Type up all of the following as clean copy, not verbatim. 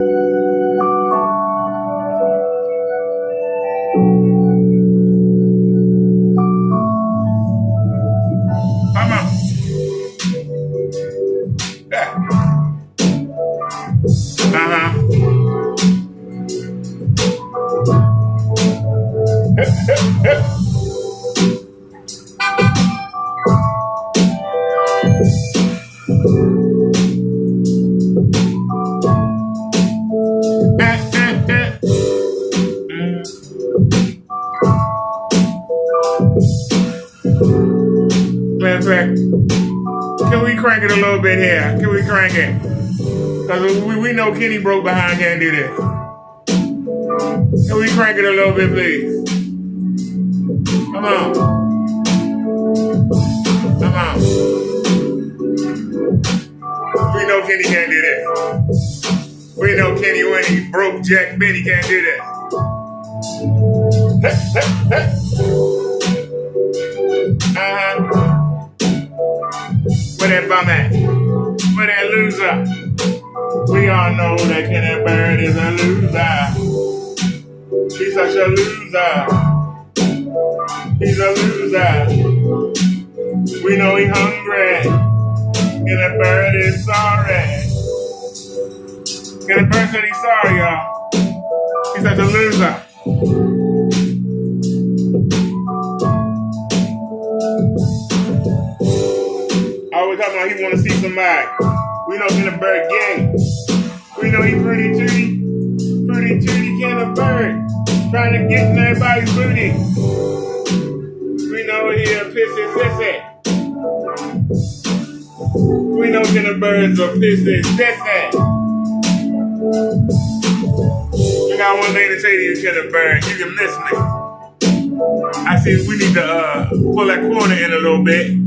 Come on. Yeah. Matter of fact, can we crank it a little bit here? Can we crank it? Because we know Kenny broke behind can't do this. Can we crank it a little bit, please? Come on. Come on. We know Kenny can't do that. We know Kenny when he broke Jack Benny can't do that. Where that bum at? Where that loser? We all know that Kenny Bird is a loser. He's such a loser. He's a loser. We know he's hungry. Kenny Bird is sorry. Kenny Bird said he's sorry, y'all. He's such a loser. Always talking about he want to see somebody. We know Kenny Bird gay. We know he pretty tootie Kenny Bird. Trying to get in everybody's booty. We know he a pissy sissy. We know Kenny Bird's a pissy sissy. I got one thing to say to you, Kenny Bird. You can miss me. I see we need to pull that corner in a little bit.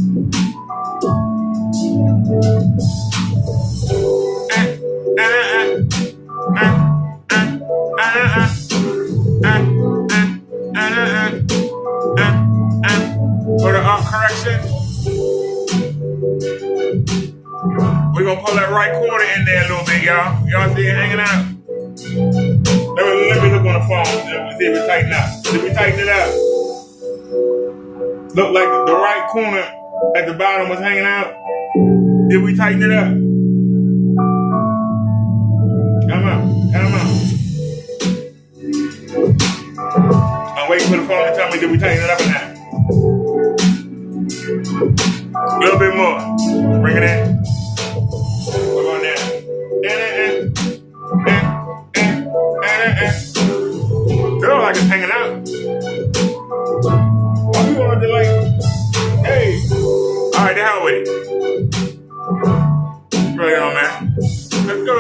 For the correction, we're gonna pull that right corner in there a little bit, y'all. Y'all see it hanging out? Let me look on the phone. Let me see if it tighten up. Did we tighten it up? Look like the right corner at the bottom was hanging out. Did we tighten it up? Come on. I'm waiting for the phone to tell me did we tighten it up or not. A little bit more. Bring it in. We're going down. Girl, like it's hanging out. Why we want to delay? Hey. All right, the hell with it. Bring it on, man. Let's go.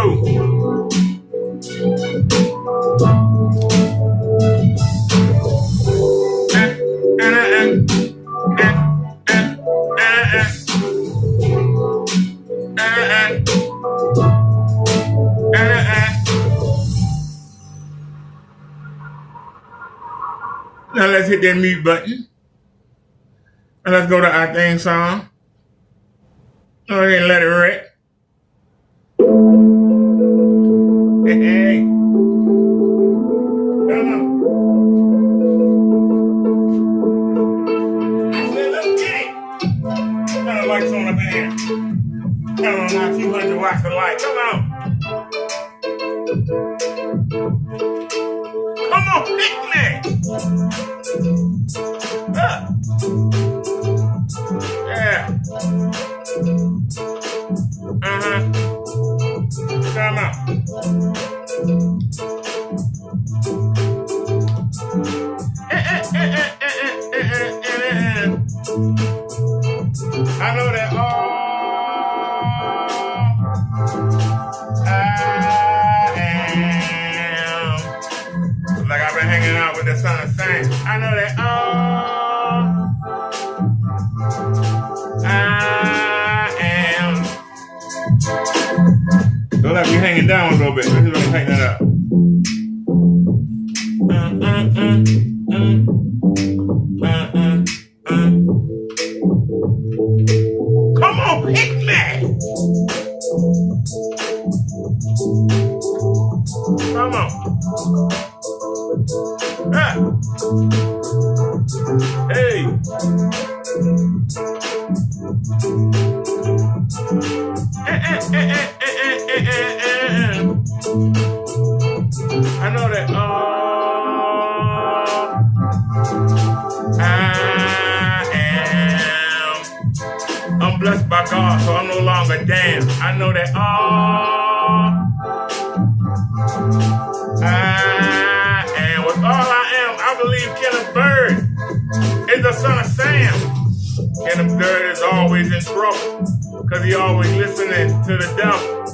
Now let's hit that mute button. And let's go to our theme song. Go ahead and let it rip. Hey. Come on. I said, let's get it. Turn the lights on up in here. Turn on our 200 watts of light. Come on. Come on, hit me. Yeah. Come on. I know that all I am. Like I've been hanging out with the Son of Saints. I know that all I am. Don't let me hanging down a little bit. Let's see if I can tighten that up. Come on, hit me! on. Ah. Hey. I know that. I'm blessed by God, so I'm no longer damned. I know that and with all I am, I believe Kenneth Bird is the son of Sam. Kenneth Bird is always in trouble because he always listening to the devil.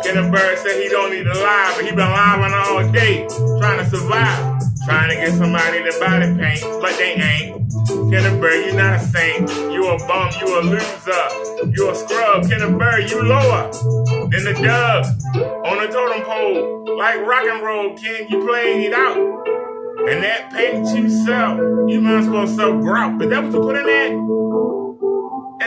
Kenneth Bird said he don't need to lie, but he been lying all day, trying to survive, trying to get somebody to body paint, but they ain't. Kenneth Bird, you not a saint. You a bum, you a loser, you a scrub. Kenneth Bird, you lower than the dove on the totem pole. Like rock and roll, King, you playing it out. And that paint you sell, you might as well sell grout. Is that what you put in there?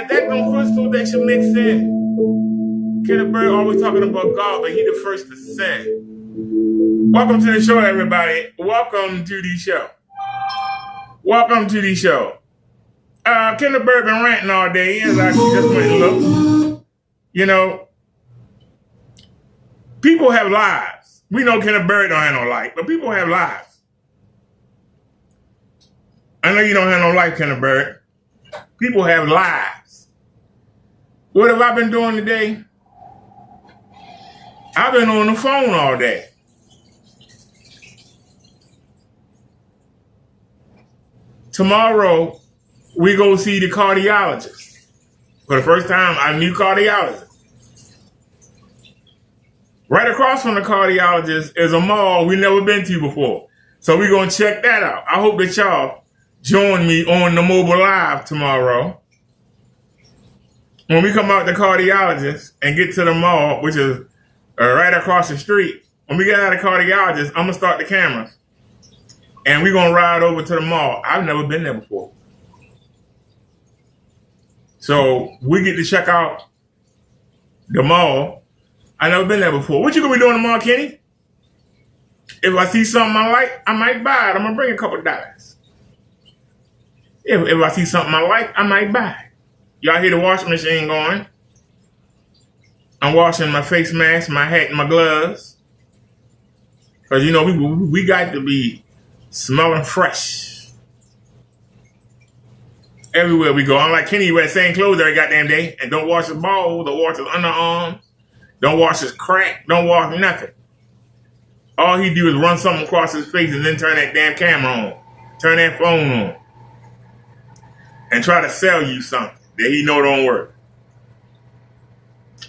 Is that them crystals that you mix in? Kenneth Bird always talking about God, but he the first to sin. Welcome to the show, everybody. Welcome to the show. Welcome to the show. Kenneth Bird been ranting all day. He actually just went and looked. You know, people have lives. We know Kenneth Bird don't have no life, but people have lives. I know you don't have no life, Kenneth Bird. People have lives. What have I been doing today? I've been on the phone all day. Tomorrow, we go see the cardiologist. For the first time, a new cardiologist. Right across from the cardiologist is a mall we never been to before. So we're going to check that out. I hope that y'all join me on the mobile live tomorrow. When we come out the cardiologist and get to the mall, which is right across the street, when we get out of the cardiologist, I'm going to start the cameras. And we're going to ride over to the mall. I've never been there before. So we get to check out the mall. I've never been there before. What you going to be doing tomorrow, Kenny? If I see something I like, I might buy it. I'm going to bring a couple $. If I see something I like, I might buy it. Y'all hear the washing machine going. I'm washing my face mask, my hat, and my gloves. Because, you know, we got to be smelling fresh. Everywhere we go. I'm like Kenny, you wear the same clothes every goddamn day. And don't wash his balls, don't wash his underarms, don't wash his crack, don't wash nothing. All he do is run something across his face and then turn that damn camera on. Turn that phone on. And try to sell you something that he know don't work.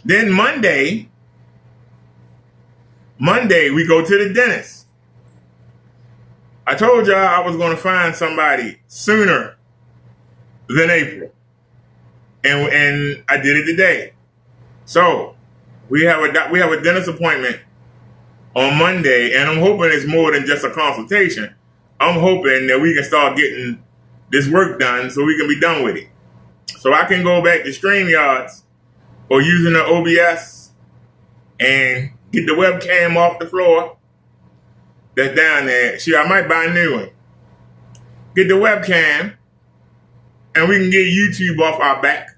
Then Monday, we go to the dentist. I told y'all I was going to find somebody sooner than April. And I did it today. So we have a dentist appointment on Monday, and I'm hoping it's more than just a consultation. I'm hoping that we can start getting this work done so we can be done with it. So I can go back to StreamYards or using the OBS and get the webcam off the floor that's down there. Shit, I might buy a new one. Get the webcam and we can get YouTube off our back.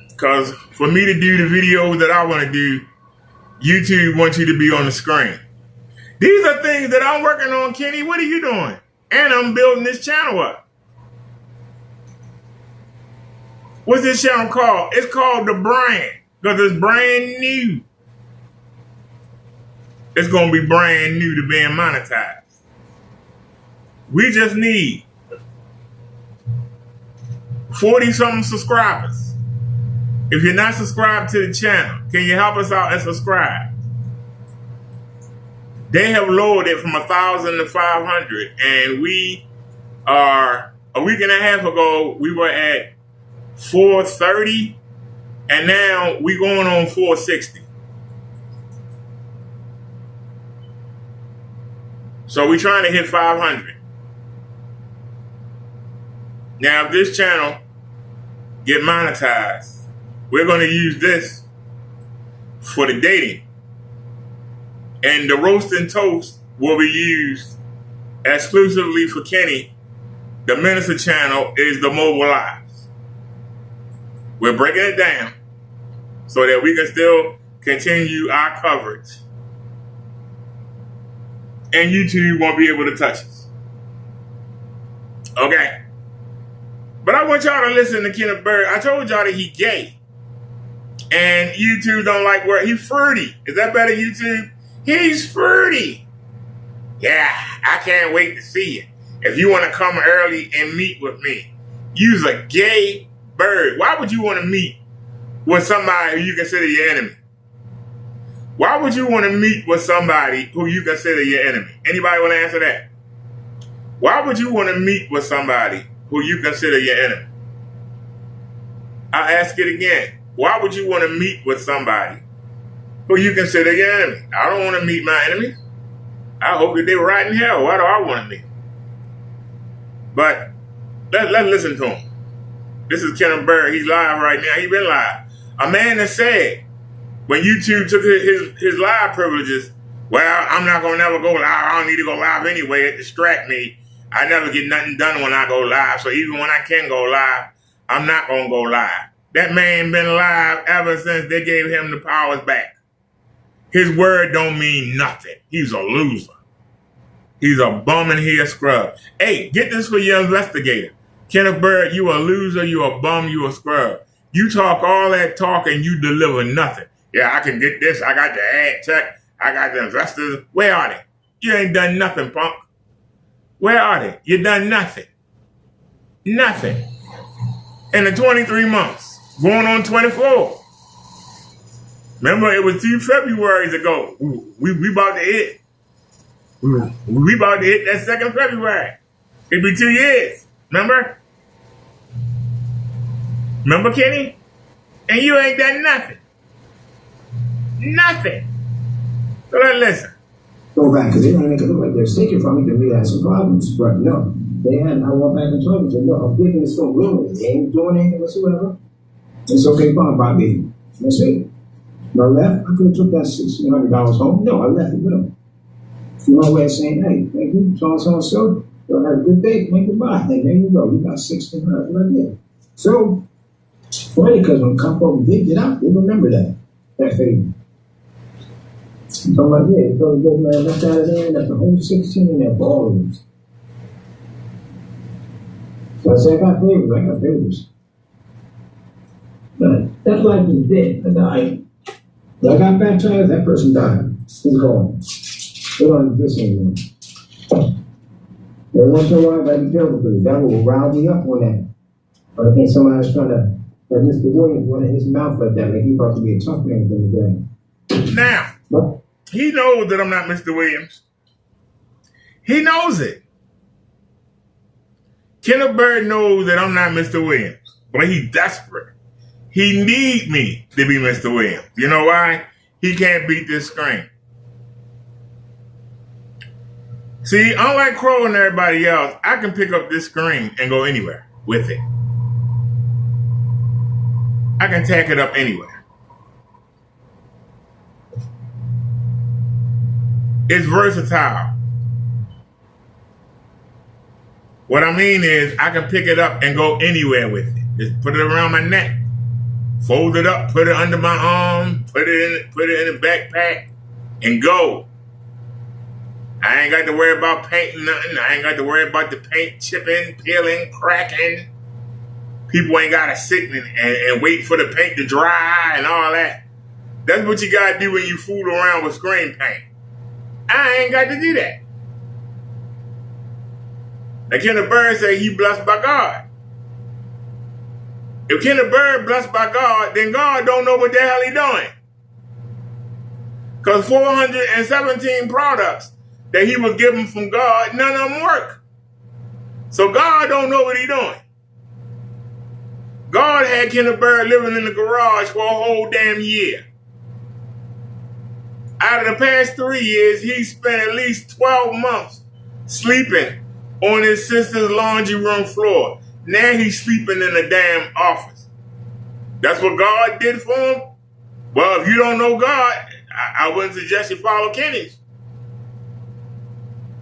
Because for me to do the videos that I want to do, YouTube wants you to be on the screen. These are things that I'm working on, Kenny. What are you doing? And I'm building this channel up. What's this channel called? It's called The Brand. Because it's brand new. It's going to be brand new to being monetized. We just need 40-something subscribers. If you're not subscribed to the channel, can you help us out and subscribe? They have lowered it from 1,000 to 500, and we are, a week and a half ago, we were at 430, and now we're going on 460. So we're trying to hit 500. Now, if this channel get monetized, we're going to use this for the dating. And the roast and toast will be used exclusively for Kenny. The Minister channel is the mobilize. We're breaking it down so that we can still continue our coverage. And YouTube won't be able to touch us. Okay. But I want y'all to listen to Kenneth Bird. I told y'all that he gay. And YouTube don't like where he's fruity. Is that better, YouTube? He's fruity. Yeah, I can't wait to see you. If you want to come early and meet with me, you's a gay bird. Why would you want to meet with somebody who you consider your enemy? Why would you want to meet with somebody who you consider your enemy? Anybody want to answer that? Why would you want to meet with somebody who you consider your enemy? I'll ask it again. Why would you want to meet with somebody who you consider your enemy? I don't want to meet my enemies. I hope that they were right in hell. Why do I want to meet? But let's listen to him. This is Kenneth Bird. He's live right now. He's been live. A man that said, when YouTube took his live privileges, well, I'm not going to never go live. I don't need to go live anyway. It distract me. I never get nothing done when I go live. So even when I can go live, I'm not going to go live. That man been live ever since they gave him the powers back. His word don't mean nothing. He's a loser. He's a bum and he a scrub. Hey, get this for your investigator. Kenneth Bird, you a loser, you a bum, you a scrub. You talk all that talk and you deliver nothing. Yeah, I can get this. I got the ad check. I got the investors. Where are they? You ain't done nothing, punk. Where are they? You done nothing. Nothing. In the 23 months. Going on 24. Remember, it was 2 Februarys ago. We about to hit. We about to hit that 2nd February. It'll be 2 years. Remember? Remember, Kenny? And you ain't done nothing. Nothing. So let's listen. Go back, because they don't make it look like they're taking from me to me had some problems. But no, they hadn't. I went back and told them, no, I'm thinking it's going to ruin it. They ain't doing anything whatsoever. It's okay, fine by me. That's it. When I left, I could have took that $1,600 home. No, I left it with them. No way of saying, hey, thank you, so. You'll have a good day. Make it bye. Hey, there you go. You got $1,600 right there. So, funny, because when Campo did get out, they remember that favor. I'm talking about, yeah, you go, man, left out of there, and left the whole 16 in there for all of us. So I said, I got favors. But that life is dead. I died. When I got baptized, that person died. He's gone. They don't exist anymore. Every once in a while, I got to be careful because that will rile me up on that. But I think somebody's trying to, like Mr. Williams, wanted his mouth like that, like he about to be a tough man the other day. Now, what? He knows that I'm not Mr. Williams. He knows it. Kenneth Bird knows that I'm not Mr. Williams, but he's desperate. He needs me to be Mr. Williams. You know why? He can't beat this screen. See, unlike Crow and everybody else, I can pick up this screen and go anywhere with it. I can tack it up anywhere. It's versatile. What I mean is I can pick it up and go anywhere with it. Just put it around my neck. Fold it up, put it under my arm, put it in a backpack, and go. I ain't got to worry about painting nothing. I ain't got to worry about the paint chipping, peeling, cracking. People ain't got to sit and wait for the paint to dry and all that. That's what you got to do when you fool around with screen paint. I ain't got to do that. Now, Kenneth Bird say he blessed by God. If Kenneth Bird blessed by God, then God don't know what the hell he doing. Because 417 products that he was given from God, none of them work. So God don't know what he doing. God had Kenneth Bird living in the garage for a whole damn year. Out of the past 3 years, he spent at least 12 months sleeping on his sister's laundry room floor. Now he's sleeping in a damn office. That's what God did for him? Well, if you don't know God, I wouldn't suggest you follow Kenny's.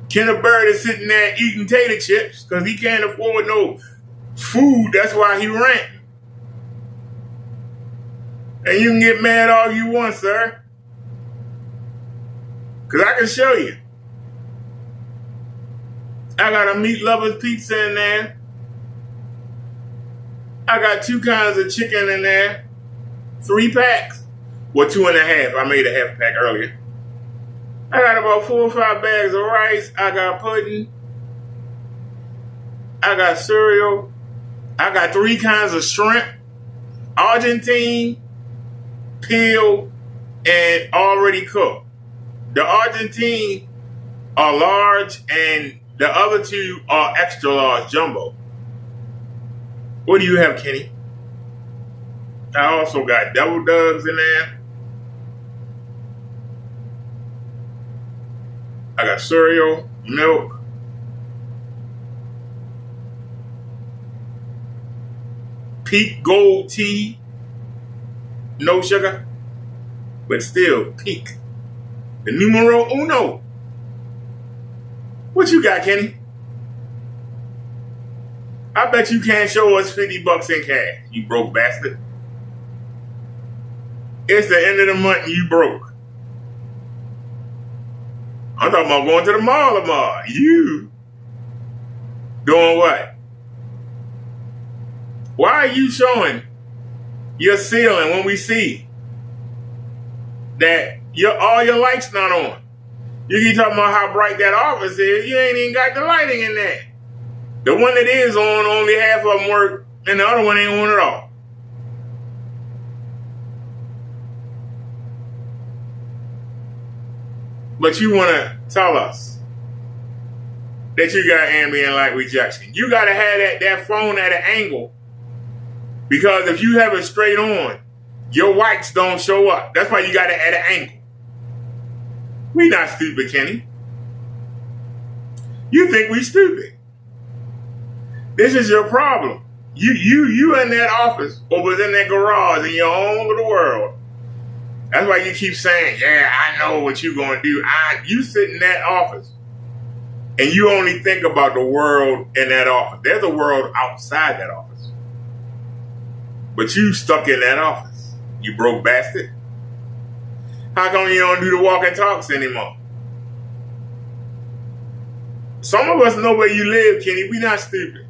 Kenneth Bird is sitting there eating tater chips because he can't afford no food. That's why he rent. And you can get mad all you want, sir. Because I can show you. I got a meat lover's pizza in there. I got 2 kinds of chicken in there. 3 packs. Well, 2.5. I made a half pack earlier. I got about 4 or 5 bags of rice. I got pudding. I got cereal. I got 3 kinds of shrimp. Argentine, peeled, and already cooked. The Argentine are large and the other 2 are extra large jumbo. What do you have, Kenny? I also got double Dougs in there. I got cereal, milk, Peak Gold tea, no sugar, but still Peak. The numero uno. What you got, Kenny? I bet you can't show us $50 in cash, you broke bastard. It's the end of the month and you broke. I'm talking about going to the mall tomorrow. You doing what? Why are you showing your ceiling when we see that all your lights not on? You keep talking about how bright that office is. You ain't even got the lighting in there. The one that is on, only half of them work, and the other one ain't on at all. But you want to tell us that you got ambient light rejection. You got to have that phone at an angle, because if you have it straight on, your whites don't show up. That's why you got it at an angle. We not stupid, Kenny. You think we stupid. This is your problem. You in that office or was in that garage in your own little world. That's why you keep saying, yeah, I know what you're going to do. You sit in that office and you only think about the world in that office. There's a world outside that office. But you stuck in that office. You broke bastard. How come you don't do the walk and talks anymore? Some of us know where you live, Kenny. We not stupid.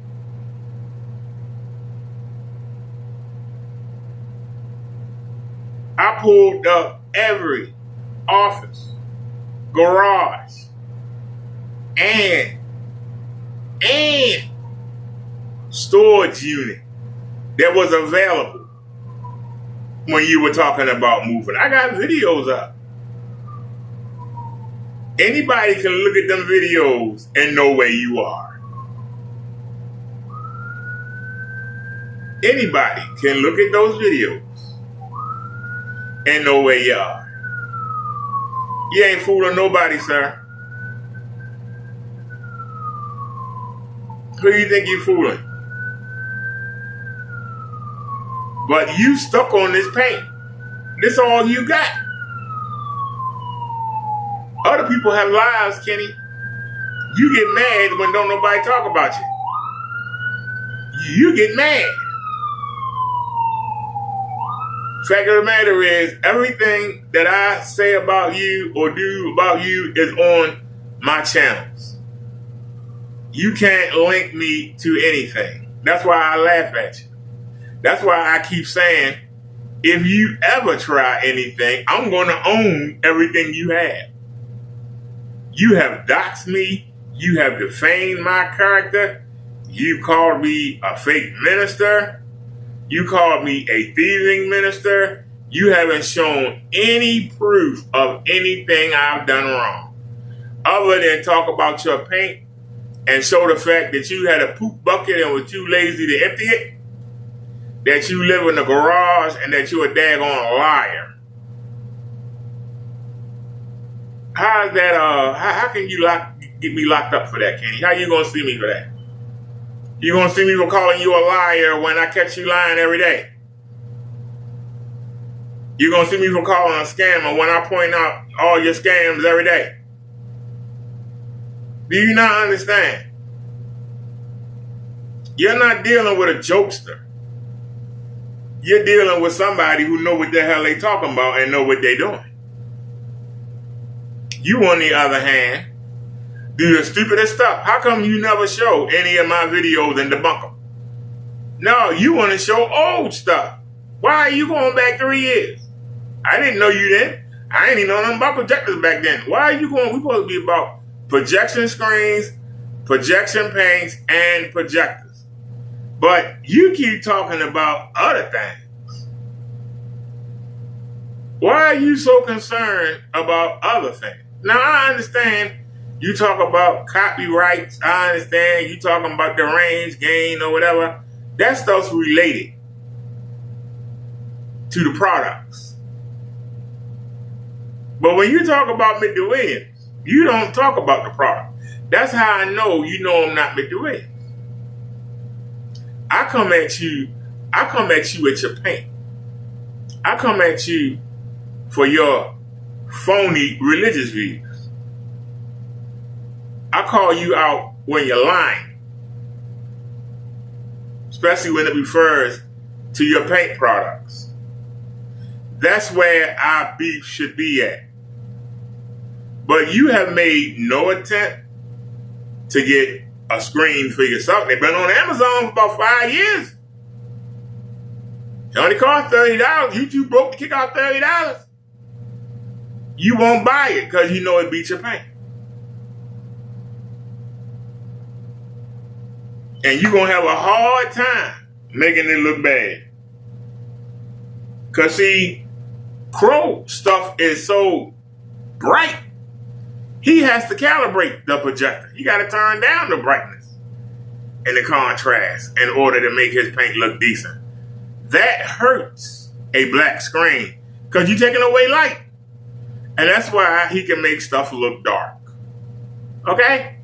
I pulled up every office, garage, and storage unit that was available when you were talking about moving. I got videos up. Anybody can look at them videos and know where you are. Anybody can look at those videos and know where you are. You ain't fooling nobody, sir. Who do you think you fooling? But you stuck on this paint. This all you got. Other people have lives, Kenny. You get mad when don't nobody talk about you. You get mad. Fact of the matter is, everything that I say about you or do about you is on my channels. You can't link me to anything. That's why I laugh at you. That's why I keep saying, if you ever try anything, I'm going to own everything you have. You have doxed me. You have defamed my character. You called me a fake minister. You called me a thieving minister. You haven't shown any proof of anything I've done wrong, other than talk about your paint and show the fact that you had a poop bucket and were too lazy to empty it, that you live in a garage, and that you're a daggone liar. How's that? How can you get me locked up for that, Kenny? How you gonna see me for that? You gonna see me for calling you a liar when I catch you lying every day? You're going to see me for calling a scammer when I point out all your scams every day. Do you not understand? You're not dealing with a jokester. You're dealing with somebody who know what the hell they talking about and know what they doing. You, on the other hand, do the stupidest stuff. How come you never show any of my videos and debunk them? No, you want to show old stuff. Why are you going back 3 years? I didn't know you then. I ain't even know nothing about projectors back then. Why are you going? We supposed to be about projection screens, projection paints, and projectors. But you keep talking about other things. Why are you so concerned about other things? Now, I understand you talk about copyrights. I understand you talking about the range gain or whatever. That stuff's related to the products. But when you talk about Mr. Williams, you don't talk about the product. That's how I know you know I'm not Mr. Williams. I come at you with your paint. I come at you for your phony religious views. I call you out when you're lying. Especially when it refers to your paint products. That's where our beef should be at. But you have made no attempt to get a screen for yourself. They've been on Amazon for about 5 years. It only cost $30. YouTube broke to kick out $30. You won't buy it because you know it beats your paint. And you're going to have a hard time making it look bad. Because see, Crow stuff is so bright. He has to calibrate the projector. You got to turn down the brightness and the contrast in order to make his paint look decent. That hurts a black screen because you're taking away light. And that's why he can make stuff look dark. Okay?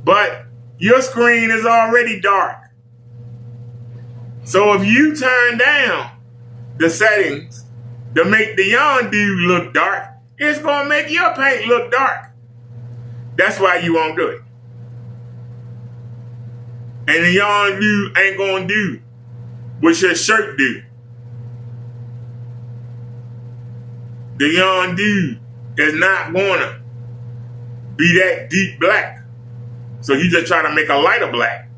But your screen is already dark. So if you turn down the settings to make the Yondu look dark, it's going to make your paint look dark. That's why you won't do it. And the Yondu ain't going to do what your shirt do. The Yondu is not going to be that deep black. So you just try to make a lighter black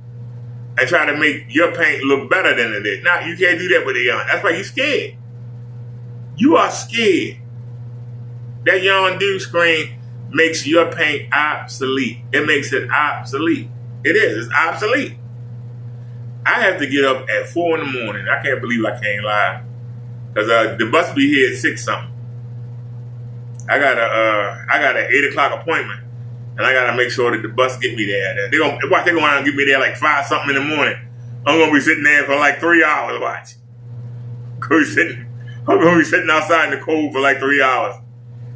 and try to make your paint look better than it is. Now, you can't do that with the Yondu. That's why you're scared. You are scared. That Yondu screen makes your paint obsolete. It makes it obsolete. It is. It's obsolete. I have to get up at 4 in the morning. I can't believe I can't lie. Because the bus be here at 6 something. I got an 8 o'clock appointment. And I got to make sure that the bus get me there. They're going to get me there like 5 something in the morning. I'm going to be sitting there for like 3 hours, watch. I'm going to be sitting outside in the cold for like 3 hours.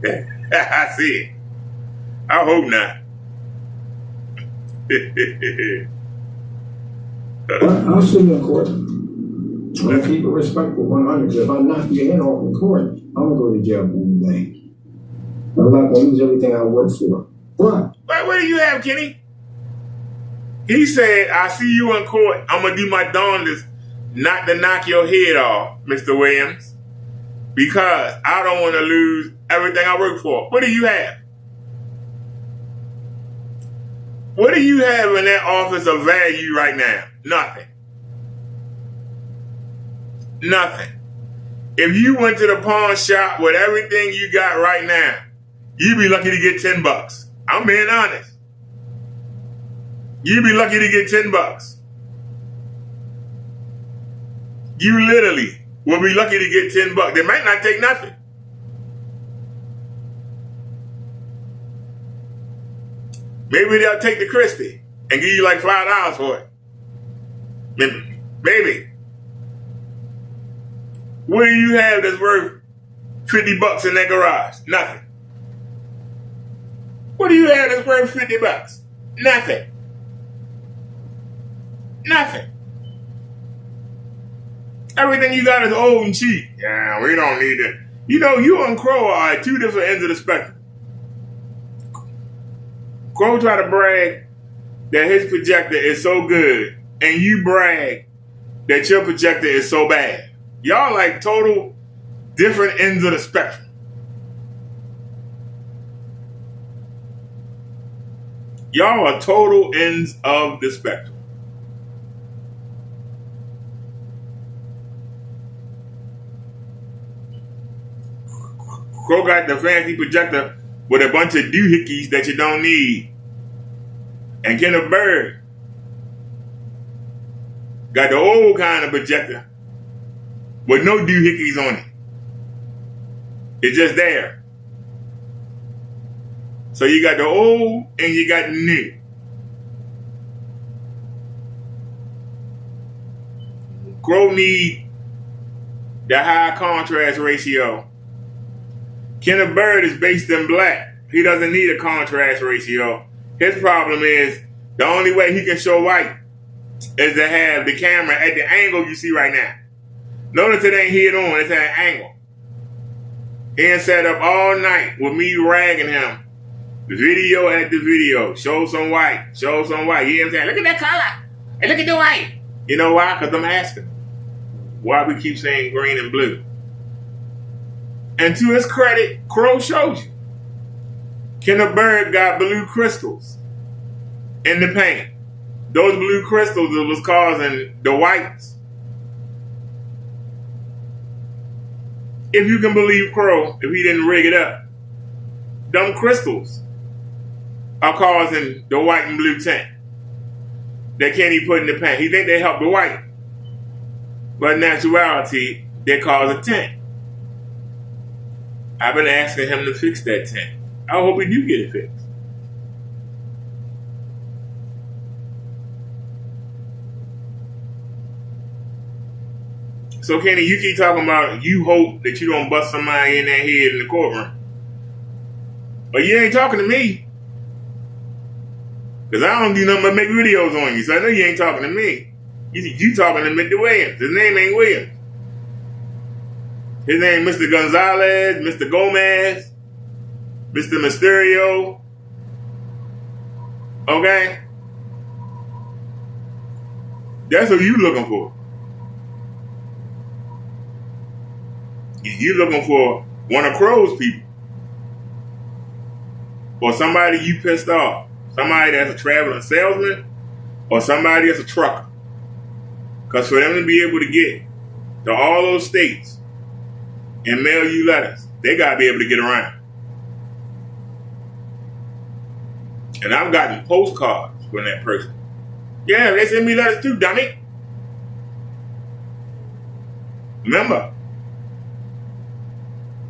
I see it. I hope not. I'll see you in court. I'll keep it respectful 100. If I knock your head off in court, I'm going to go to jail for the day. I'm not going to lose everything I worked for. What? What do you have, Kenny? He said, I see you in court. I'm going to do my darndest not to knock your head off, Mr. Williams, because I don't want to lose everything I work for. What do you have? What do you have in that office of value right now? Nothing. Nothing. If you went to the pawn shop with everything you got right now, you'd be lucky to get $10. I'm being honest. You'd be lucky to get $10. You literally will be lucky to get $10. They might not take nothing. Maybe they'll take the Christie and give you like $5 for it. Maybe. What do you have that's worth $50 in that garage? Nothing. What do you have that's worth $50? Nothing. Nothing. Everything you got is old and cheap. Yeah, we don't need it. You know, you and Crow are at two different ends of the spectrum. Crow try to brag that his projector is so good, and you brag that your projector is so bad. Y'all like total different ends of the spectrum. Y'all are total ends of the spectrum. Crow got the fancy projector with a bunch of doohickeys that you don't need. And Kenneth Bird got the old kind of projector with no doohickeys on it. It's just there. So you got the old and you got the new. Crow need the high contrast ratio. Kenneth Bird is based in black. He doesn't need a contrast ratio. His problem is the only way he can show white is to have the camera at the angle you see right now. Notice it ain't head on, it's at an angle. He ain't sat up all night with me ragging him. Video at the video. Show some white. Show some white. You know what I'm saying? Look at that color. And look at the white. You know why? Because I'm asking. Why we keep saying green and blue. And to his credit, Crow shows you. Kenneth Bird got blue crystals in the paint. Those blue crystals was causing the whites. If you can believe Crow, if he didn't rig it up, them crystals are causing the white and blue tint that Kenny put in the paint. He think they help the white, but in actuality, they cause a tint. I've been asking him to fix that tint. I hope we do get it fixed. So Kenny, you keep talking about you hope that you don't bust somebody in that head in the courtroom. But you ain't talking to me. Because I don't do nothing but make videos on you. So I know you ain't talking to me. You talking to Mr. Williams. His name ain't Williams. His name Mr. Gonzalez, Mr. Gomez, Mr. Mysterio. Okay? That's who you looking for. You looking for one of Crow's people. Or somebody you pissed off. Somebody that's a traveling salesman. Or somebody that's a trucker. Because for them to be able to get to all those states and mail you letters, they got to be able to get around. And I've gotten postcards from that person. Yeah, they send me letters too, dummy. Remember,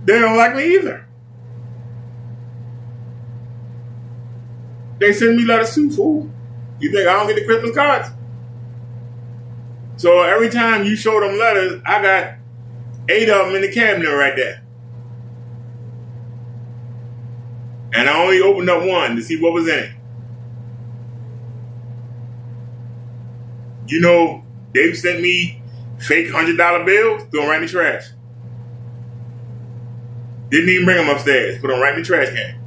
they don't like me either. They send me letters too, fool. You think I don't get the Christmas cards? So every time you show them letters, I got 8 of them in the cabinet right there. And I only opened up one to see what was in it. You know, they've sent me fake $100 bills, threw them right in the trash. Didn't even bring them upstairs, put them right in the trash can.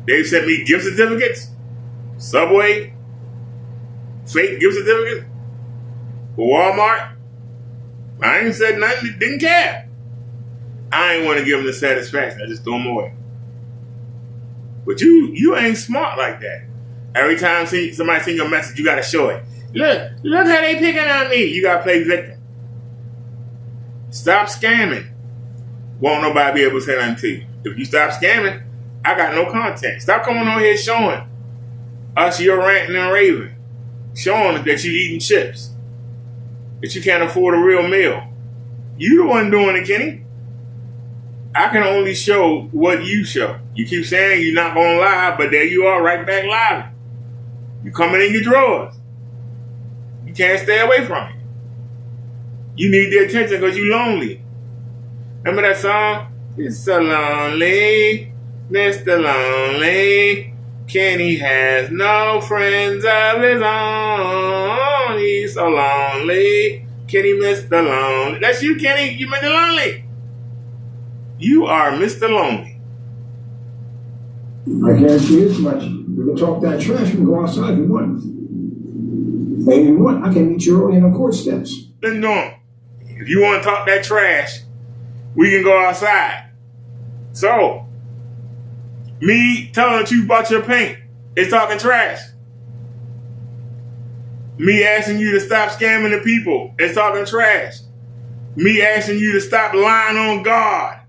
They've sent me gift certificates, Subway, fake gift certificates, for Walmart. I ain't said nothing, didn't care. I ain't want to give them the satisfaction, I just threw them away. But you ain't smart like that. Every time somebody send you a message, you got to show it. Look how they picking on me. You got to play victim. Stop scamming. Won't nobody be able to say nothing to you. If you stop scamming, I got no content. Stop coming on here showing us you're ranting and raving. Showing that you eating chips. That you can't afford a real meal. You the one doing it, Kenny. I can only show what you show. You keep saying you're not going to lie, but there you are right back live. You coming in your drawers. You can't stay away from it. You need the attention because you're lonely. Remember that song? It's so lonely, Mr. Lonely. Kenny has no friends of his own. He's so lonely. Kenny, Mr. Lonely. That's you, Kenny. You Mr. Lonely. You are Mr. Lonely. I guarantee you this much. We can talk that trash. We can go outside if you want. And if you want, I can meet you early on the court steps. Listen to him. If you want to talk that trash, we can go outside. So, me telling the truth about your paint is talking trash. Me asking you to stop scamming the people is talking trash. Me asking you to stop lying on God,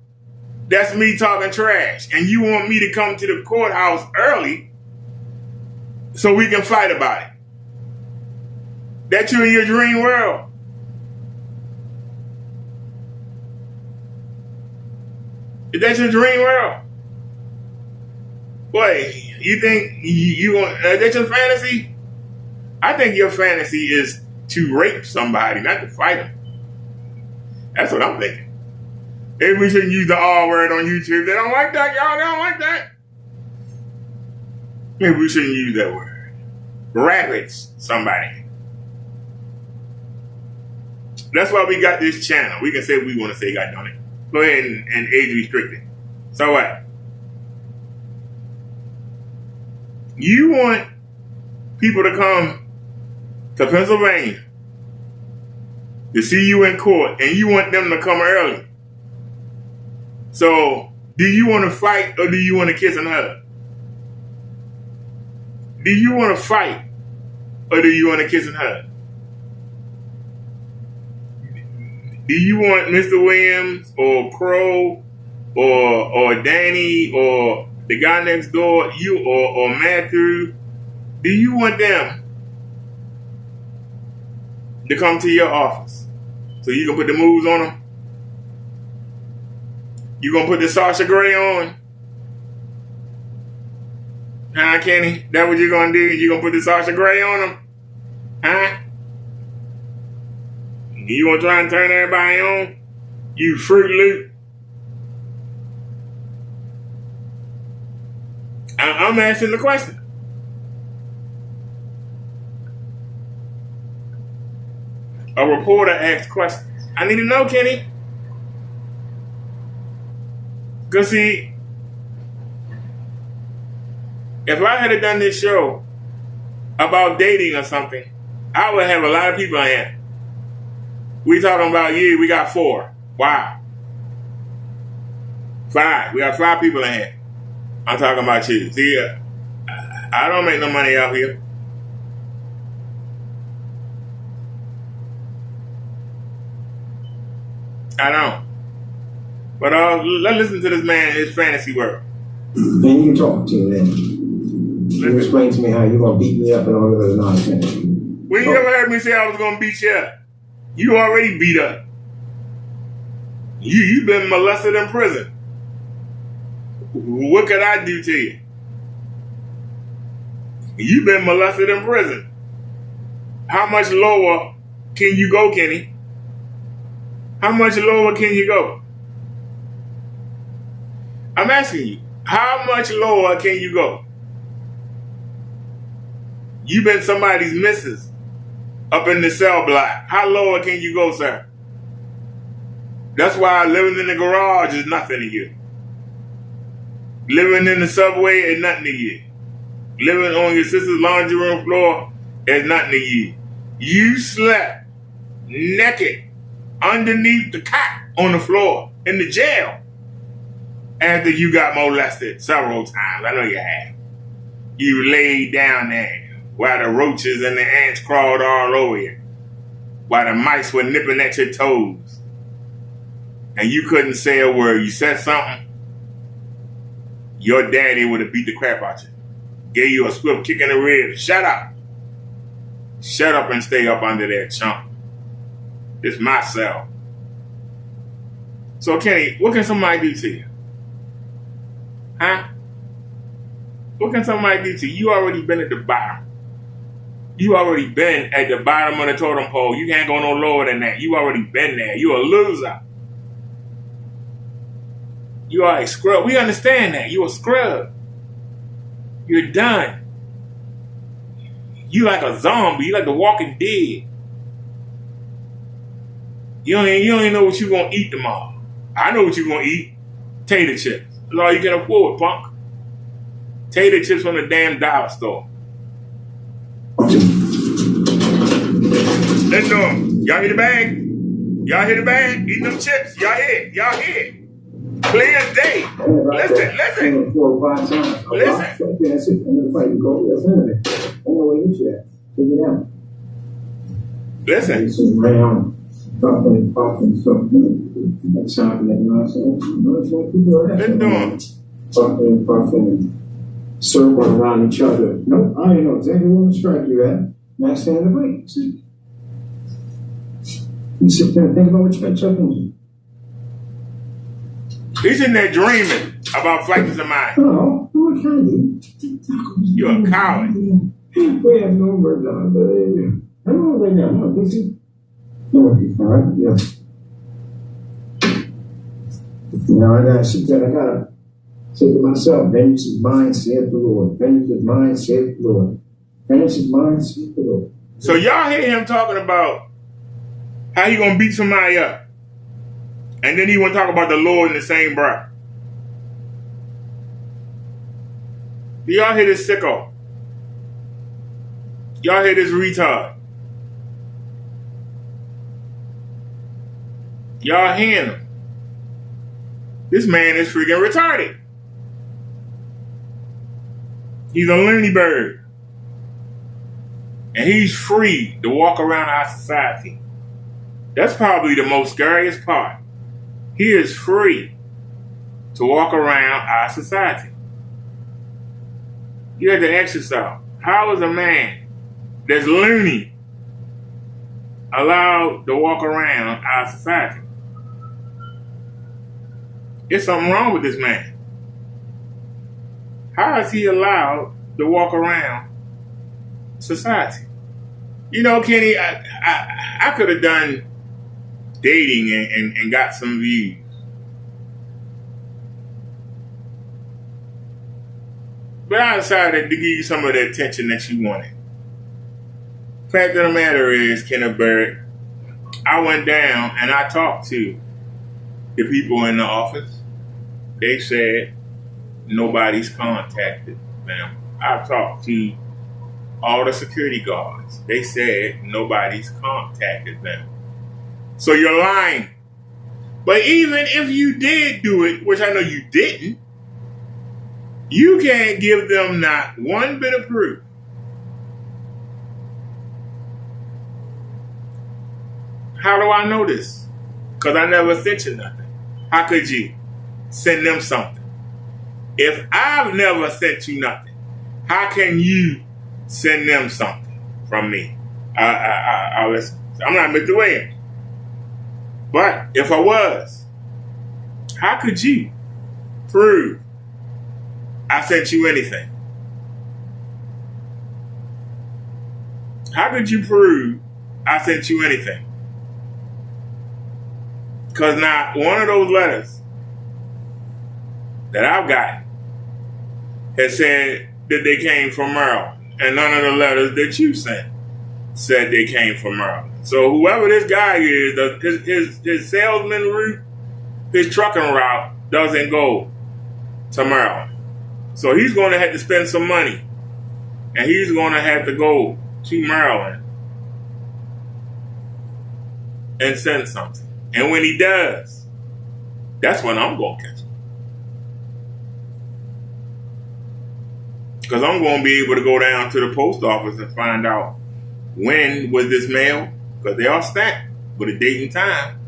that's me talking trash. And you want me to come to the courthouse early so we can fight about it. That you in your dream world. Is that your dream world? Boy, you think you want, is that your fantasy? I think your fantasy is to rape somebody, not to fight them. That's what I'm thinking. Maybe we shouldn't use the R word on YouTube. They don't like that, y'all. They don't like that. Maybe we shouldn't use that word. Rabbits, somebody. That's why we got this channel. We can say what we want to say, God done it. Go ahead and age restrict it. So what? You want people to come to Pennsylvania to see you in court, and you want them to come early. So, do you want to fight or do you want to kiss and hug? Do you want to fight or do you want to kiss and hug? Do you want Mr. Williams or Crow or Danny or the guy next door, you or Matthew? Do you want them to come to your office so you can put the moves on them? You gonna put the Sasha Grey on? Huh, Kenny? That what you gonna do? You gonna put the Sasha Grey on them? Huh? You gonna try and turn everybody on? You Fruit Loop? I'm asking the question. A reporter asked questions. I need to know, Kenny. Because see, if I had done this show about dating or something, I would have a lot of people in here. We talking about you, we got 4. Wow. 5. We got 5 people in here. I'm talking about you. See, I don't make no money out here. I don't. But let's listen to this man in his fantasy world. And you talk to me then. You explain to me how you're going to beat me up and all of this nonsense. When you ever heard me say I was going to beat you up? You already beat up. You've been molested in prison. What could I do to you? You've been molested in prison. How much lower can you go, Kenny? How much lower can you go? I'm asking you, how much lower can you go? You've been somebody's missus up in the cell block. How lower can you go, sir? That's why living in the garage is nothing to you. Living in the subway is nothing to you. Living on your sister's laundry room floor is nothing to you. You slept naked underneath the cot on the floor in the jail after you got molested several times. I know you have. You laid down there while the roaches and the ants crawled all over you, while the mice were nipping at your toes, and you couldn't say a word. You said something, your daddy would have beat the crap out you. Gave you a swift kick in the ribs. Shut up. Shut up and stay up under that chump. It's my cell. So, Kenny, what can somebody do to you? Huh? What can somebody do to you? You already been at the bottom. You already been at the bottom of the totem pole. You can't go no lower than that. You already been there. You a loser. You are a scrub. We understand that. You a scrub. You're done. You like a zombie. You like the Walking Dead. You don't even know what you're going to eat tomorrow. I know what you're going to eat. Tater chips. That's all you can afford, punk. Tater chips from the damn dollar store. Let's do them. Y'all hear the bag? Y'all hear the bag? Eat them chips. Y'all hear? Y'all hear? Clear as day. Listen. 4 or 5 times. Listen. That's it. I'm going to fight you. Go. That's it. I know where you at. Figure it out. Listen. It's around. Talking something. That's something that nonsense. Let's do them. Puffing. Circle around each other. No, I didn't know exactly where to strike you at. Now stand in the fight. See? You sit there and think about what you got chuckling. He's in there dreaming about flights of mine. Oh, what kind of? You're a coward. We have no words on it. I'm on right now. I'm on busy. No, all right? Yeah. Now I gotta sit there. I gotta say to myself, vengeance is mine, saith the Lord. Vengeance is mine, saith the Lord. Vengeance is mine, saith the Lord. So y'all hear him talking about how he gonna beat somebody up. And then he want to talk about the Lord in the same breath. Do y'all hear this sicko? Y'all hear this retard? Y'all hearing him? This man is freaking retarded. He's a loony bird. And he's free to walk around our society. That's probably the most scariest part. He is free to walk around our society. You have to ask yourself, how is a man that's loony allowed to walk around our society? There's something wrong with this man. How is he allowed to walk around society? You know, Kenny, I could have done dating and got some views. But I decided to give you some of the attention that you wanted. Fact of the matter is, Kenneth Barrett, I went down and I talked to the people in the office. They said nobody's contacted them. I talked to all the security guards. They said nobody's contacted them. So you're lying. But even if you did do it, which I know you didn't, you can't give them not one bit of proof. How do I know this? Because I never sent you nothing. How could you send them something? If I've never sent you nothing, how can you send them something from me? Listen. I'm not Mr. Williams. But if I was, how could you prove I sent you anything? How could you prove I sent you anything? Because not one of those letters that I've got has said that they came from Maryland. And none of the letters that you sent said they came from Maryland. So whoever this guy is, his salesman route, his trucking route doesn't go to Maryland. So he's going to have to spend some money. And he's going to have to go to Maryland and send something. And when he does, that's when I'm going to catch him. Because I'm going to be able to go down to the post office and find out when was this mail, because they all stacked with a date and time.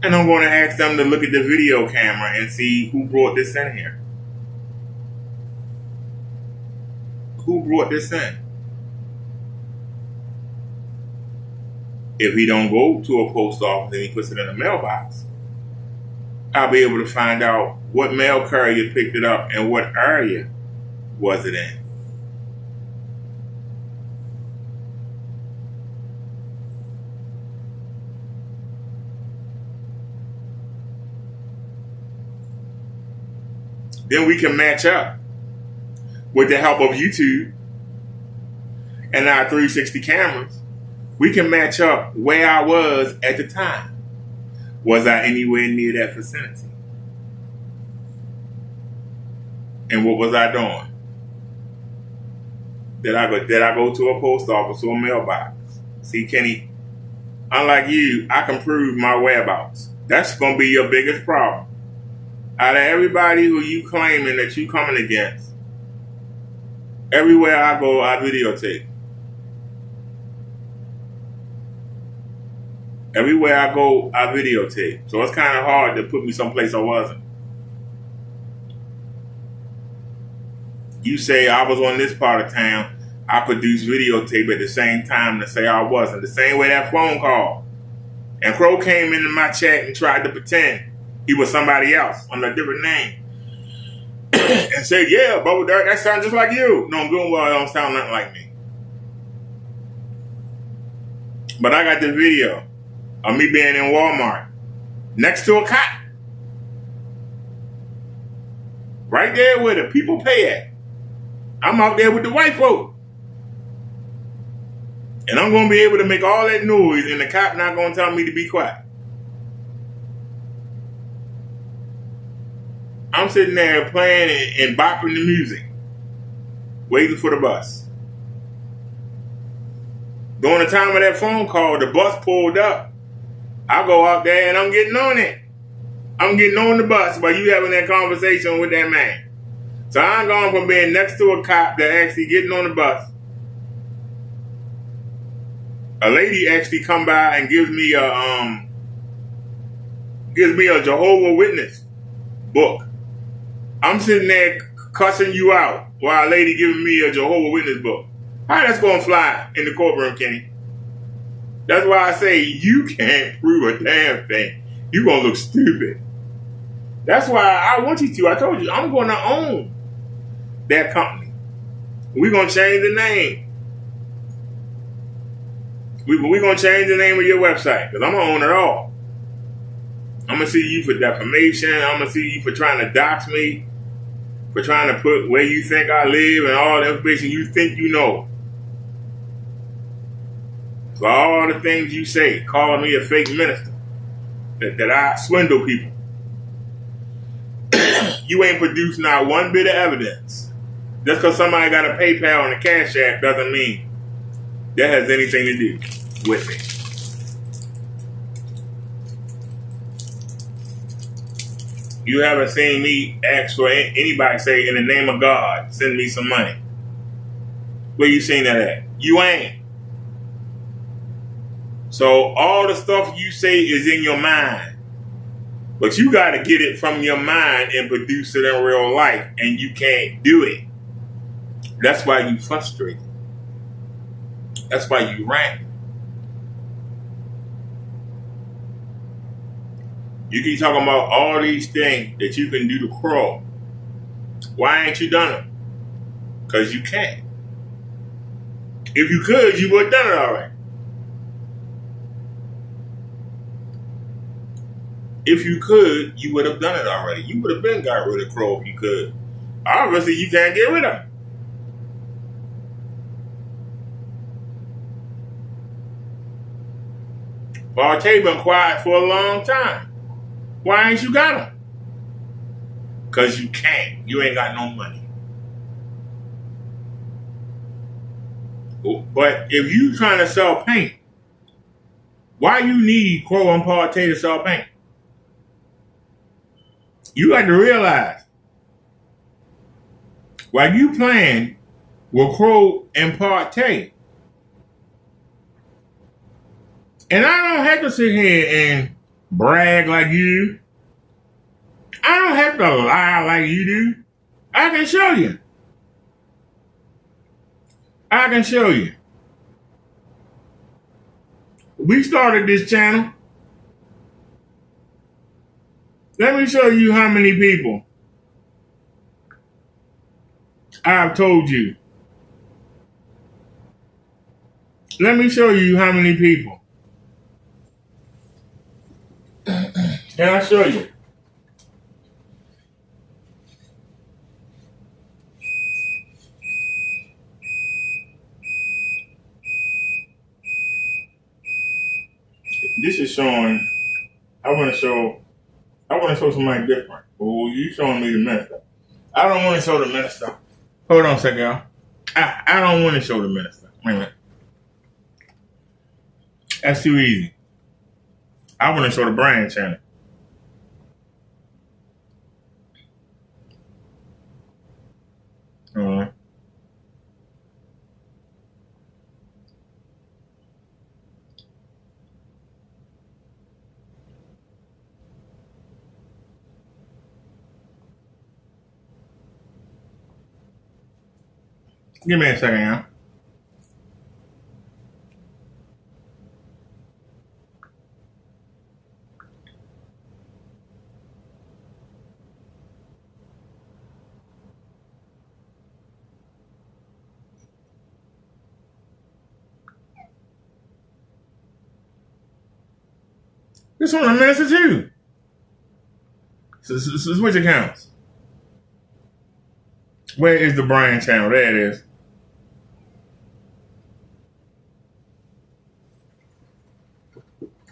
And I'm going to ask them to look at the video camera and see who brought this in here. Who brought this in? If he don't go to a post office and he puts it in a mailbox, I'll be able to find out what mail carrier picked it up and what area was it in. Then we can match up with the help of YouTube and our 360 cameras. We can match up where I was at the time. Was I anywhere near that vicinity? And what was I doing? Did I go to a post office or a mailbox? See, Kenny, unlike you, I can prove my whereabouts. That's going to be your biggest problem. Out of everybody who you claiming that you coming against, everywhere I go, I videotape. Everywhere I go, I videotape. So it's kind of hard to put me someplace I wasn't. You say I was on this part of town, I produced videotape at the same time to say I wasn't. The same way that phone call. And Crow came into my chat and tried to pretend he was somebody else under a different name. And said, yeah, Bubba Derrick, that sounds just like you. No, I'm doing well, it don't sound nothing like me. But I got the video of me being in Walmart next to a cop. Right there where the people pay at. I'm out there with the white folk. And I'm going to be able to make all that noise and the cop not going to tell me to be quiet. I'm sitting there playing and bopping the music, waiting for the bus. During the time of that phone call, the bus pulled up. I go out there and I'm getting on it. I'm getting on the bus while you having that conversation with that man. So I'm going from being next to a cop to actually getting on the bus. A lady actually come by and gives me a Jehovah's Witness book. I'm sitting there cussing you out while a lady giving me a Jehovah's Witness book. How that's going to fly in the courtroom, Kenny? That's why I say you can't prove a damn thing. You're going to look stupid. That's why I want you to. I told you, I'm going to own that company. We're going to change the name. We're going to change the name of your website because I'm going to own it all. I'm going to see you for defamation. I'm going to see you for trying to dox me, for trying to put where you think I live and all the information you think you know. For all the things you say, calling me a fake minister, that I swindle people. You ain't produced not one bit of evidence. Just because somebody got a PayPal and a Cash App doesn't mean that has anything to do with me. You haven't seen me ask for anybody say, in the name of God, send me some money. Where you seen that at? You ain't. So all the stuff you say is in your mind. But you got to get it from your mind and produce it in real life. And you can't do it. That's why you frustrated. That's why you rant. You keep talking about all these things that you can do to Crow. Why ain't you done them? Because you can't. If you could, you would have done it already. If you could, you would have done it already. You would have been got rid of Crow if you could. Obviously, you can't get rid of him. Bartay been quiet for a long time. Why ain't you got him? Because you can't. You ain't got no money. But if you trying to sell paint, why you need Crow and Partay to sell paint? You got to realize, while you playing with Crow and Partay, and I don't have to sit here and brag like you. I don't have to lie like you do. I can show you. I can show you. We started this channel. Let me show you how many people I've told you. Let me show you how many people. Can I show you? This is showing I want to show somebody different. Oh, you showing me the minister. I don't want to show the minister. Hold on a second, y'all. I don't want to show the minister. Wait a minute. That's too easy. I want to show the brand channel. Give me a second, y'all. This one a minister too. Switch accounts. Where is the brand channel? There it is.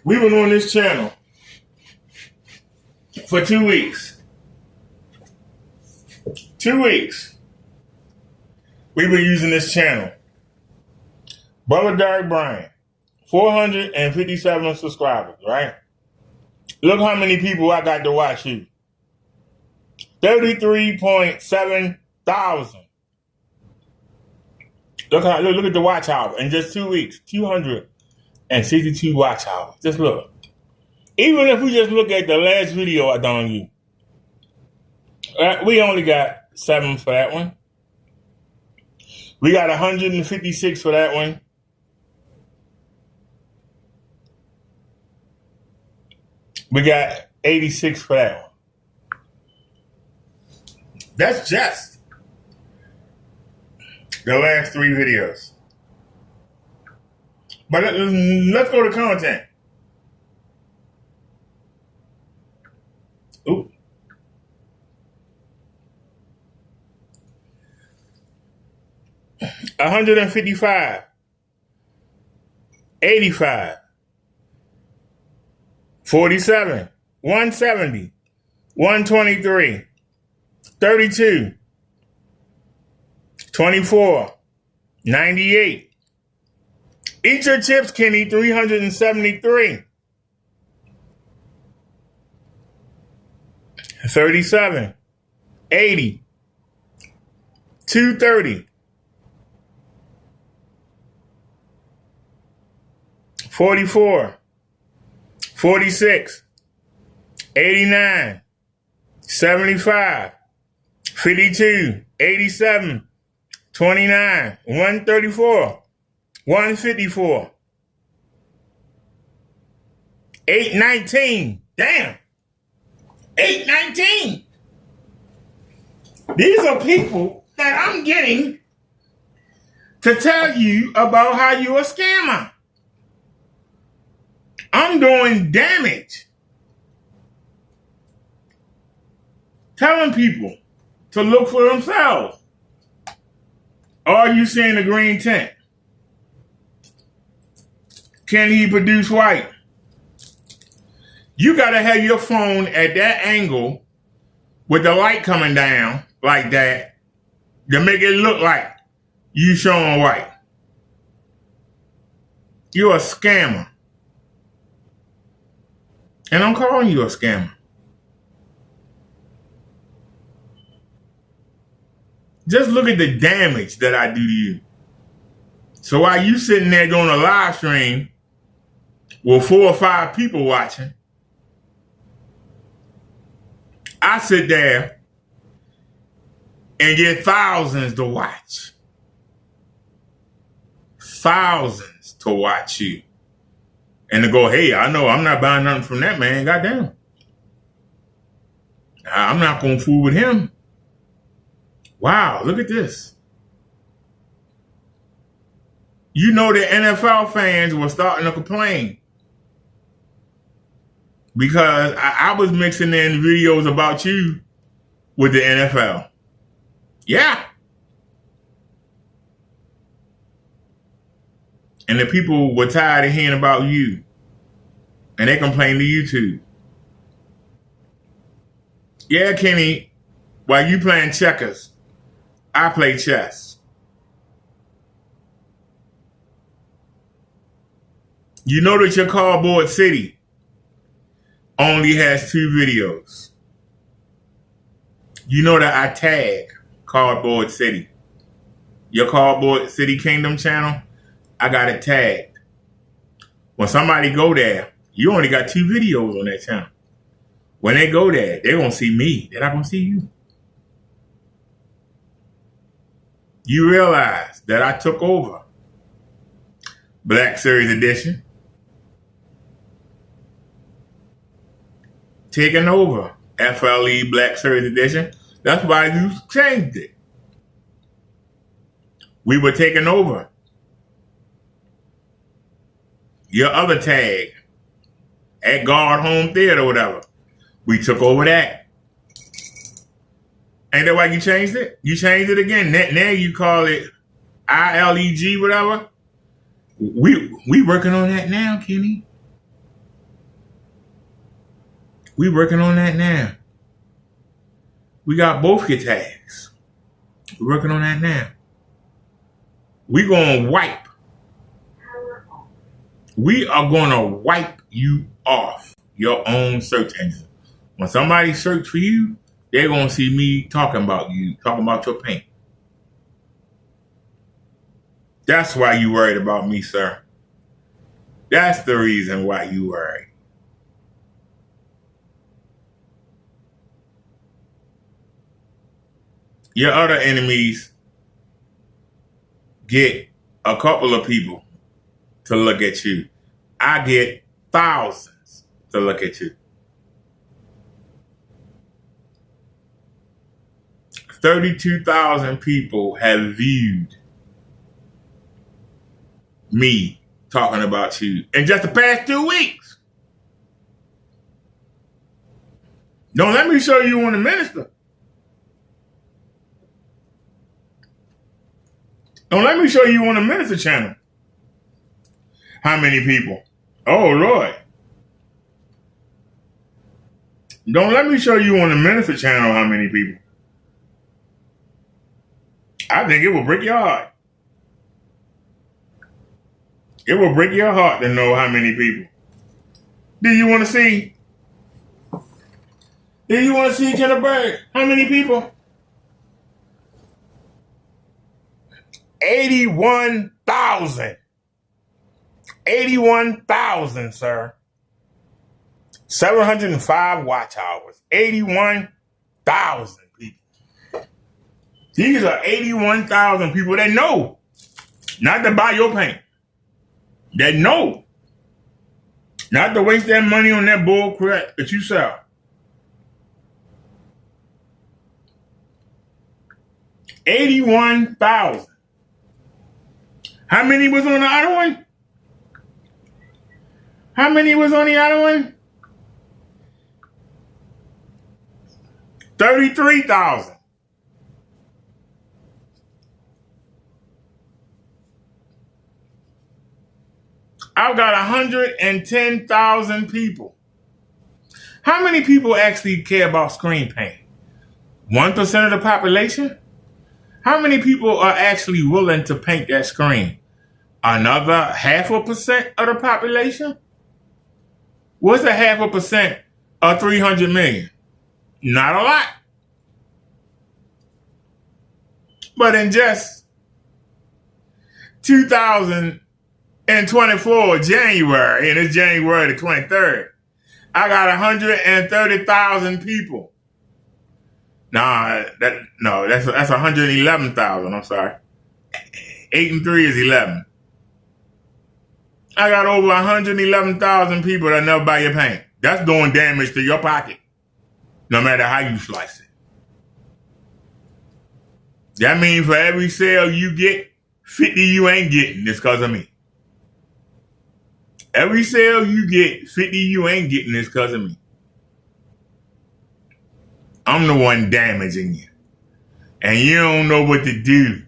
We've been on this channel for 2 weeks. 2 weeks. We've been using this channel. Brother Derrick Bryan, 457 subscribers, right? Look how many people I got to watch you. 33.7 thousand. Look at the watch hours in just 2 weeks. 262 watch hours. Just look. Even if we just look at the last video I done on you, we only got 7 for that one. We got 156 for that one. We got 86 for that one. That's just the last 3 videos. But let's go to content. Ooh. $155, 85, 47, 170, 123, 32, 24, 98. Eat your chips, Kenny, 373. 37, 80, 230, 44, 46, 89, 75, 52, 87, 29, 134, 154, 819. Damn. 819. These are people that I'm getting to tell you about how you're a scammer. I'm doing damage. Telling people to look for themselves. Are you seeing the green tint? Can he produce white? You got to have your phone at that angle with the light coming down like that to make it look like you showing white. You're a scammer. And I'm calling you a scammer. Just look at the damage that I do to you. So while you sitting there doing a live stream with 4 or 5 people watching, I sit there and get thousands to watch. Thousands to watch you. And to go, hey, I know I'm not buying nothing from that man. Goddamn. I'm not going to fool with him. Wow, look at this. You know the NFL fans were starting to complain because I was mixing in videos about you with the NFL. Yeah. And the people were tired of hearing about you. And they complained to YouTube. Yeah, Kenny, while you playing checkers, I play chess. You know that your Cardboard City only has 2 videos. You know that I tag Cardboard City. Your Cardboard City Kingdom channel, I got it tagged. When somebody go there, you only got 2 videos on that channel. When they go there, they're going to see me. They're not going to see you. You realize that I took over Black Series Edition. Taking over FLE Black Series Edition. That's why you changed it. We were taking over your other tag at Guard Home Theater or whatever. We took over that. Ain't that why you changed it? You changed it again. Now you call it ILEG, whatever. We working on that now, Kenny. We working on that now. We got both your tags. We're working on that now. We gonna wipe. We are gonna wipe you off your own search engine. When somebody search for you, they're gonna see me talking about you, talking about your paint. That's why you worried about me, sir. That's the reason why you worried. Your other enemies get a couple of people to look at you. I get thousands to look at you. 32,000 people have viewed me talking about you in just the past 2 weeks. Don't let me show you on the minister. Don't let me show you on the minister channel. How many people? Oh, Lord. Don't let me show you on the minister channel how many people. I think it will break your heart. It will break your heart to know how many people. Do you want to see? Do you want to see Kenneth Berg? How many people? 81,000. 81,000, sir. 705 watch hours. 81,000 people. These are 81,000 people that know not to buy your paint. That know not to waste that money on that bull crap that you sell. 81,000. How many was on the other one? How many was on the other one? 33,000. I've got 110,000 people. How many people actually care about screen paint? 1% of the population? How many people are actually willing to paint that screen? Another 0.5% of the population? What's 0.5% of 300 million? Not a lot. But in just 2024 January, and it's January the 23rd, I got 130,000 people. That's 111,000. I'm sorry. 8 and 3 is 11. I got over 111,000 people that never buy your paint. That's doing damage to your pocket, no matter how you slice it. That means for every sale you get, 50 you ain't getting. It's because of me. Every sale you get, 50 you ain't getting. It's because of me. I'm the one damaging you. And you don't know what to do.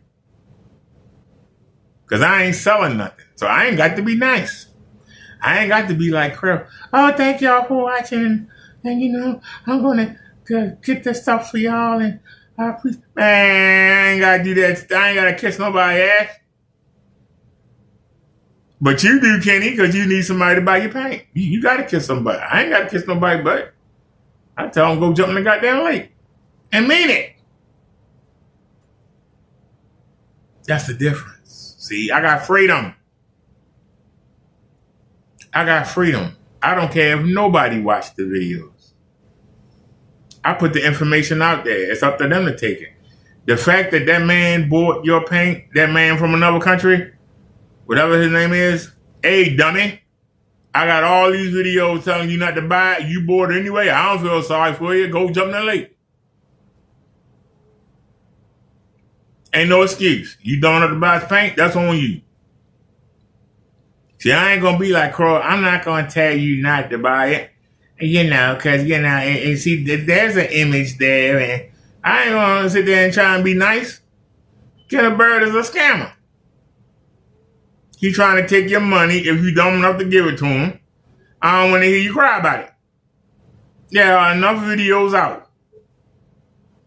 Because I ain't selling nothing. So I ain't got to be nice. I ain't got to be like, oh, thank y'all for watching. And you know, I'm going to get that stuff for y'all, and man, I ain't gotta do that. I ain't gotta kiss nobody's ass. But you do, Kenny, because you need somebody to buy your paint. You gotta kiss somebody. I ain't gotta kiss nobody's butt. I tell them go jump in the goddamn lake and mean it. That's the difference. See, I got freedom. I got freedom. I don't care if nobody watched the videos. I put the information out there. It's up to them to take it. The fact that that man bought your paint, that man from another country, whatever his name is, hey, dummy, I got all these videos telling you not to buy it. You bought it anyway. I don't feel sorry for you. Go jump in the lake. Ain't no excuse. You don't have to buy his paint, that's on you. See, I ain't going to be like Crow. I'm not going to tell you not to buy it. Because, and see, there's an image there, and I ain't going to sit there and try and be nice. Kenneth Bird is a scammer. He's trying to take your money if you dumb enough to give it to him. I don't want to hear you cry about it. There are enough videos out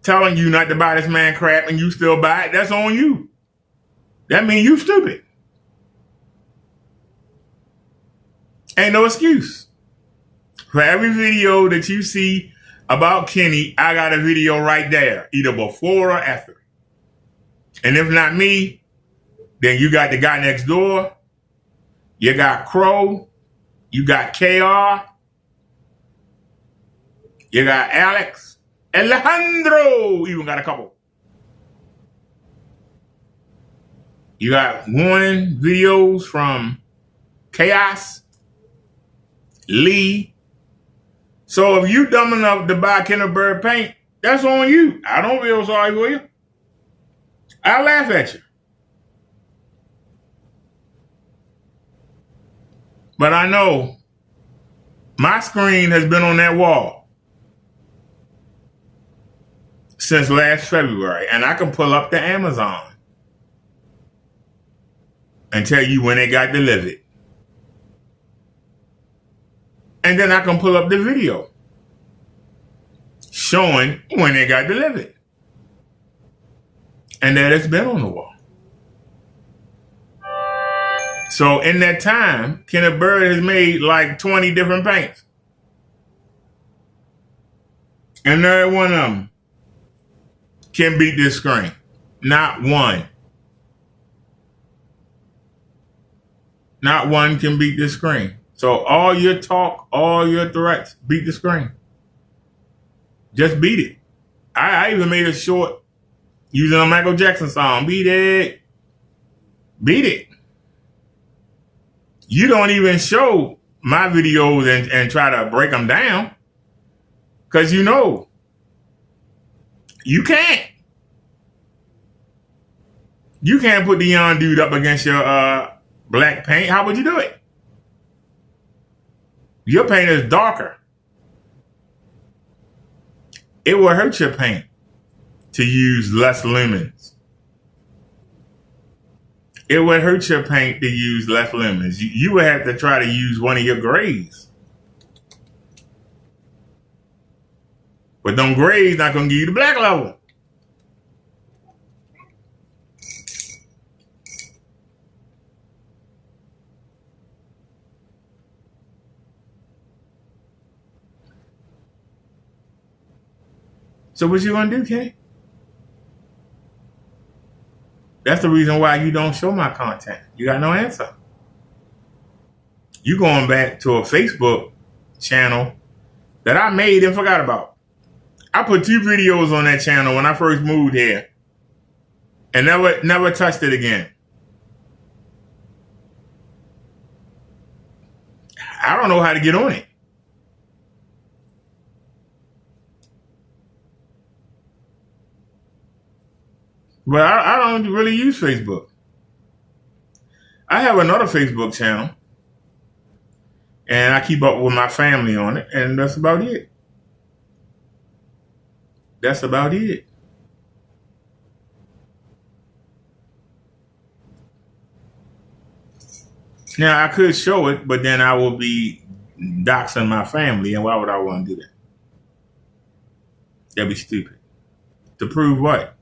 telling you not to buy this man crap and you still buy it. That's on you. That means you stupid. Ain't no excuse. For every video that you see about Kenny, I got a video right there, either before or after. And if not me, then you got the guy next door, you got Crow, you got KR, you got Alex, Alejandro, even got a couple. You got warning videos from Chaos, Lee. So if you dumb enough to buy Kenneth Bird paint, that's on you. I don't feel sorry for you. I laugh at you. But I know my screen has been on that wall since last February, and I can pull up the Amazon and tell you when it got delivered. And then I can pull up the video showing when it got delivered. And that it's been on the wall. So in that time, Kenneth Bird has made like 20 different paints. And every one of them can beat this screen. Not one. Not one can beat this screen. So all your talk, all your threats, beat the screen. Just beat it. I even made a short using a Michael Jackson song. Beat it. Beat it. You don't even show my videos and try to break them down. Because you know, you can't. You can't put the young dude up against your black paint. How would you do it? Your paint is darker. It will hurt your paint to use less lumens. It would hurt your paint to use less lumens. You would have to try to use one of your grays. But them grays not going to give you the black level. So what you going to do, Kenny? That's the reason why you don't show my content. You got no answer. You going back to a Facebook channel that I made and forgot about. I put 2 videos on that channel when I first moved here and never touched it again. I don't know how to get on it. But I don't really use Facebook. I have another Facebook channel, and I keep up with my family on it, and that's about it. That's about it. Now, I could show it, but then I will be doxing my family, and why would I want to do that? That'd be stupid. To prove what?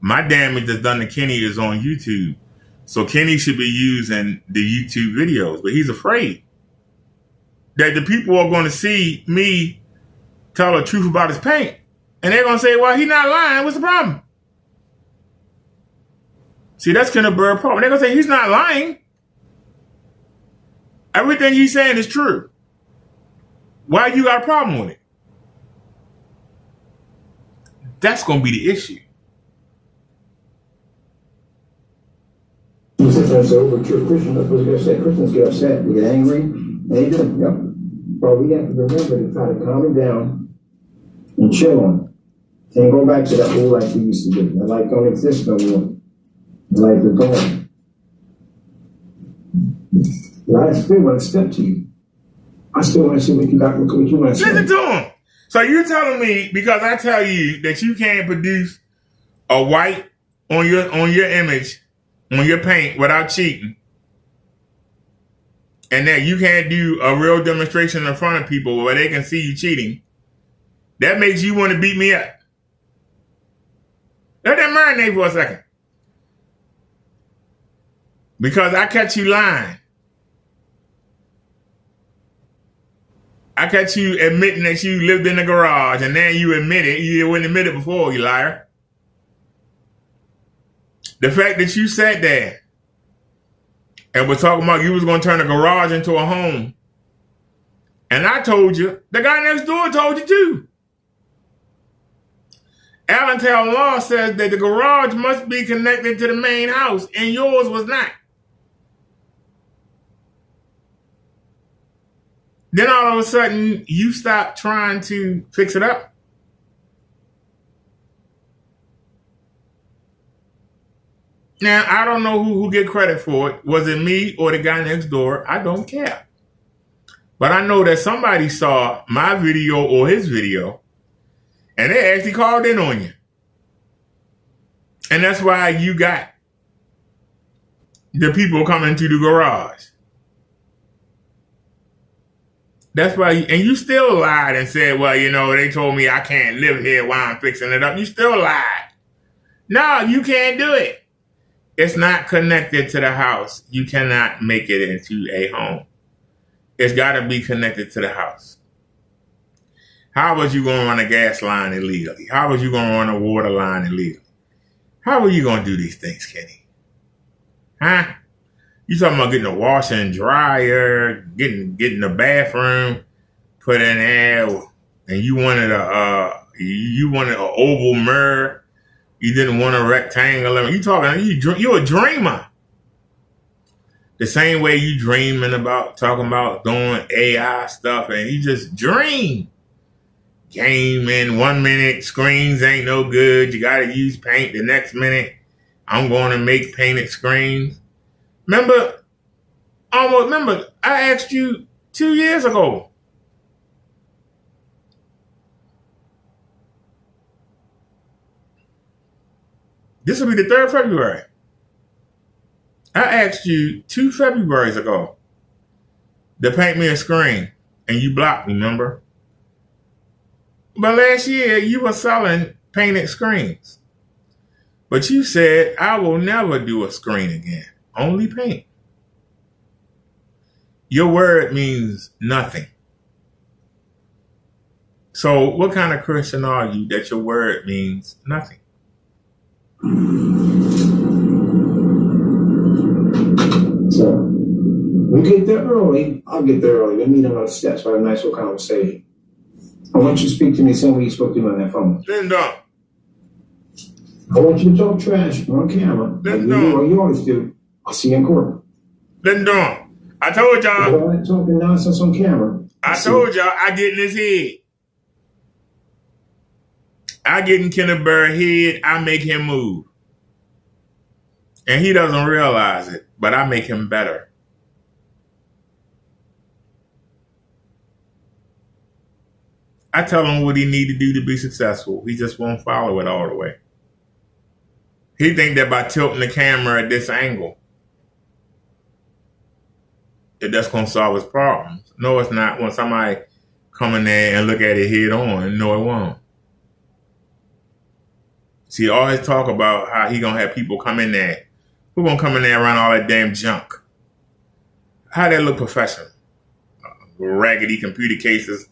My damage that's done to Kenny is on YouTube. So Kenny should be using the YouTube videos, but he's afraid that the people are going to see me tell the truth about his paint. And they're going to say, well, he's not lying. What's the problem? See, that's Kenneth Bird's problem. They're going to say, he's not lying. Everything he's saying is true. Why you got a problem with it? That's going to be the issue. Christians get upset, they get angry, and they do. Yep. But we have to remember to try to calm it down and chill on it. And go back to that old life we used to do. That life don't exist no more. Life is gone. But I still want to step to you. I still want to see what you got, what you want to say. Listen to him. So you're telling me, because I tell you that you can't produce a white on your image, on your paint without cheating, and that you can't do a real demonstration in front of people where they can see you cheating, that makes you want to beat me up. Let that marinate for a second. Because I catch you lying. I catch you admitting that you lived in the garage, and then you admit it. You wouldn't admit it before, you liar. The fact that you sat there and was talking about you was going to turn a garage into a home. And I told you, the guy next door told you too. Allentown law says that the garage must be connected to the main house, and yours was not. Then all of a sudden, you stop trying to fix it up. Now, I don't know who get credit for it. Was it me or the guy next door? I don't care. But I know that somebody saw my video or his video, and they actually called in on you. And that's why you got the people coming to the garage. That's why, and you still lied and said, well, you know, they told me I can't live here while I'm fixing it up. You still lied. No, you can't do it. It's not connected to the house. You cannot make it into a home. It's got to be connected to the house. How was you going to run a gas line illegally? How was you going to run a water line illegally? How are you going to do these things, Kenny? Huh? You talking about getting a washer and dryer, getting the bathroom put in there, and you wanted an oval mirror. You didn't want a rectangle. You're a dreamer. The same way you dreaming about talking about doing AI stuff, and you just dream. Gaming 1 minute, screens ain't no good. You got to use paint. The next minute, I'm going to make painted screens. Remember, I asked you 2 years ago. This will be the 3rd February. I asked you 2 Februarys ago to paint me a screen, and you blocked me, remember? But last year, you were selling painted screens. But you said, I will never do a screen again. Only paint. Your word means nothing. So what kind of Christian are you that your word means nothing? So, we get there early. I'll get there early. We meet on the steps for a nice little conversation. I want you to speak to me the same way you spoke to me on that phone. Then don't. I want you to talk trash on camera. Then like don't. you always do. I'll see you in court. Then don't. I told y'all. All that talking nonsense on camera. I told y'all I get in his head. I get in Kenneth Bird's head. I make him move. And he doesn't realize it, but I make him better. I tell him what he need to do to be successful. He just won't follow it all the way. He think that by tilting the camera at this angle, that that's going to solve his problems. No, it's not. When somebody come in there and look at it head on. No, it won't. See, he always talk about how he gonna have people come in there. Who gonna come in there around all that damn junk? How that look professional? Raggedy computer cases,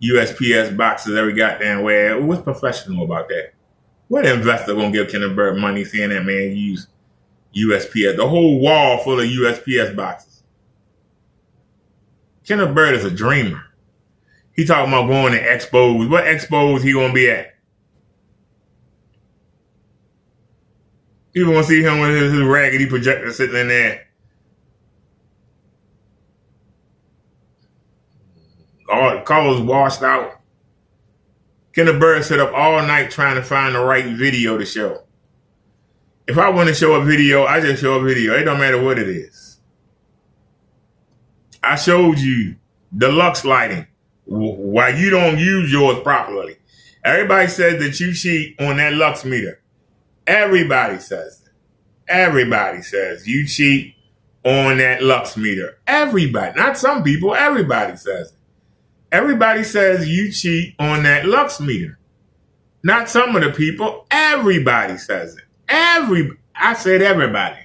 USPS boxes every goddamn way. What's professional about that? What investor gonna give Kenneth Bird money seeing that man use USPS? The whole wall full of USPS boxes. Kenneth Bird is a dreamer. He talking about going to expos. What expos he gonna be at? You want to see him with his raggedy projector sitting in there. All the colors washed out. Kenneth Bird sit up all night trying to find the right video to show. If I want to show a video, I just show a video. It don't matter what it is. I showed you deluxe lighting. Why you don't use yours properly. Everybody says that you cheat on that lux meter. Everybody says it. Everybody says you cheat on that lux meter. Everybody. Not some people. Everybody says it. Everybody says you cheat on that lux meter. Not some of the people. Everybody says it. I said everybody.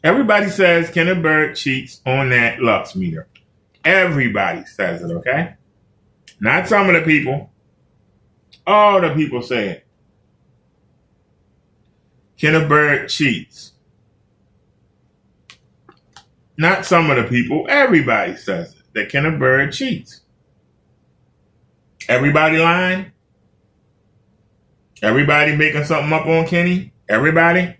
Everybody says Kenneth Bird cheats on that lux meter. Everybody says it, okay? Not some of the people. All the people say it. Kenneth Bird cheats. Not some of the people. Everybody says it, that Kenneth Bird cheats. Everybody lying? Everybody making something up on Kenny? Everybody?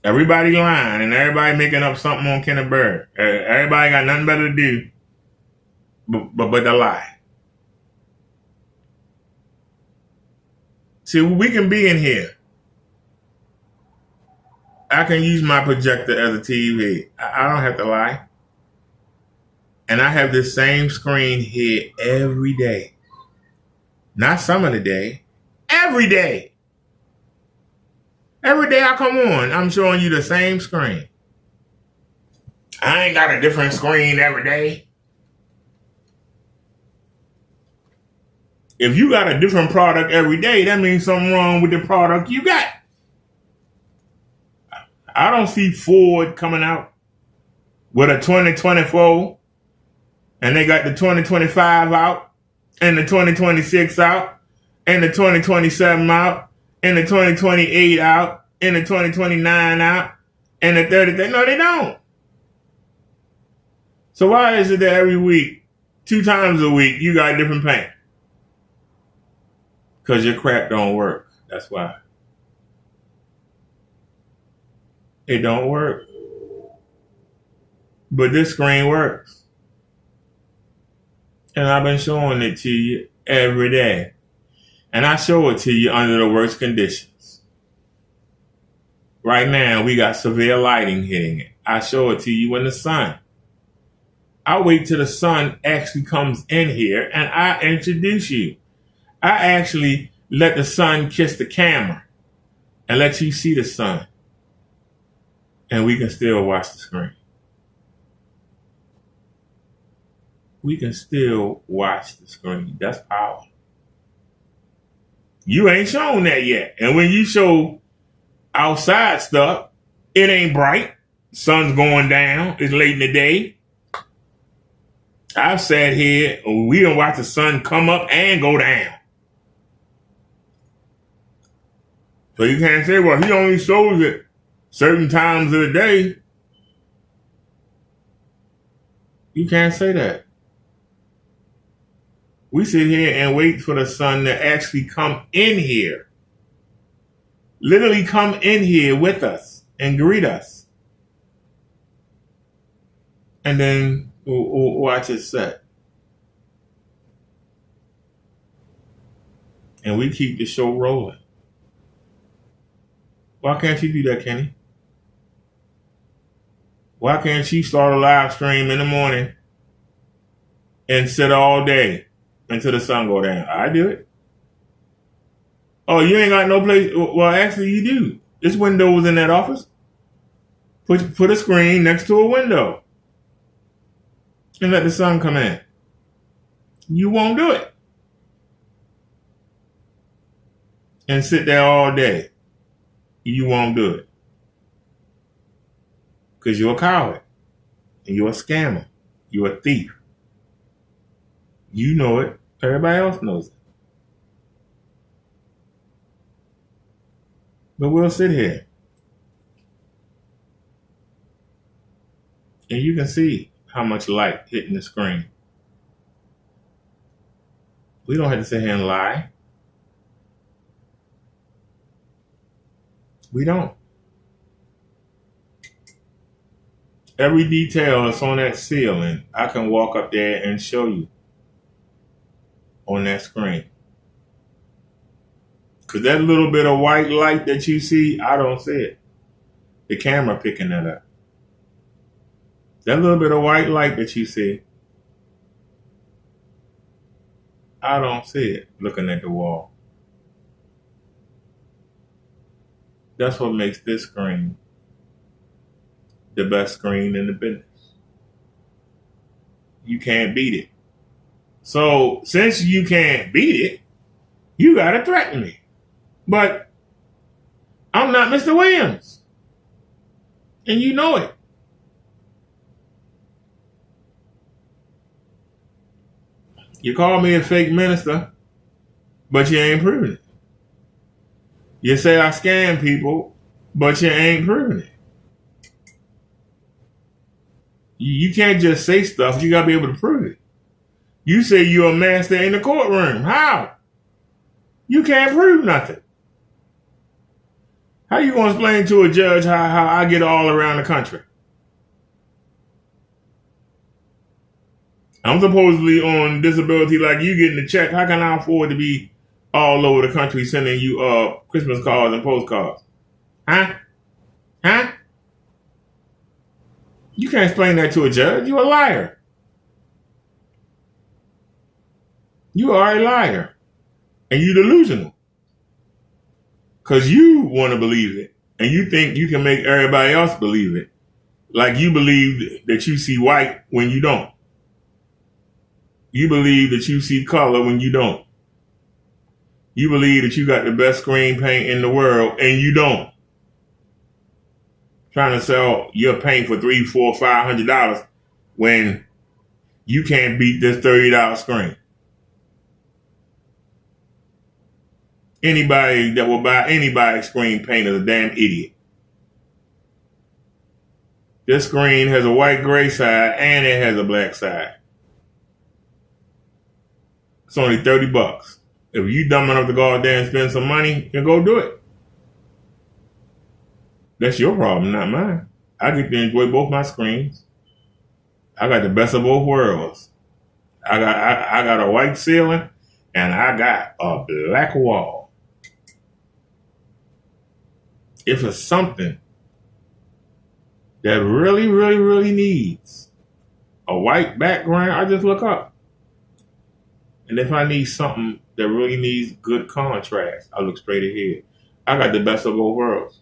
Everybody lying and everybody making up something on Kenneth Bird. Everybody got nothing better to do but to lie. See, we can be in here. I can use my projector as a TV. I don't have to lie. And I have this same screen here every day. Not some of the day. Every day. Every day I come on, I'm showing you the same screen. I ain't got a different screen every day. If you got a different product every day, that means something wrong with the product you got. I don't see Ford coming out with a 2024 and they got the 2025 out and the 2026 out and the 2027 out and the 2028 out and the 2029 out and the 30. No, they don't. So why is it that every week, 2 times a week, you got different paint? Because your crap don't work. That's why. It don't work. But this screen works. And I've been showing it to you every day. And I show it to you under the worst conditions. Right now, we got severe lighting hitting it. I show it to you in the sun. I wait till the sun actually comes in here and I introduce you. I actually let the sun kiss the camera and let you see the sun. And we can still watch the screen. We can still watch the screen. That's power. You ain't shown that yet. And when you show outside stuff, it ain't bright. Sun's going down. It's late in the day. I've sat here. We done watch the sun come up and go down. So you can't say, well, he only shows it certain times of the day. You can't say that. We sit here and wait for the sun to actually come in here. Literally come in here with us and greet us. And then we'll watch it set. And we keep the show rolling. Why can't you do that, Kenny? Why can't you start a live stream in the morning and sit all day until the sun go down? I do it. Oh, you ain't got no place? Well, actually, you do. There's windows in that office. Put a screen next to a window and let the sun come in. You won't do it. And sit there all day. You won't do it. Because you're a coward. And you're a scammer. You're a thief. You know it. Everybody else knows it. But we'll sit here. And you can see how much light hitting the screen. We don't have to sit here and lie. We don't. Every detail that's on that ceiling, I can walk up there and show you on that screen. Because that little bit of white light that you see, I don't see it. The camera picking that up. That little bit of white light that you see, I don't see it looking at the wall. That's what makes this screen the best screen in the business. You can't beat it. So since you can't beat it, you got to threaten me. But I'm not Mr. Williams. And you know it. You call me a fake minister, but you ain't proving it. You say I scam people, but you ain't proving it. You can't just say stuff. You got to be able to prove it. You say you're a master in the courtroom. How? You can't prove nothing. How you going to explain to a judge how I get all around the country? I'm supposedly on disability like you getting a check. How can I afford to be all over the country sending you Christmas cards and postcards? Huh? Huh? You can't explain that to a judge. You're a liar. You are a liar. And you're delusional. Because you want to believe it. And you think you can make everybody else believe it. Like you believe that you see white when you don't. You believe that you see color when you don't. You believe that you got the best screen paint in the world and you don't. Trying to sell your paint for $300, $400, $500 when you can't beat this $30 screen. Anybody that will buy anybody's screen paint is a damn idiot. This screen has a white gray side and it has a black side. It's only $30. If you dumb enough to go out there and spend some money, then go do it. That's your problem, not mine. I get to enjoy both my screens. I got the best of both worlds. I got a white ceiling and I got a black wall. If it's something that really, really, really needs a white background, I just look up. And if I need something that really needs good contrast, I look straight ahead. I got the best of both worlds.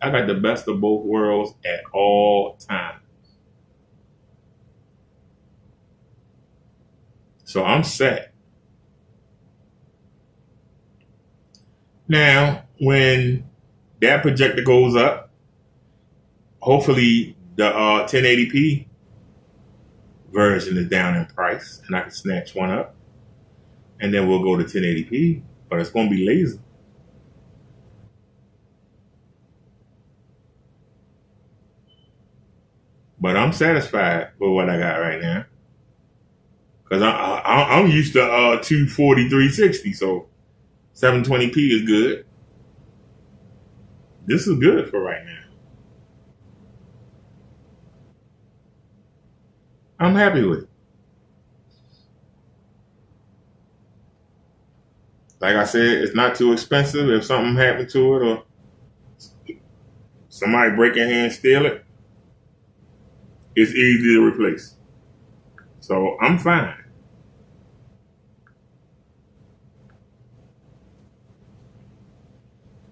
I got the best of both worlds at all times. So I'm set. Now, when that projector goes up, hopefully the 1080p version is down in price and I can snatch one up. And then we'll go to 1080p, but it's going to be laser. But I'm satisfied with what I got right now. Because I'm used to 240, 360, so 720p is good. This is good for right now. I'm happy with it. Like I said, it's not too expensive. If something happened to it or somebody break in here and steal it, it's easy to replace. So I'm fine.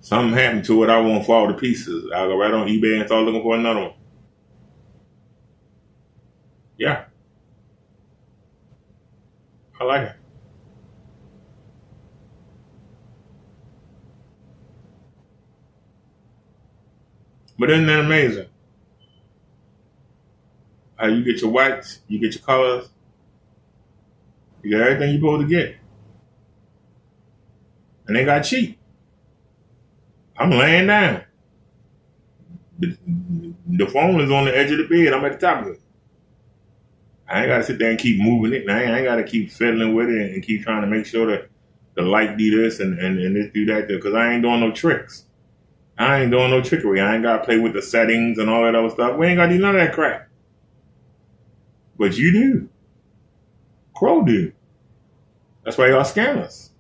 Something happened to it, I won't fall to pieces. I'll go right on eBay and start looking for another one. Yeah. But isn't that amazing? How you get your whites, you get your colors, you get everything you're supposed to get. And they got cheap. I'm laying down. The phone is on the edge of the bed. I'm at the top of it. I ain't got to sit there and keep moving it. And I ain't got to keep fiddling with it and keep trying to make sure that the light do this and this do that. Because I ain't doing no tricks. I ain't doing no trickery. I ain't got to play with the settings and all that other stuff. We ain't got to do none of that crap. But you do. Crow do. That's why y'all scam us.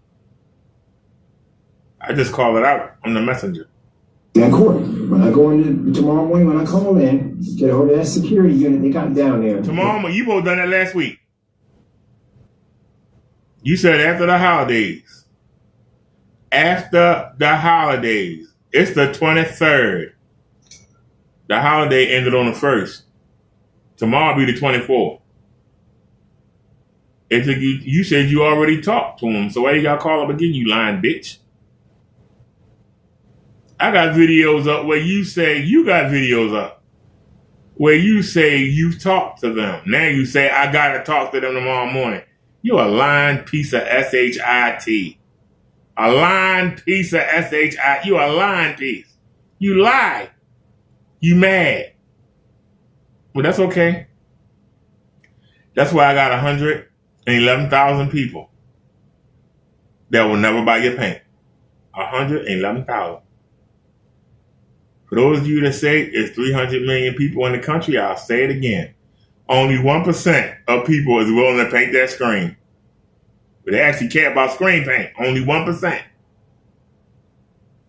I just call it out. I'm the messenger. That court. When I go in tomorrow morning, when I call in, get a hold of that security unit they got down there. Tomorrow morning, you both done that last week. You said after the holidays. After the holidays. It's the 23rd. The holiday ended on the 1st. Tomorrow will be the 24th. You said you already talked to him, so why you got to call up again, you lying bitch? I got videos up where you say you got videos up where you say you talked to them. Now you say I got to talk to them tomorrow morning. You a lying piece of shit. A lying piece of shit. You a lying piece. You lie. You mad. Well, that's okay. That's why I got 111,000 people that will never buy your paint. 111,000. For those of you that say it's 300 million people in the country, I'll say it again. Only 1% of people is willing to paint their screen. But they actually care about screen paint. Only 1%.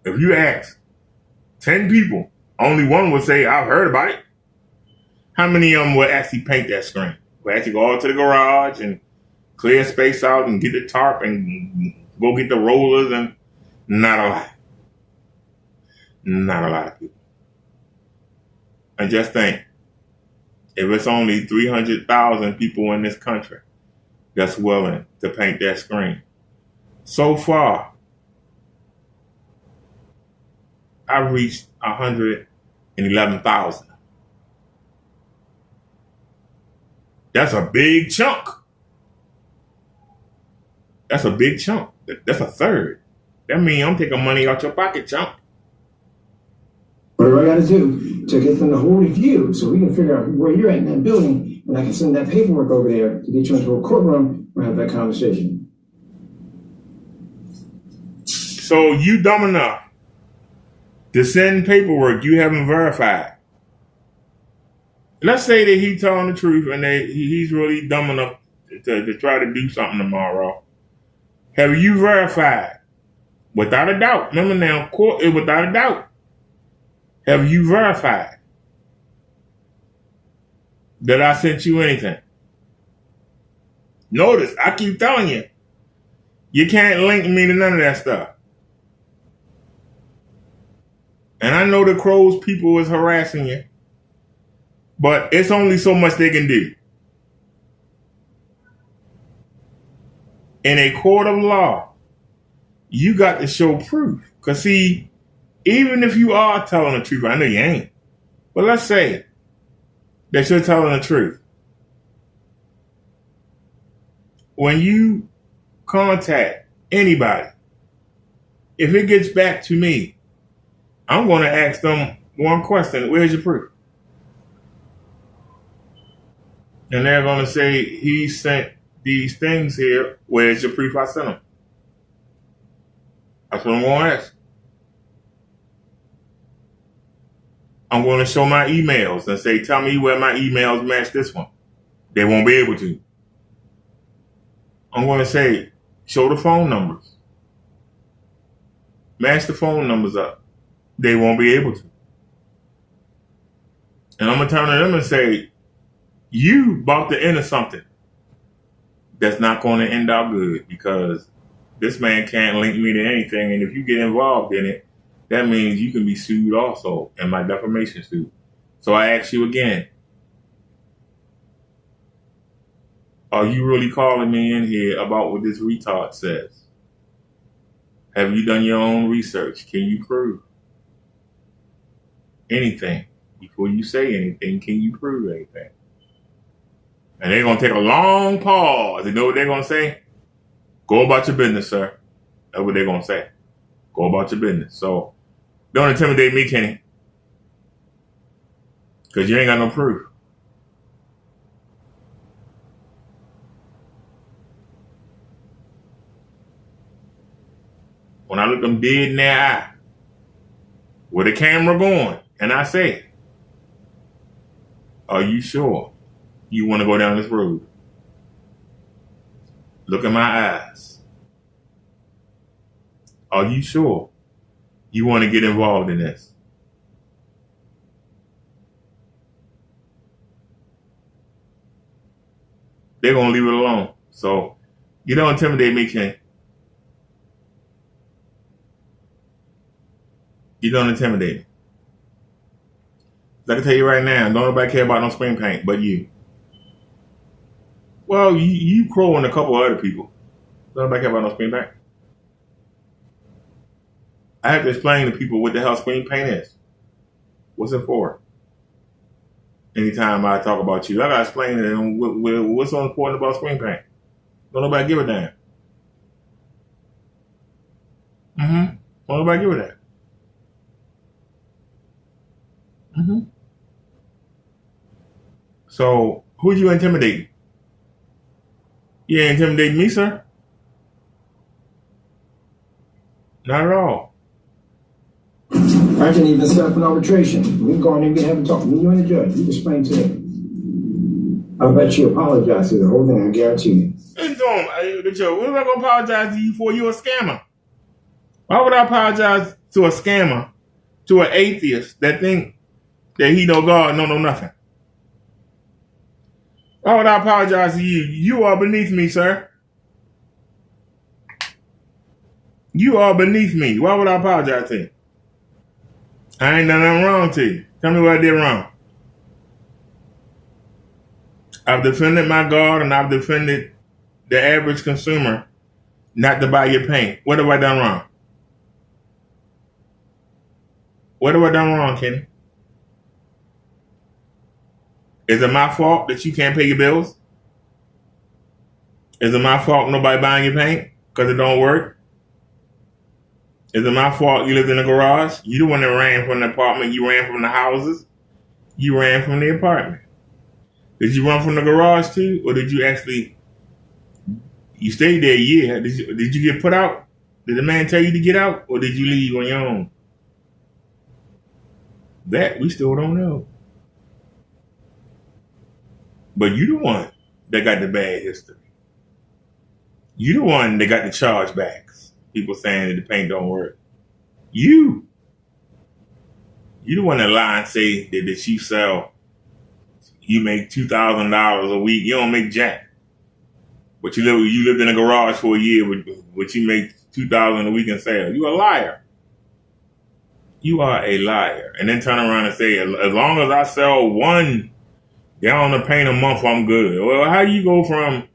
If you ask 10 people, only one will say, I've heard about it. How many of them will actually paint that screen? Will actually go out to the garage and clear space out and get the tarp and go get the rollers? And not a lot. Not a lot of people. And just think, if it's only 300,000 people in this country that's willing to paint that screen, so far, I've reached 111,000. That's a big chunk. That's a big chunk. That's a third. That means I'm taking money out your pocket, chunk. Whatever I got to do to get them to hold of you so we can figure out where you're at in that building and I can send that paperwork over there to get you into a courtroom and have that conversation. So you dumb enough to send paperwork you haven't verified. Let's say that he's telling the truth and he's really dumb enough to try to do something tomorrow. Have you verified? Without a doubt. Remember now, court is without a doubt. Have you verified that I sent you anything? Notice, I keep telling you, you can't link me to none of that stuff. And I know the Crows people is harassing you, but it's only so much they can do. In a court of law, you got to show proof. Because see, even if you are telling the truth, I know you ain't, but let's say that you're telling the truth. When you contact anybody, if it gets back to me, I'm going to ask them one question. Where's your proof? And they're going to say, he sent these things here. Where's your proof I sent them? That's what I'm going to ask. I'm going to show my emails and say, tell me where my emails match this one. They won't be able to. I'm going to say, show the phone numbers. Match the phone numbers up. They won't be able to. And I'm going to turn to them and say, you about to enter something that's not going to end out good because this man can't link me to anything. And if you get involved in it, that means you can be sued also in my defamation suit. So I ask you again, are you really calling me in here about what this retard says? Have you done your own research? Can you prove? anything. Before you say anything, can you prove anything? And they're going to take a long pause. You know what they're going to say? Go about your business, sir. That's what they're going to say. Go about your business. So don't intimidate me, Kenny. Because you ain't got no proof. When I look them dead in their eye, where the camera going, and I say, are you sure you want to go down this road? Look in my eyes. Are you sure you want to get involved in this? They're going to leave it alone. So you don't intimidate me, Ken. You don't intimidate me. I can tell you right now, don't nobody care about no spring paint but you. Well, you crow and a couple other people. Don't nobody care about no spring paint. I have to explain to people what the hell spring paint is. What's it for? Anytime I talk about you, I gotta explain to them what's so important about spring paint. Don't nobody give a damn. Don't nobody give a damn. So, who'd you intimidate? You ain't intimidating me, sir. Not at all. I can even set up an arbitration. We can go in and have a talk. Me, you and the judge. You explain to him. I bet you apologize to the whole thing. I guarantee you. What am I going to apologize to you for? You're a scammer. Why would I apologize to a scammer, to an atheist that think that he know God, no nothing? Why would I apologize to you? You are beneath me, sir. You are beneath me. Why would I apologize to you? I ain't done nothing wrong to you. Tell me what I did wrong. I've defended my God and I've defended the average consumer not to buy your paint. What have I done wrong? What have I done wrong, Kenny? Is it my fault that you can't pay your bills? Is it my fault nobody buying your paint because it don't work? Is it my fault you lived in a garage? You the one that ran from the apartment. You ran from the houses. You ran from the apartment. Did you run from the garage too? Or did you actually, you stayed there a year. Did you get put out? Did the man tell you to get out? Or did you leave on your own? That we still don't know. But you the one that got the bad history. You the one that got the chargebacks. People saying that the paint don't work. You the one that lie and say that you sell, you make $2,000 a week. You don't make jack. But you lived in a garage for a year, but you make $2,000 a week in sales. You a liar. You are a liar. And then turn around and say, as long as I sell 1 gallon of paint a month, I'm good. Well, how do you go from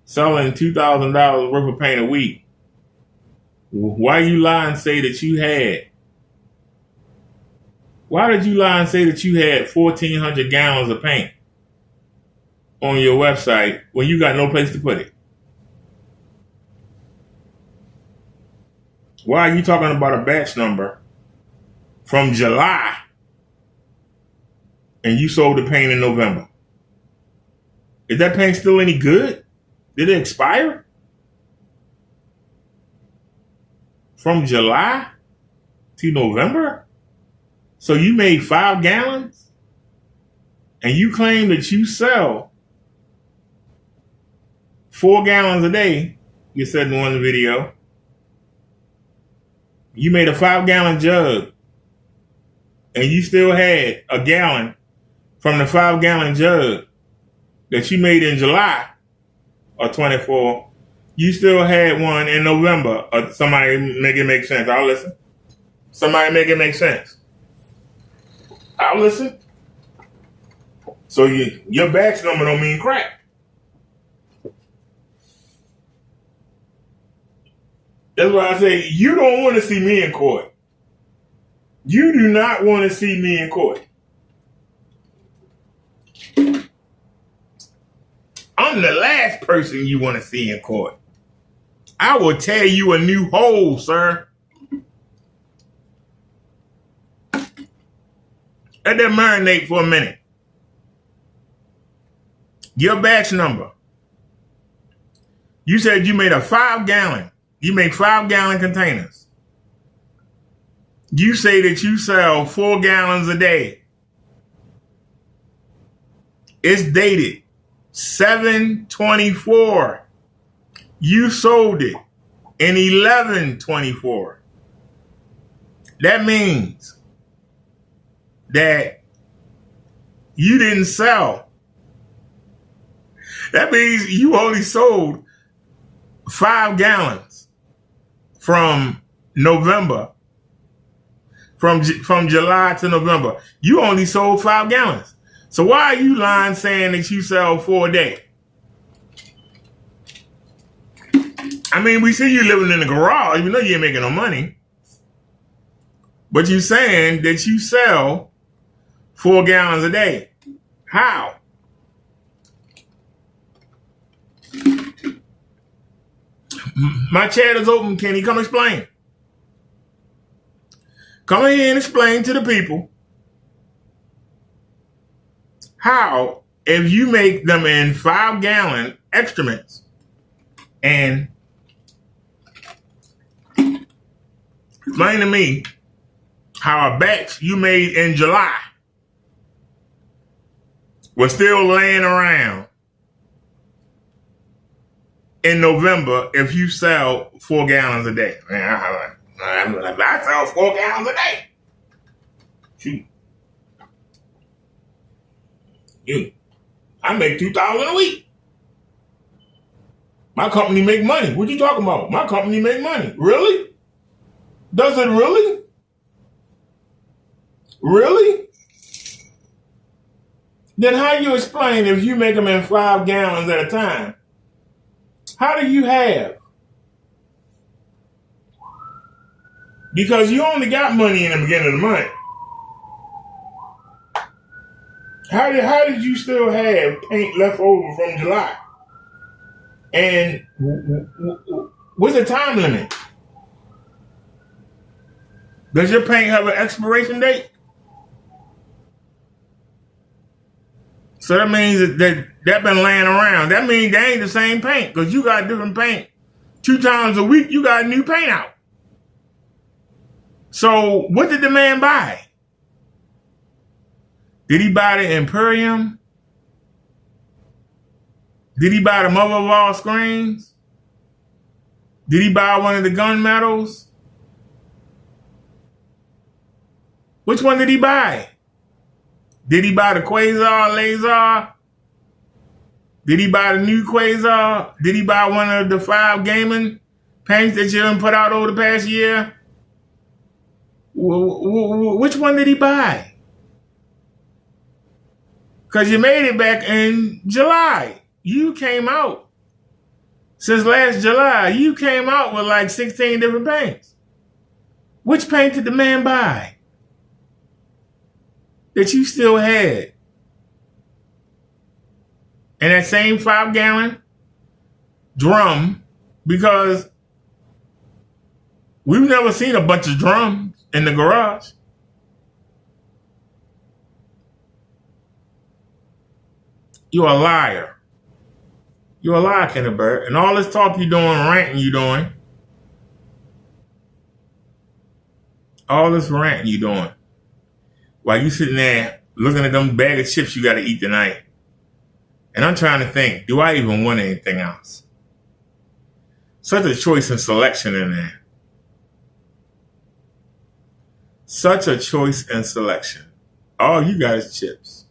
selling $2,000 worth of paint a week? Why you lie and say that you had? Why did you lie and say that you had 1,400 gallons of paint on your website when you got no place to put it? Why are you talking about a batch number from July and you sold the paint in November? Is that paint still any good? Did it expire? From July to November? So you made 5 gallons and you claim that you sell 4 gallons a day. You said in one video. You made a 5-gallon jug and you still had a gallon from the 5-gallon jug that you made in July of 24. You still had one in November. Somebody make it make sense. I'll listen. Somebody make it make sense. I'll listen. So your batch number don't mean crap. That's why I say you don't want to see me in court. You do not want to see me in court. I'm the last person you want to see in court. I will tear you a new hole, sir. Let that marinate for a minute. Your batch number. You said you made a 5-gallon. You make 5-gallon containers. You say that you sell 4 gallons a day. It's dated 7/24. You sold it in 11/24. That means that you didn't sell. That means you only sold 5 gallons from November. From July to November. You only sold 5 gallons. So why are you lying saying that you sell 4 a day? I mean, we see you living in the garage, even though you ain't making no money. But you saying that you sell 4 gallons a day. How? My chat is open, Kenny. Come explain. Come in here and explain to the people how, if you make them in 5-gallon excrements and explain to me how a batch you made in July was still laying around in November if you sell 4 gallons a day. Man, I sell 4 gallons a day. Shoot. I make $2,000 a week. My company make money. What you talking about? My company make money. Really? Does it really? Really? Then how you explain if you make them in 5 gallons at a time? How do you have? Because you only got money in the beginning of the month. How did you still have paint left over from July? And what's the time limit? Does your paint have an expiration date? So that means that been laying around. That means they ain't the same paint because you got different paint. 2 times a week, you got new paint out. So what did the man buy? Did he buy the Imperium? Did he buy the mother of all screens? Did he buy one of the gunmetals? Which one did he buy? Did he buy the Quasar Laser? Did he buy the new Quasar? Did he buy one of the 5 gaming paints that you done put out over the past year? Which one did he buy? Because you made it back in July. You came out. Since last July, you came out with like 16 different paints. Which paint did the man buy that you still had? And that same 5-gallon drum, because we've never seen a bunch of drums in the garage. You're a liar. You're a liar, Kenny Bird. And all this talk you doing, ranting you doing, all this ranting you doing, while you sitting there looking at them bag of chips you got to eat tonight. And I'm trying to think, do I even want anything else? Such a choice and selection in there. Such a choice and selection. All you got is chips.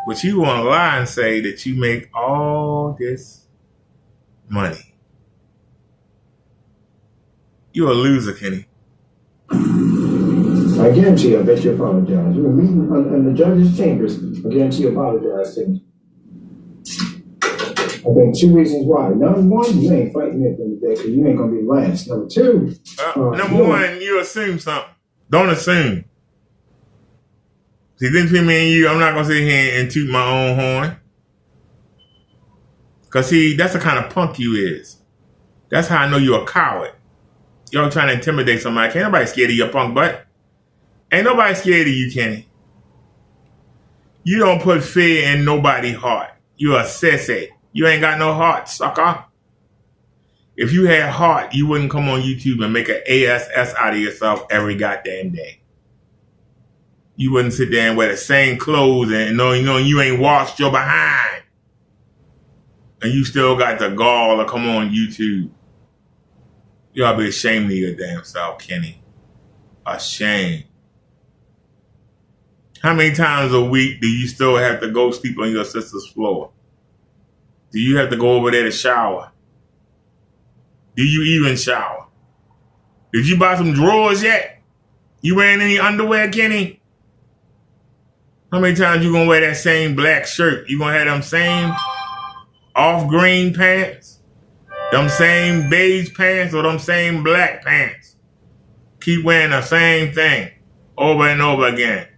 But you want to lie and say that you make all this money. You're a loser, Kenny. I guarantee you, I bet you apologize. You were meeting in the judge's chambers. I guarantee you apologize to me. I think 2 reasons why. Number one, you ain't fighting at the end of the day because you ain't going to be last. Number two. Number one, you assume something. Don't assume. See, between me and you, I'm not going to sit here and toot my own horn. Because, see, that's the kind of punk you is. That's how I know you're a coward. You're trying to intimidate somebody. Can't nobody scared of your punk butt. Ain't nobody scared of you, Kenny. You don't put fear in nobody's heart. You're a sissy. You ain't got no heart, sucker. If you had heart, you wouldn't come on YouTube and make an ASS out of yourself every goddamn day. You wouldn't sit there and wear the same clothes and know you ain't washed your behind. And you still got the gall to come on YouTube. You ought to be ashamed of your damn self, Kenny. Ashamed. How many times a week do you still have to go sleep on your sister's floor? Do you have to go over there to shower? Do you even shower? Did you buy some drawers yet? You wearing any underwear, Kenny? How many times you gonna wear that same black shirt? You gonna have them same off-green pants? Them same beige pants or them same black pants? Keep wearing the same thing over and over again.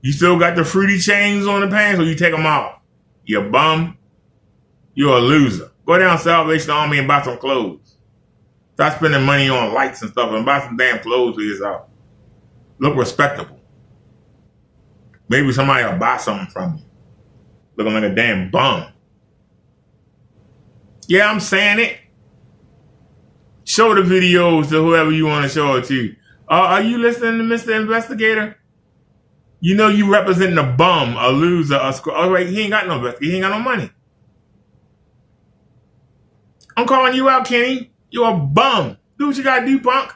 You still got the fruity chains on the pants or you take them off? You bum. You're a loser. Go down Salvation Army and buy some clothes. Stop spending money on lights and stuff and buy some damn clothes for yourself. Look respectable. Maybe somebody will buy something from you. Looking like a damn bum. Yeah, I'm saying it. Show the videos to whoever you want to show it to. Are you listening to Mr. Investigator? You know you representing a bum, a loser, all right, he ain't got no investigator. He ain't got no money. I'm calling you out, Kenny. You're a bum. Do what you gotta do, punk.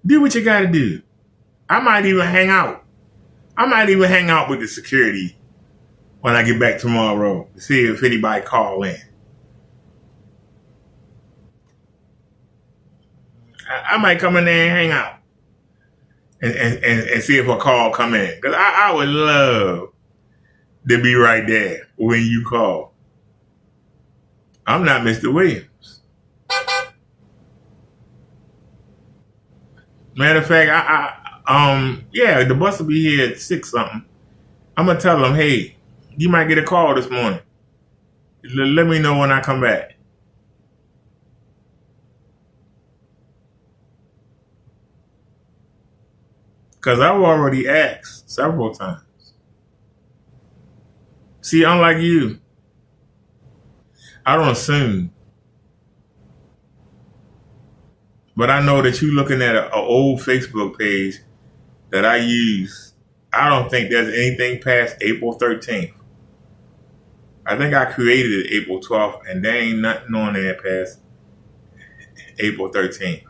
Do what you gotta do. I might even hang out. I might even hang out with the security when I get back tomorrow to see if anybody call in. I might come in there and hang out and see if a call come in. Because I would love to be right there when you call. I'm not Mr. Williams. Matter of fact, yeah, the bus will be here at 6 something. I'm gonna tell them, hey, you might get a call this morning. Let me know when I come back. Because I've already asked several times. See, unlike you, I don't assume. But I know that you're looking at an old Facebook page that I use. I don't think there's anything past April 13th. I think I created it April 12th, and there ain't nothing on there past April 13th.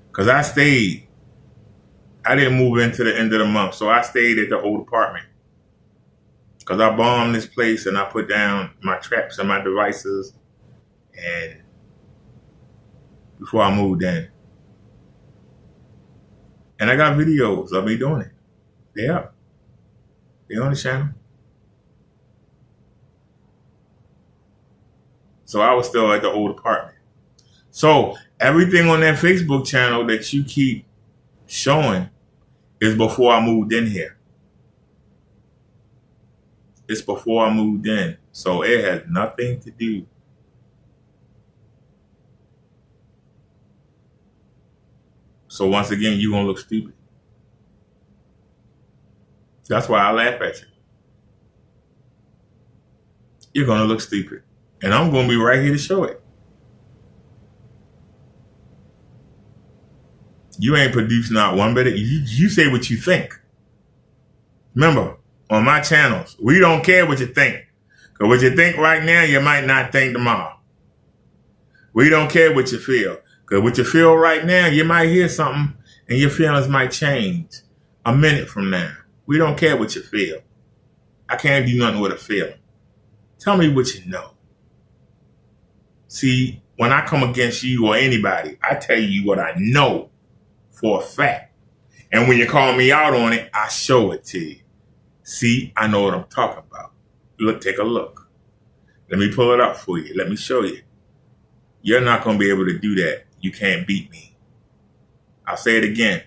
Because I stayed. I didn't move into the end of the month, so I stayed at the old apartment. Because I bombed this place and I put down my traps and my devices and before I moved in. And I got videos of me doing it. They up. They on the channel. So I was still at the old apartment. So everything on that Facebook channel that you keep showing is before I moved in here. It's before I moved in. So it has nothing to do. So once again, you're going to look stupid. That's why I laugh at you. You're going to look stupid. And I'm going to be right here to show it. You ain't produced not one bit of, you say what you think. Remember, on my channels, we don't care what you think. Because what you think right now, you might not think tomorrow. We don't care what you feel. Because what you feel right now, you might hear something and your feelings might change a minute from now. We don't care what you feel. I can't do nothing with a feeling. Tell me what you know. See, when I come against you or anybody, I tell you what I know for a fact. And when you call me out on it, I show it to you. See, I know what I'm talking about. Look, take a look. Let me pull it up for you. Let me show you. You're not going to be able to do that. You can't beat me. I'll say it again.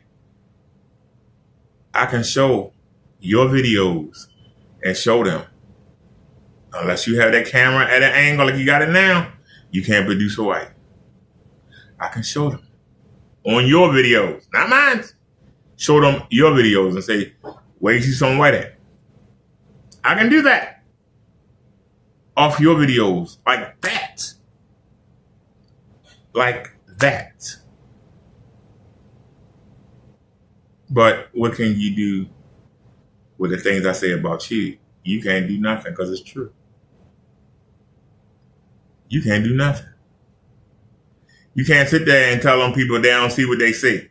I can show your videos and show them. Unless you have that camera at an angle like you got it now, you can't produce a white. I can show them on your videos, not mine. Show them your videos and say, where you see some white at? I can do that off your videos like that. Like that. But what can you do with the things I say about you? You can't do nothing because it's true. You can't do nothing. You can't sit there and tell them people they don't see what they see.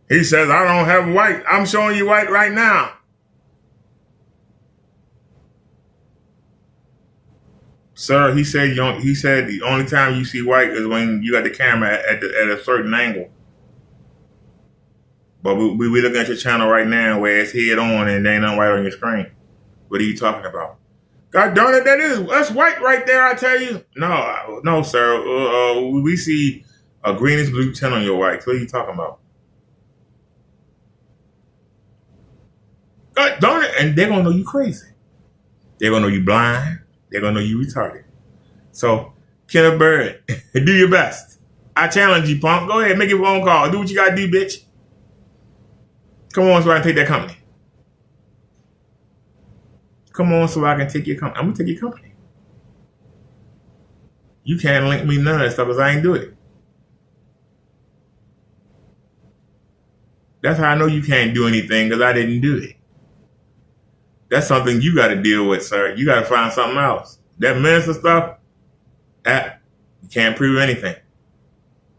He says, I don't have white. I'm showing you white right now. Sir, he said the only time you see white is when you got the camera at a certain angle. But we looking at your channel right now where it's head on and there ain't nothing white on your screen. What are you talking about? God darn it, that's white right there, I tell you. No, sir. We see a greenish blue tint on your white. What are you talking about? God darn it, and they're gonna know you crazy. They're gonna know you blind. They're gonna know you retarded. So, Kenneth Bird, do your best. I challenge you, punk. Go ahead, make your phone call. Do what you gotta do, bitch. Come on, so I can take that company. Come on, so I can take your company. I'm gonna take your company. You can't link me none of that stuff because I ain't do it. That's how I know you can't do anything because I didn't do it. That's something you got to deal with, sir. You got to find something else. That minister stuff, you can't prove anything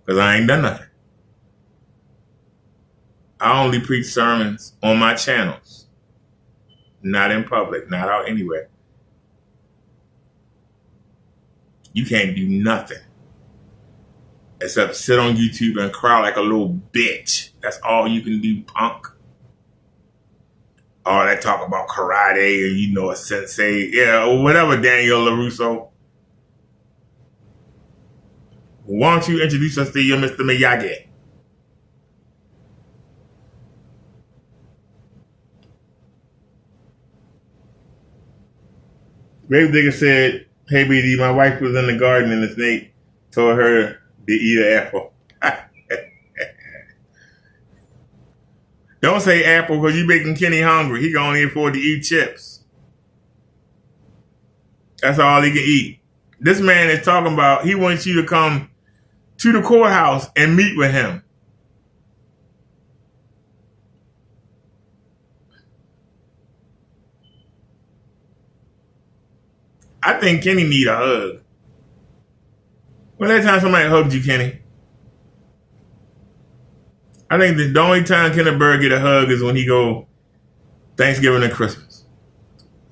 because I ain't done nothing. I only preach sermons on my channels, not in public, not out anywhere. You can't do nothing except sit on YouTube and cry like a little bitch. That's all you can do, punk. All that talk about karate and a sensei, or whatever, Daniel LaRusso. Why don't you introduce us to your Mr. Miyagi? Gravedigger said, hey, BD, my wife was in the garden and the snake told her to eat an apple. Don't say apple because you're making Kenny hungry. He can only afford to eat chips. That's all he can eat. This man is talking about he wants you to come to the courthouse and meet with him. I think Kenny need a hug. When that time somebody hugged you, Kenny? I think the only time Kenneth Bird get a hug is when he go Thanksgiving and Christmas.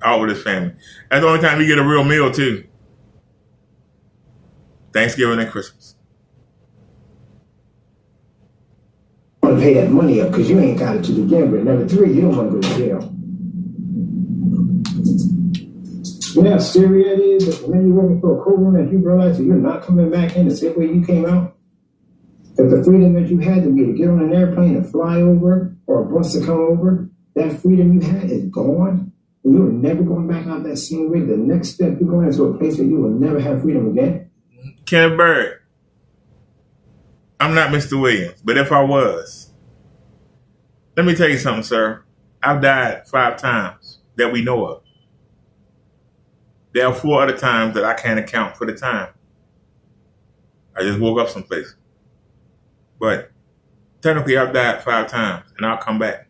Out with his family. That's the only time he get a real meal too. Thanksgiving and Christmas. You want to pay that money up because you ain't got it to begin with. Number 3, you don't want to go to jail. Yeah, Syria it is. But when you're working for a courtroom and you realize that you're not coming back in the same way you came out, that the freedom that you had to be to get on an airplane and fly over or a bus to come over, that freedom you had is gone. And you're never going back out that same way. The next step, you're going into a place where you will never have freedom again. Kenneth Bird, I'm not Mr. Williams, but if I was, let me tell you something, sir. I've died 5 times that we know of. There are 4 other times that I can't account for the time. I just woke up someplace. But technically, I've died 5 times, and I'll come back.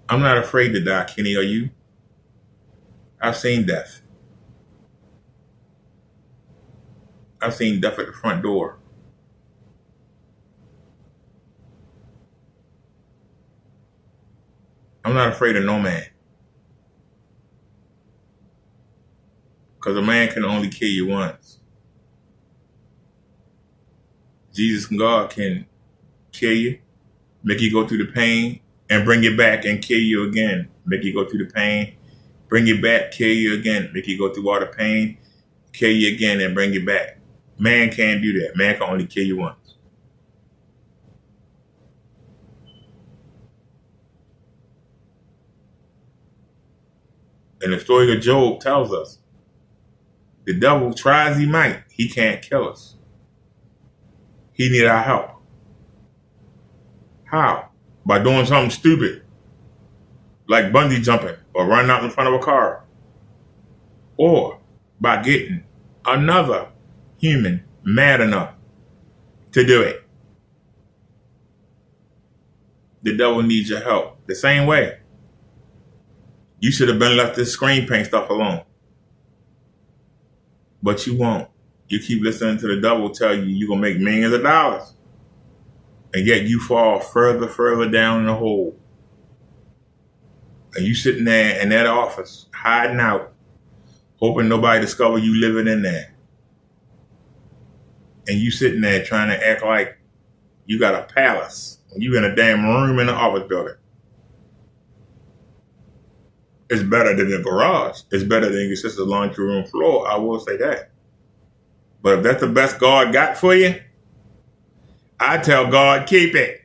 I'm not afraid to die, Kenny, are you? I've seen death. I've seen death at the front door. I'm not afraid of no man. Because a man can only kill you once. Jesus and God can kill you, make you go through the pain, and bring you back and kill you again. Make you go through the pain, bring you back, kill you again. Make you go through all the pain, kill you again, and bring you back. Man can't do that. Man can only kill you once. And the story of Job tells us, the devil try as he might, he can't kill us. He need our help. How? By doing something stupid, like bungee jumping or running out in front of a car. Or by getting another human mad enough to do it. The devil needs your help. The same way. You should have been left this screen paint stuff alone. But you won't. You keep listening to the devil tell you you're going to make millions of dollars. And yet you fall further down in the hole. And you sitting there in that office, hiding out, hoping nobody discover you living in there. And you sitting there trying to act like you got a palace. You in a damn room in the office building. It's better than the garage. It's better than your sister's laundry room floor. I will say that. But if that's the best God got for you, I tell God, keep it.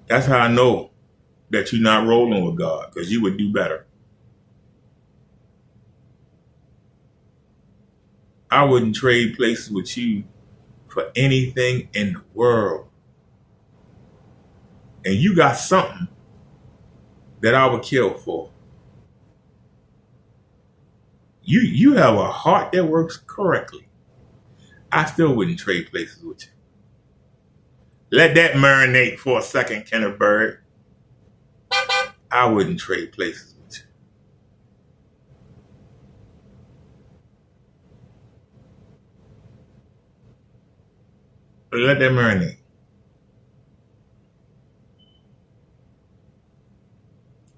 That's how I know that you're not rolling with God, because you would do better. I wouldn't trade places with you for anything in the world. And you got something that I would kill for. You have a heart that works correctly. I still wouldn't trade places with you. Let that marinate for a second, Kenneth Bird. I wouldn't trade places with you. But let that marinate.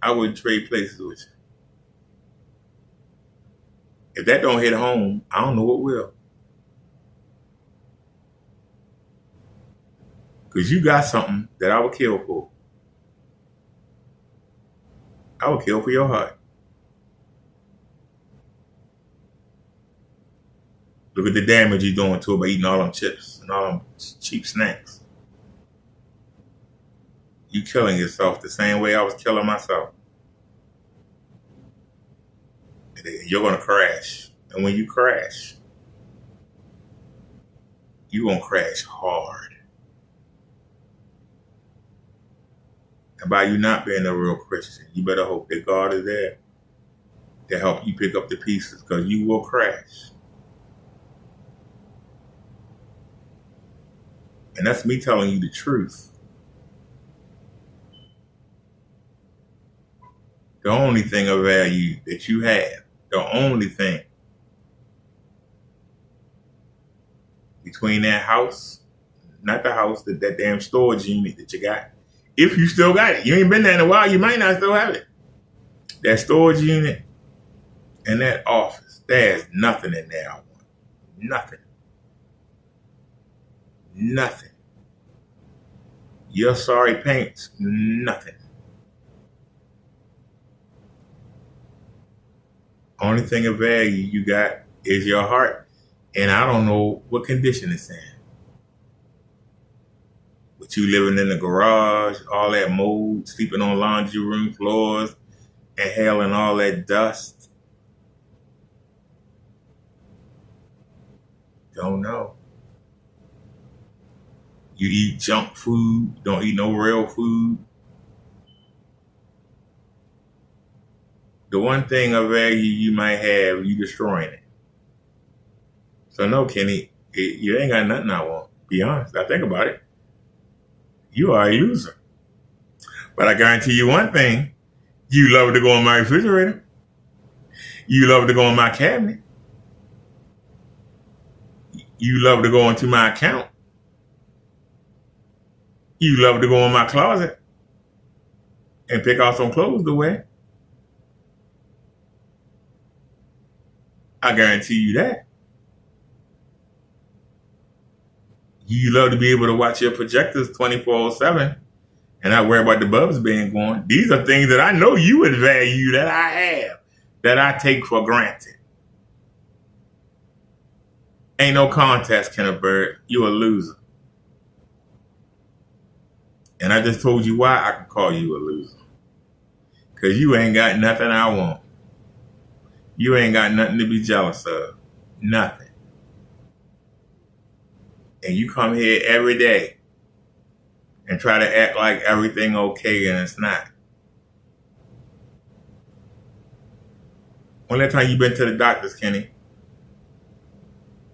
I wouldn't trade places with you. If that don't hit home, I don't know what will. Because you got something that I would kill for. I would kill for your heart. Look at the damage you're doing to it by eating all them chips and all them cheap snacks. You killing yourself the same way I was killing myself. You're going to crash. And when you crash, you're going to crash hard. And by you not being a real Christian, you better hope that God is there to help you pick up the pieces, because you will crash. And that's me telling you the truth. The only thing of value that you have, the only thing between that house, not the house, that damn storage unit that you got, if you still got it. You ain't been there in a while, you might not still have it. That storage unit and that office, there's nothing in there I want. Nothing. Nothing. Your sorry paints, nothing. Only thing of value you got is your heart. And I don't know what condition it's in. But you living in the garage, all that mold, sleeping on laundry room floors, inhaling all that dust. Don't know. You eat junk food, don't eat no real food. The one thing of value you might have, you destroying it. So no, Kenny, you ain't got nothing I want. Be honest, I think about it. You are a loser. But I guarantee you one thing. You love to go in my refrigerator. You love to go in my cabinet. You love to go into my account. You love to go in my closet and pick out some clothes to wear. I guarantee you that. You love to be able to watch your projectors 24/7 and not worry about the bulbs being gone. These are things that I know you would value that I have, that I take for granted. Ain't no contest, Kenneth Bird. You a loser. And I just told you why I can call you a loser. Because you ain't got nothing I want. You ain't got nothing to be jealous of. Nothing. And you come here every day and try to act like everything okay and it's not. When that time you been to the doctors, Kenny?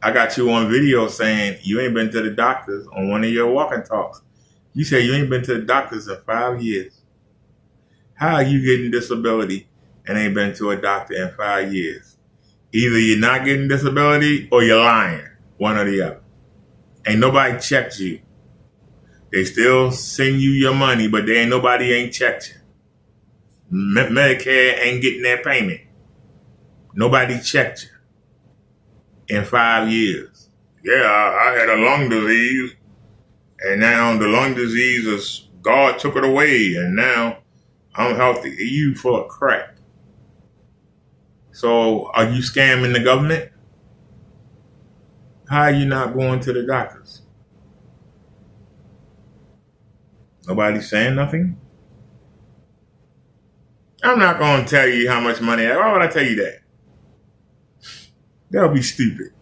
I got you on video saying you ain't been to the doctors on one of your walking talks. You say you ain't been to the doctors in 5 years. How are you getting disability and ain't been to a doctor in 5 years? Either you're not getting disability or you're lying. One or the other. Ain't nobody checked you. They still send you your money, but nobody ain't checked you. Medicare ain't getting that payment. Nobody checked you in 5 years. Yeah, I had a lung disease, and now the lung disease is God took it away, and now I'm healthy. You full of crap. So are you scamming the government? How are you not going to the doctors? Nobody saying nothing? I'm not going to tell you how much money. Why would I tell you that? That would be stupid.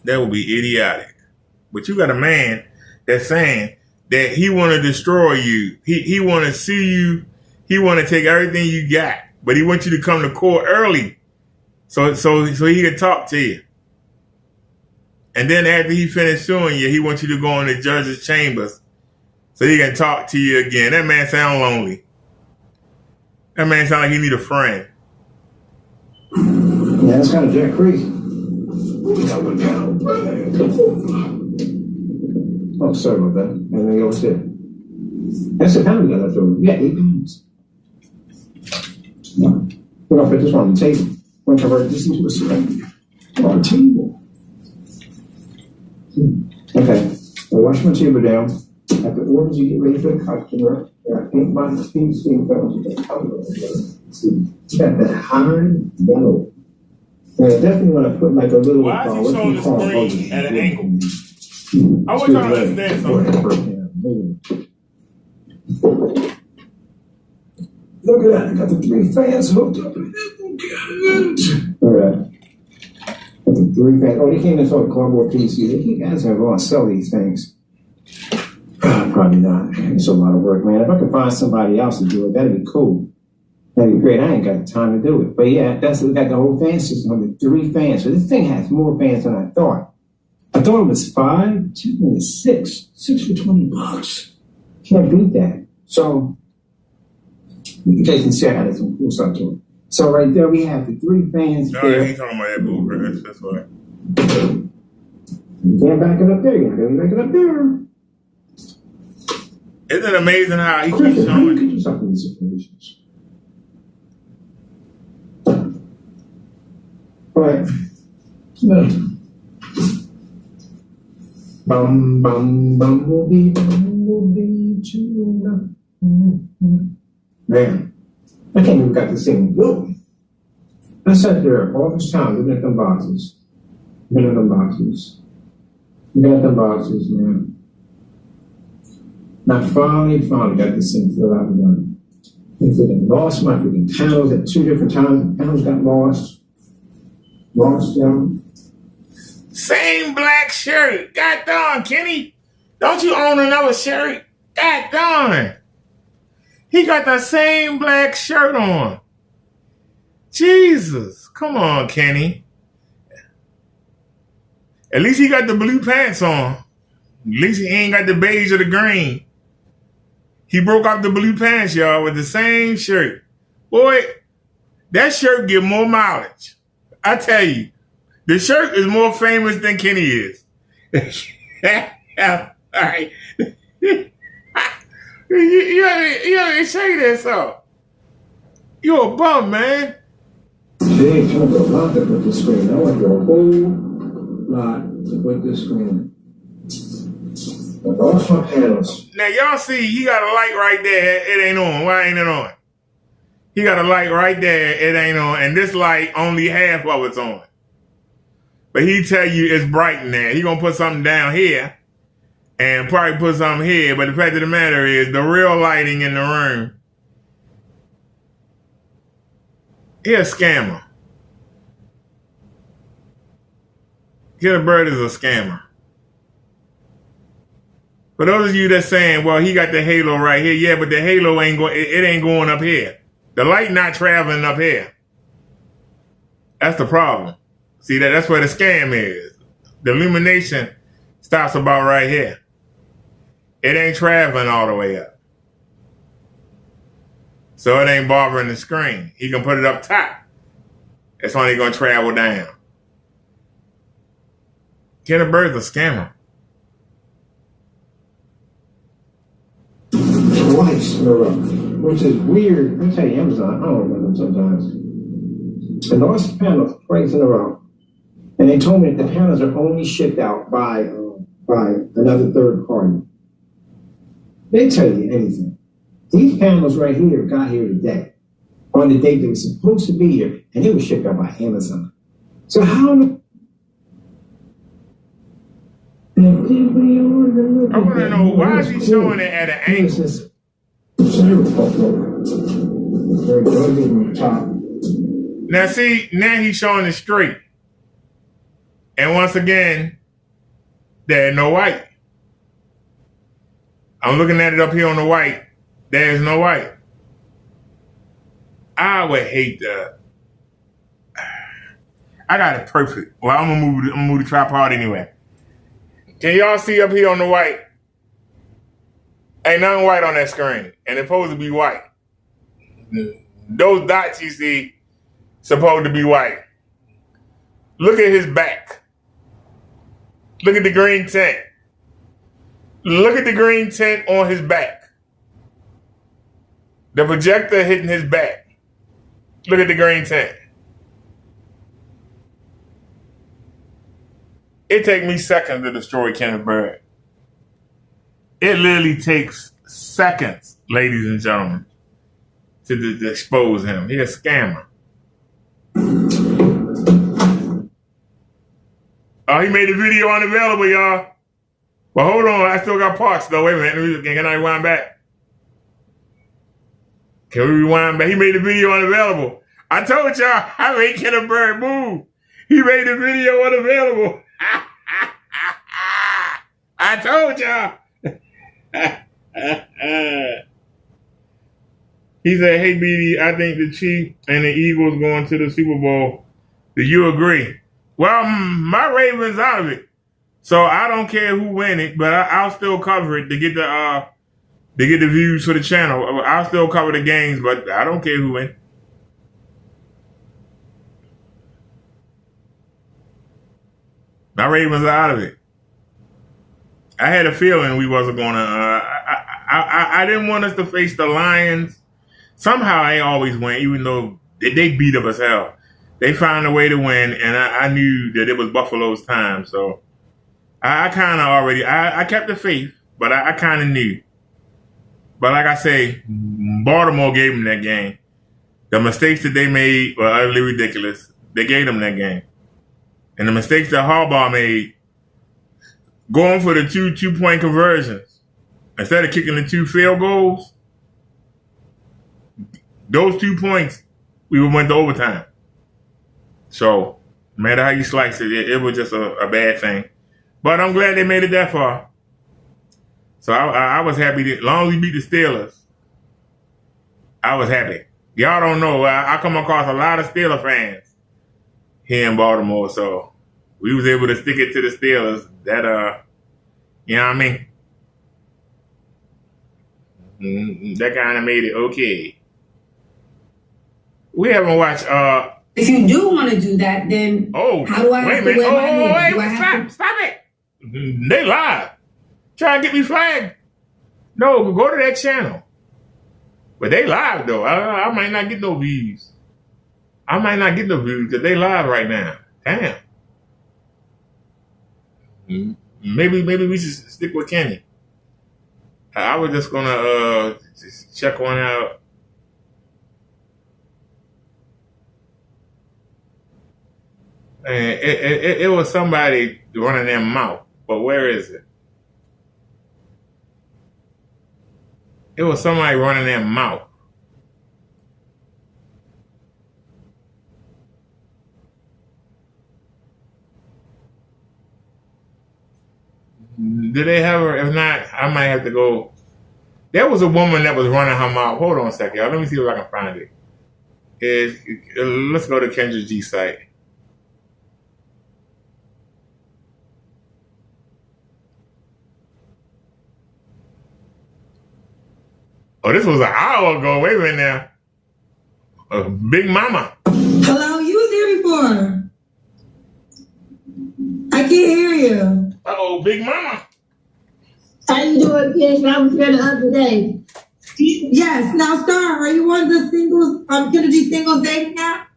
That would be idiotic. But you got a man that's saying that he want to destroy you. He want to sue you. He want to take everything you got. But he wants you to come to court early so he can talk to you. And then after he finished suing you, he wants you to go in the judge's chambers so he can talk to you again. That man sound lonely. That man sound like he need a friend. Yeah, that's kind of Jack crazy. Oh, sorry about that. And then go sit. That's the time we got left over. Yeah, 8 minutes. No. We're going to put this one on the table. We're going to convert this into a select on the table. Okay. So wash my table down. At the orders, you get ready for the customer. There are 8 months, 16 phones. You got that high yellow. Yeah, definitely want to put like a little. Why is he showing the screen at an angle? I want y'all to understand something. Look at that. I got the 3 fans hooked up. All right. Got the 3 fans. Oh, they came and saw the cardboard PC. They keep asking if I want to sell these things. Probably not. It's a lot of work, man. If I could find somebody else to do it, that'd be cool. That'd be great. I ain't got the time to do it. But yeah, we got the whole fan system with 3 fans. So this thing has more fans than I thought. I thought it was 5. It took me to 6. 6 for $20. Can't beat that. So you guys can see I got some cool stuff to it. So right there we have the 3 fans. No, I ain't talking about that bull. That's why. You can't back it up there. You gotta back it up there. Isn't it amazing how he keeps showing? You can do something in these situations. Right. No. Bumblebee, tuna. Man, I can't even got to sing. Whoa. I sat there all this time looking at them boxes. Looking at them boxes. Looking at them boxes, man. And I finally got this thing filled out and done. I freaking lost my freaking panels at 2 different times. The panels got lost. Lost them. Same black shirt. God darn, Kenny. Don't you own another shirt? God darn. He got the same black shirt on. Jesus. Come on, Kenny. At least he got the blue pants on. At least he ain't got the beige or the green. He broke out the blue pants, y'all, with the same shirt. Boy, that shirt give more mileage. I tell you, the shirt is more famous than Kenny is. All right. You ain't say that, so. You a bum, man. She ain't told me a lot to put this screen. I went through a whole lot to put this screen. But those my panels. Now, y'all see, he got a light right there. It ain't on. Why ain't it on? He got a light right there. It ain't on. And this light, only half of it's on. But he tell you it's bright in there. He gonna put something down here and probably put something here. But the fact of the matter is, the real lighting in the room, he a scammer. Get a Bird is a scammer. For those of you that's saying, well, he got the halo right here. Yeah, but the halo ain't going. It ain't going up here. The light not traveling up here. That's the problem. See, that's where the scam is. The illumination stops about right here. It ain't traveling all the way up. So it ain't bothering the screen. He can put it up top. It's only going to travel down. Get a Bird's a scammer. Lights are up, which is weird. I tell you, Amazon, I don't remember them sometimes. And those panels twice in a row. And they told me that the panels are only shipped out by another third party. They tell you anything. These panels right here got here today, on the date they were supposed to be here, and they were shipped out by Amazon. So how? I want to know, why is he showing it at an angle? Now see, now he's showing it straight. And once again, there's no white. I'm looking at it up here on the white. There's no white. I would hate that. I got it perfect. Well, I'm gonna move the tripod anyway. Can y'all see up here on the white? Ain't nothing white on that screen. And it's supposed to be white. Those dots you see supposed to be white. Look at his back. Look at the green tint. Look at the green tint on his back. The projector hitting his back. Look at the green tint. It takes me seconds to destroy Kenneth Bird. It literally takes seconds, ladies and gentlemen, to expose him. He's a scammer. Oh, he made the video unavailable, y'all. But hold on, I still got parts though. Wait a minute, can I rewind back? Can we rewind back? He made the video unavailable. I told y'all, I made Kenneth Bird move. He made the video unavailable. I told y'all. He said, hey, BD, I think the Chiefs and the Eagles going to the Super Bowl. Do you agree? Well, my Ravens out of it. So I don't care who win it, but I'll still cover it to get the views for the channel. I'll still cover the games, but I don't care who wins. My Ravens are out of it. I had a feeling we wasn't going to. I didn't want us to face the Lions. Somehow they always win, even though they beat up as hell. They found a way to win, and I knew that it was Buffalo's time. So I kind of already, I kept the faith, but I kind of knew. But like I say, Baltimore gave them that game. The mistakes that they made were utterly ridiculous. They gave them that game. And the mistakes that Harbaugh made, going for the two two-point conversions, instead of kicking the 2 field goals, those 2 points, we went to overtime. So, no matter how you slice it, it was just a bad thing. But I'm glad they made it that far. So I was happy that, as long as we beat the Steelers, I was happy. Y'all don't know, I come across a lot of Steeler fans here in Baltimore, so we was able to stick it to the Steelers. That, you know what I mean? That kind of made it okay. We haven't watched, if you do want to do that, then how do I have to wear my hair? Stop it. They live. Trying to get me flagged. No, go to that channel. But they live though. I might not get no views. I might not get no views because they live right now. Damn. Maybe we should stick with Kenny. I was just gonna just check one out. And it was somebody running their mouth, but where is it? It was somebody running their mouth. Do they have her? If not, I might have to go. There was a woman that was running her mouth. Hold on a second, y'all. Let me see if I can find it. Let's go to Kendra G site. Oh, this was an hour ago. Wait a minute now. Big Mama. Hello, you was here before. I can't hear you. Uh-oh, Big Mama. How you doing, kids? I was here the other day. Yes. Now, Star, are you one of the singles, Kendra G Singles dating app?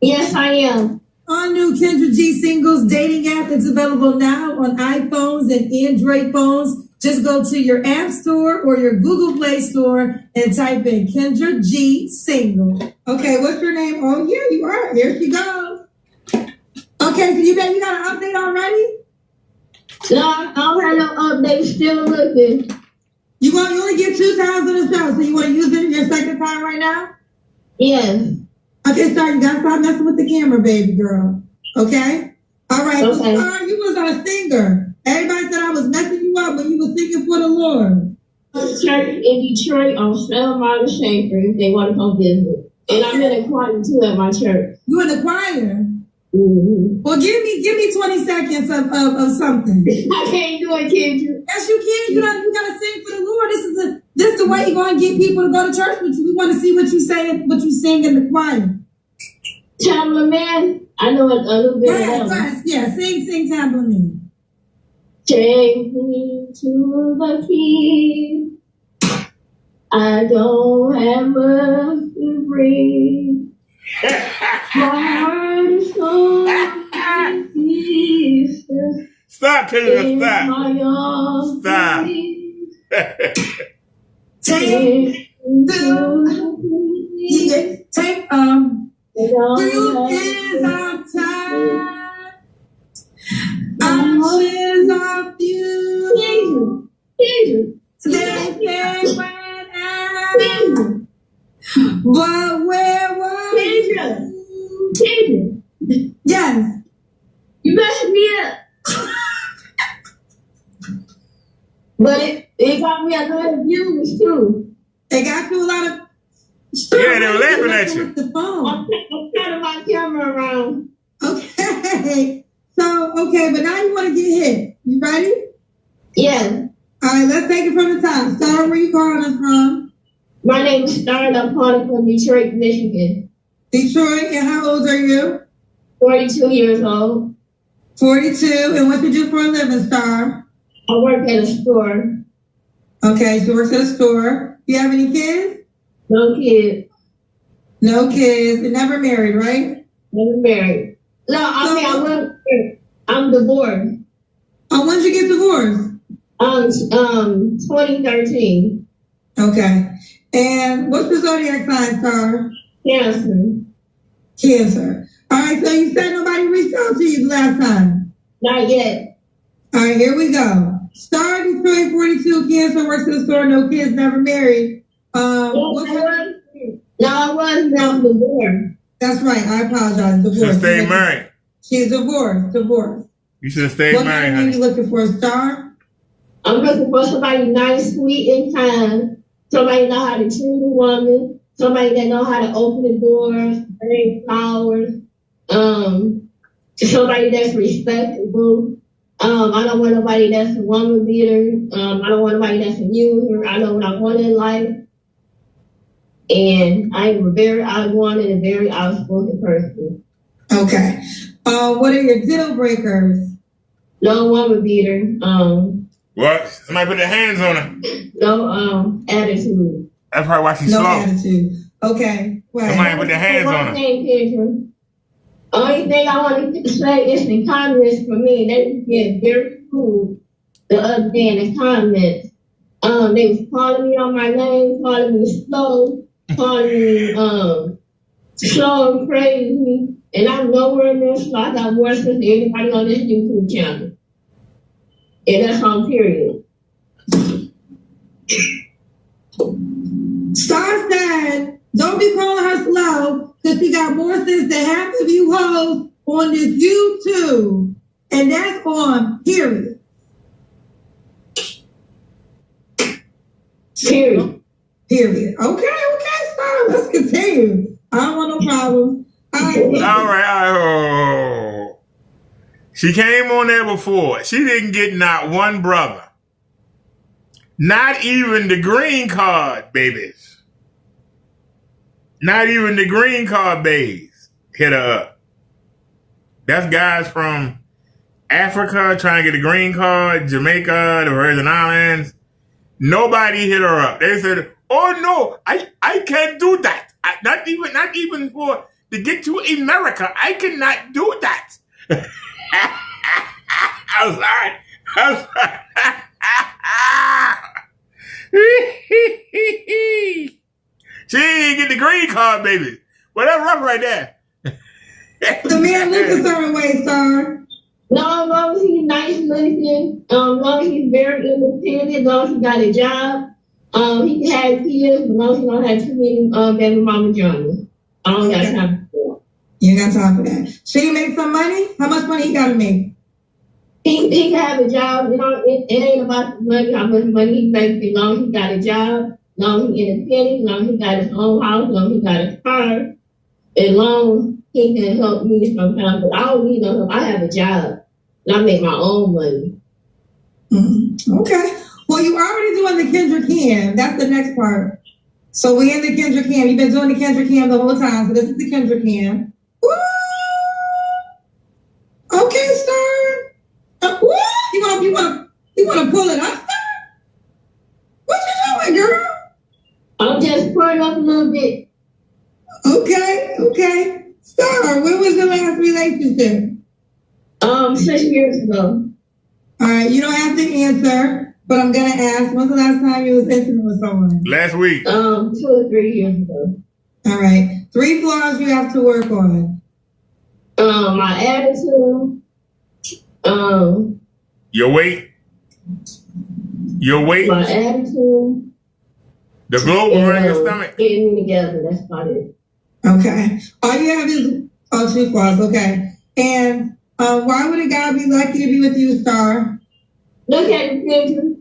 Yes, I am. Our new Kendra G Singles dating app is available now on iPhones and Android phones. Just go to your App Store or your Google Play Store and type in Kendra G Single. Okay, what's your name? Oh, here you are. Here she goes. Okay, so you got an update already? No, I don't have no update. Still looking. You only get 2 times in the show, so you want to use it your second time right now? Yes. Okay, Star, you got to stop messing with the camera, baby girl. Okay? All right, okay. So Star, you was our singer. Everybody said I was messing you up when you was singing for the Lord. Church in Detroit on Selma Schaefer if they want to come visit. And I'm in a choir too at my church. You in the choir? Mm-hmm. Well, give me 20 seconds of something. I can't do it, kid. Yes, you can. You gotta sing for the Lord. This is the way you're gonna get people to go to church with you. We want to see what you sing in the choir. Chamberlain Man, I know a little bit of that. Yeah, sing Chamberlain Man. Take me to the King. I don't have much to bring. My heart is so Jesus. Stop, Kendra, stop. Take through is our time. Ashes of you. They came when out. But where was you? Yes. You messed me up. But it got me a lot of views too. They got you a lot of. Yeah, they were laughing at you. The phone. I'm turning my camera around. Okay. So, but now you want to get hit. You ready? Yeah. All right, let's take it from the top. Star, where you calling us from? My name is Star, and I'm calling from Detroit, Michigan. Detroit, and how old are you? 42 years old. 42, and what you do for a living, Star? I work at a store. Okay, she works at a store. You have any kids? No kids. No kids, and never married, right? Never married. No, I mean, I was married. I'm divorced. Oh, when did you get divorced? 2013. Okay. And what's the zodiac sign, Star? Cancer. All right, so you said nobody reached out to you the last time? Not yet. All right, here we go. Star, Detroit, 42, Cancer, works at a store, no kids, never married. I was now divorced. That's right. I apologize. Divorce. Should have stayed married. She's divorced. You should have stayed married, honey. What kind of you looking for, Star? I'm looking for somebody nice, sweet, and kind. Somebody know how to treat a woman. Somebody that know how to open the doors, bring flowers. Somebody that's respectable. I don't want nobody that's a woman beater. I don't want nobody that's a user. I know what I want in life. And I am a very outgoing and a very outspoken person. Okay. What are your deal breakers? No woman beater. What? Somebody put their hands on her. No attitude. That's probably why she's slow. No attitude. Okay. Right. Somebody put their hands on her. Only thing I want to say is the comments for me. They was getting very cool the other day in the comments. They was calling me on my name, calling me slow, calling me slow and crazy. And I'm nowhere near slow. I got more sense than anybody on this YouTube channel. And that's on period. Star said, don't be calling her slow because she got more sense than half of you hoes on this YouTube. And that's on period. Period. Okay, Star. Let's continue. I don't want no problems. All right. Oh. She came on there before. She didn't get not one brother. Not even the green card babies. Not even the green card babes hit her up. That's guys from Africa trying to get a green card, Jamaica, the Virgin Islands. Nobody hit her up. They said, "Oh no, I can't do that. Not even for to get to America. I cannot do that." I'm sorry. She didn't get the green card, baby. Well, that's rough right there. The man looks a certain way, Star. No, as long as he's nice looking, as long as he's very independent, as long as he got a job, he can have kids, as long as he don't have too many baby mama dramas. I don't got time for that. You ain't got time for that. Should he make some money? How much money he gotta make? He can have a job. You know, it ain't about the money, how much money he makes, as long as he got a job, as long as he's independent, as long as he got his own house, as long as he got his car, as long as he can help me sometimes. But I don't need no help. I have a job. And I make my own money. Mm-hmm. Okay. Well, you already doing the Kendra Cam. That's the next part. So we in the Kendra Cam. You've been doing the Kendra Cam the whole time. So this is the Kendra Cam. Woo! Okay, Star. Woo! You wanna pull it up, Star? What you doing, girl? I'm just pulling up a little bit. Okay. Star, when was the last relationship? 6 years ago. All right, you don't have to answer, but I'm gonna ask. When's the last time you was intimate with someone? Last week. 2 or 3 years ago. All right. 3 flaws you have to work on. My attitude. Your weight. My attitude. The glow around your stomach. Getting me together. That's about it. Okay. All you have is 2 flaws. Okay. And why would a guy be lucky to be with you, Star? Look at the picture.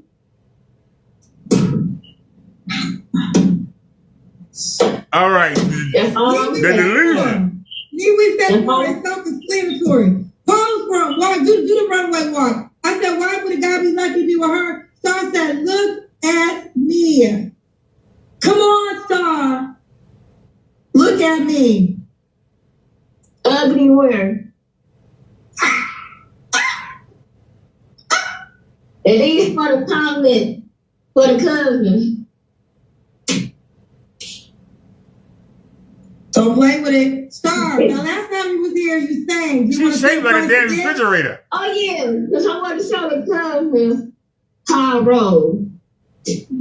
All right. That's all. The delusion. We said more. It's self-explanatory. Pose from. Why do the runway walk? I said, why would a guy be lucky to be with her? Star said, look at me. Come on, Star. Look at me. Ugly where? At least for the comment, for the cousins. Don't play with it. Star, now last time you was here, you sang. She's shaped like a damn refrigerator. Oh, yeah, because I want to show the cousins how I roll.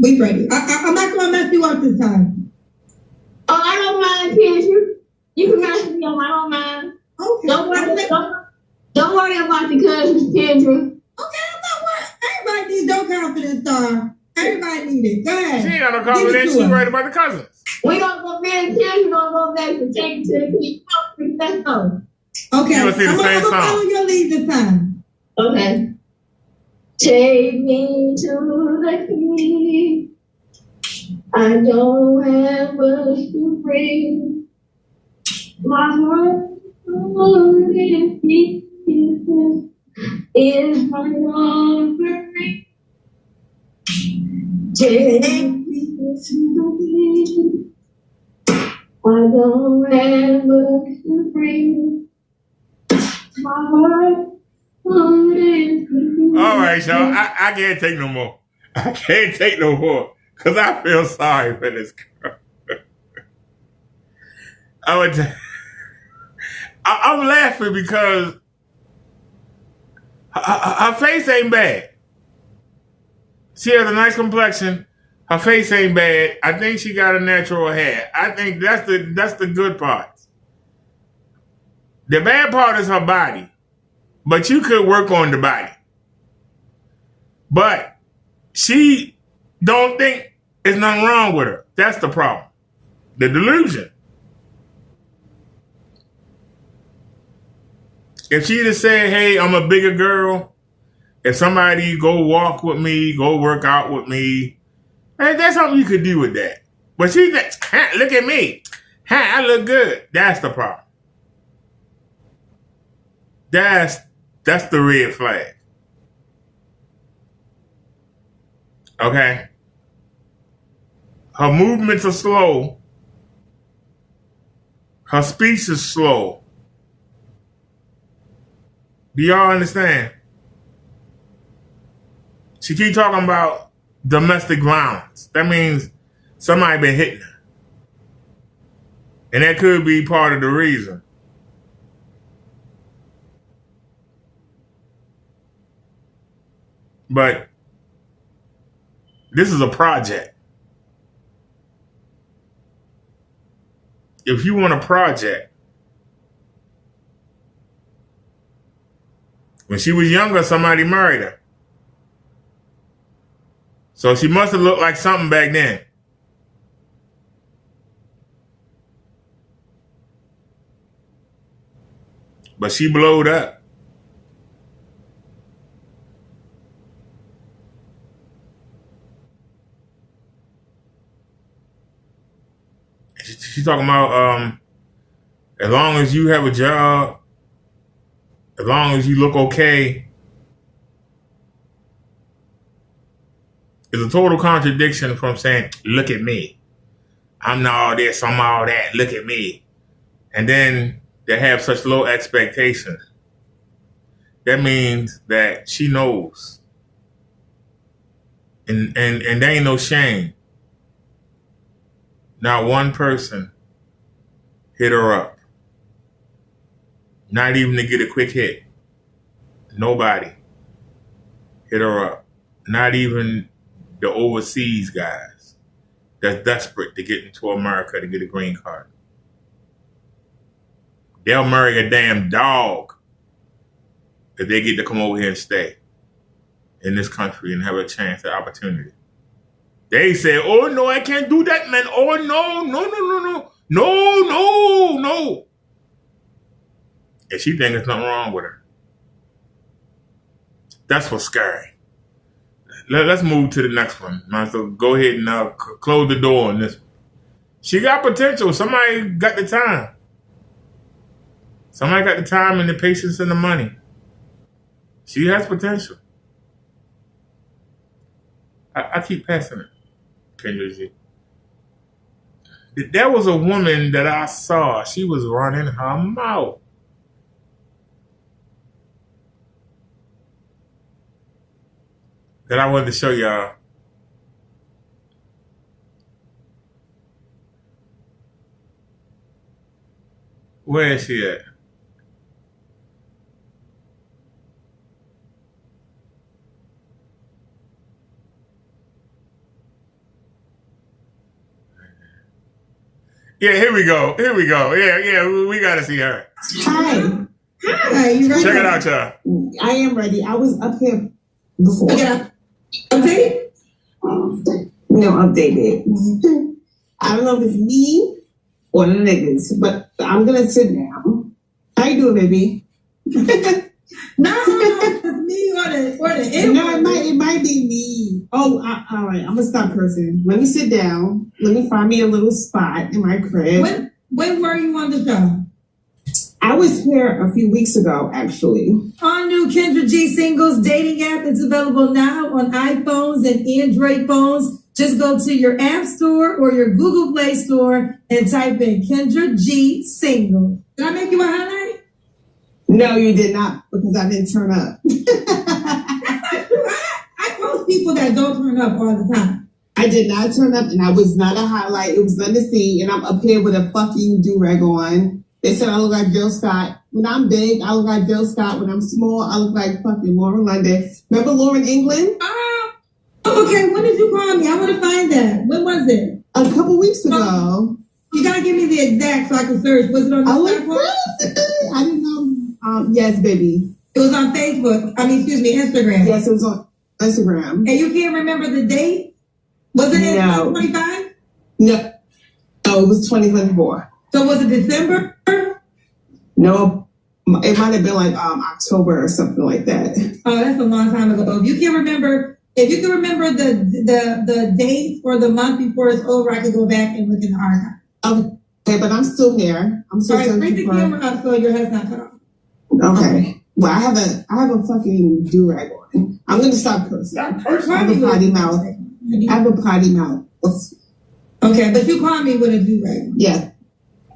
We ready. I'm not going to mess you up this time. Oh, I don't mind, Kendra. You can mess me up. I don't mind. Okay. Don't worry about the cousins, Kendra. Okay, I'm not worried. Everybody needs no confidence, Star. Everybody needs it. Go ahead. She ain't got no confidence. She's right about the cousins. We gonna go back and Kendra gonna go back and take it to the people. Let's go. Okay. You gonna see the same I'm song. follow your lead this time. Okay. Take me to the king. I don't have much to bring. My heart is pieces. Is my offering. Take me to the king. I don't have much to bring. My heart All right, y'all. I can't take no more. I can't take no more because I feel sorry for this girl. I'm laughing because her face ain't bad. She has a nice complexion. Her face ain't bad. I think she got a natural hair. I think that's the good part. The bad part is her body. But you could work on the body. But she don't think there's nothing wrong with her. That's the problem. The delusion. If she just said, hey, I'm a bigger girl, if somebody go walk with me, go work out with me, hey, that's something you could do with that. But she said, look at me. I look good. That's the problem. That's the red flag. Okay? Her movements are slow. Her speech is slow. Do y'all understand? She keep talking about domestic violence. That means somebody been hitting her. And that could be part of the reason. But this is a project. If you want a project, when she was younger, somebody married her. So she must have looked like something back then. But she blowed up. She's talking about as long as you have a job, as long as you look okay. It's a total contradiction from saying, look at me. I'm not all this, I'm all that, look at me. And then they have such low expectations. That means that she knows. And there ain't no shame. Not one person hit her up. Not even to get a quick hit. Nobody hit her up. Not even the overseas guys that's desperate to get into America to get a green card. They'll marry a damn dog if they get to come over here and stay in this country and have a chance at opportunity. They say, oh, no, I can't do that, man. Oh, no. And she thinks there's nothing wrong with her. That's what's scary. Let's move to the next one. So go ahead and close the door on this one. She got potential. Somebody got the time. Somebody got the time and the patience and the money. She has potential. I keep passing it. Kendra G. There was a woman that I saw. She was running her mouth. That I wanted to show y'all. Where is she at? Yeah, here we go. Yeah, we got to see her. Hi. Hi, you ready? Check it out, y'all. I am ready. I was up here before. Yeah. Update? No, updated. I don't know if it's me or the niggas, but I'm going to sit down. How you doing, baby? No, it's me or the No, it might be me. Oh, all right. I'm going to stop cursing. Let me sit down. Let me find me a little spot in my crib. When were you on the show? I was here a few weeks ago, actually. Our new Kendra G Singles dating app is available now on iPhones and Android phones. Just go to your App Store or your Google Play Store and type in Kendra G Singles. Did I make you a highlight? No, you did not, because I didn't turn up. I post people that don't turn up all the time. I did not turn up, and I was not a highlight. It was nothing to see, and I'm up here with a fucking do-rag on. They said I look like Jill Scott. When I'm big, I look like Jill Scott. When I'm small, I look like fucking Lauren London. Remember Lauren England? Okay, when did you call me? I want to find that. When was it? A couple weeks ago. You gotta give me the exact so I can search. Was it on the platform? I didn't know. Yes, baby. It was on Facebook. Instagram. Yes, it was on Instagram. And you can't remember the date? Was it in 2025? No, it was 2024. So was it December? No, it might have been like October or something like that. Oh, that's a long time ago. If you can remember the date or the month before it's over, I can go back and look in the archive. Okay, but I'm still here. I'm still. All right, bring the camera up so your head's not cut off. Okay. Well, I have a fucking do-rag on. I'm gonna stop cursing. I have a potty mouth. Okay, but you call me with a do-rag. Yeah.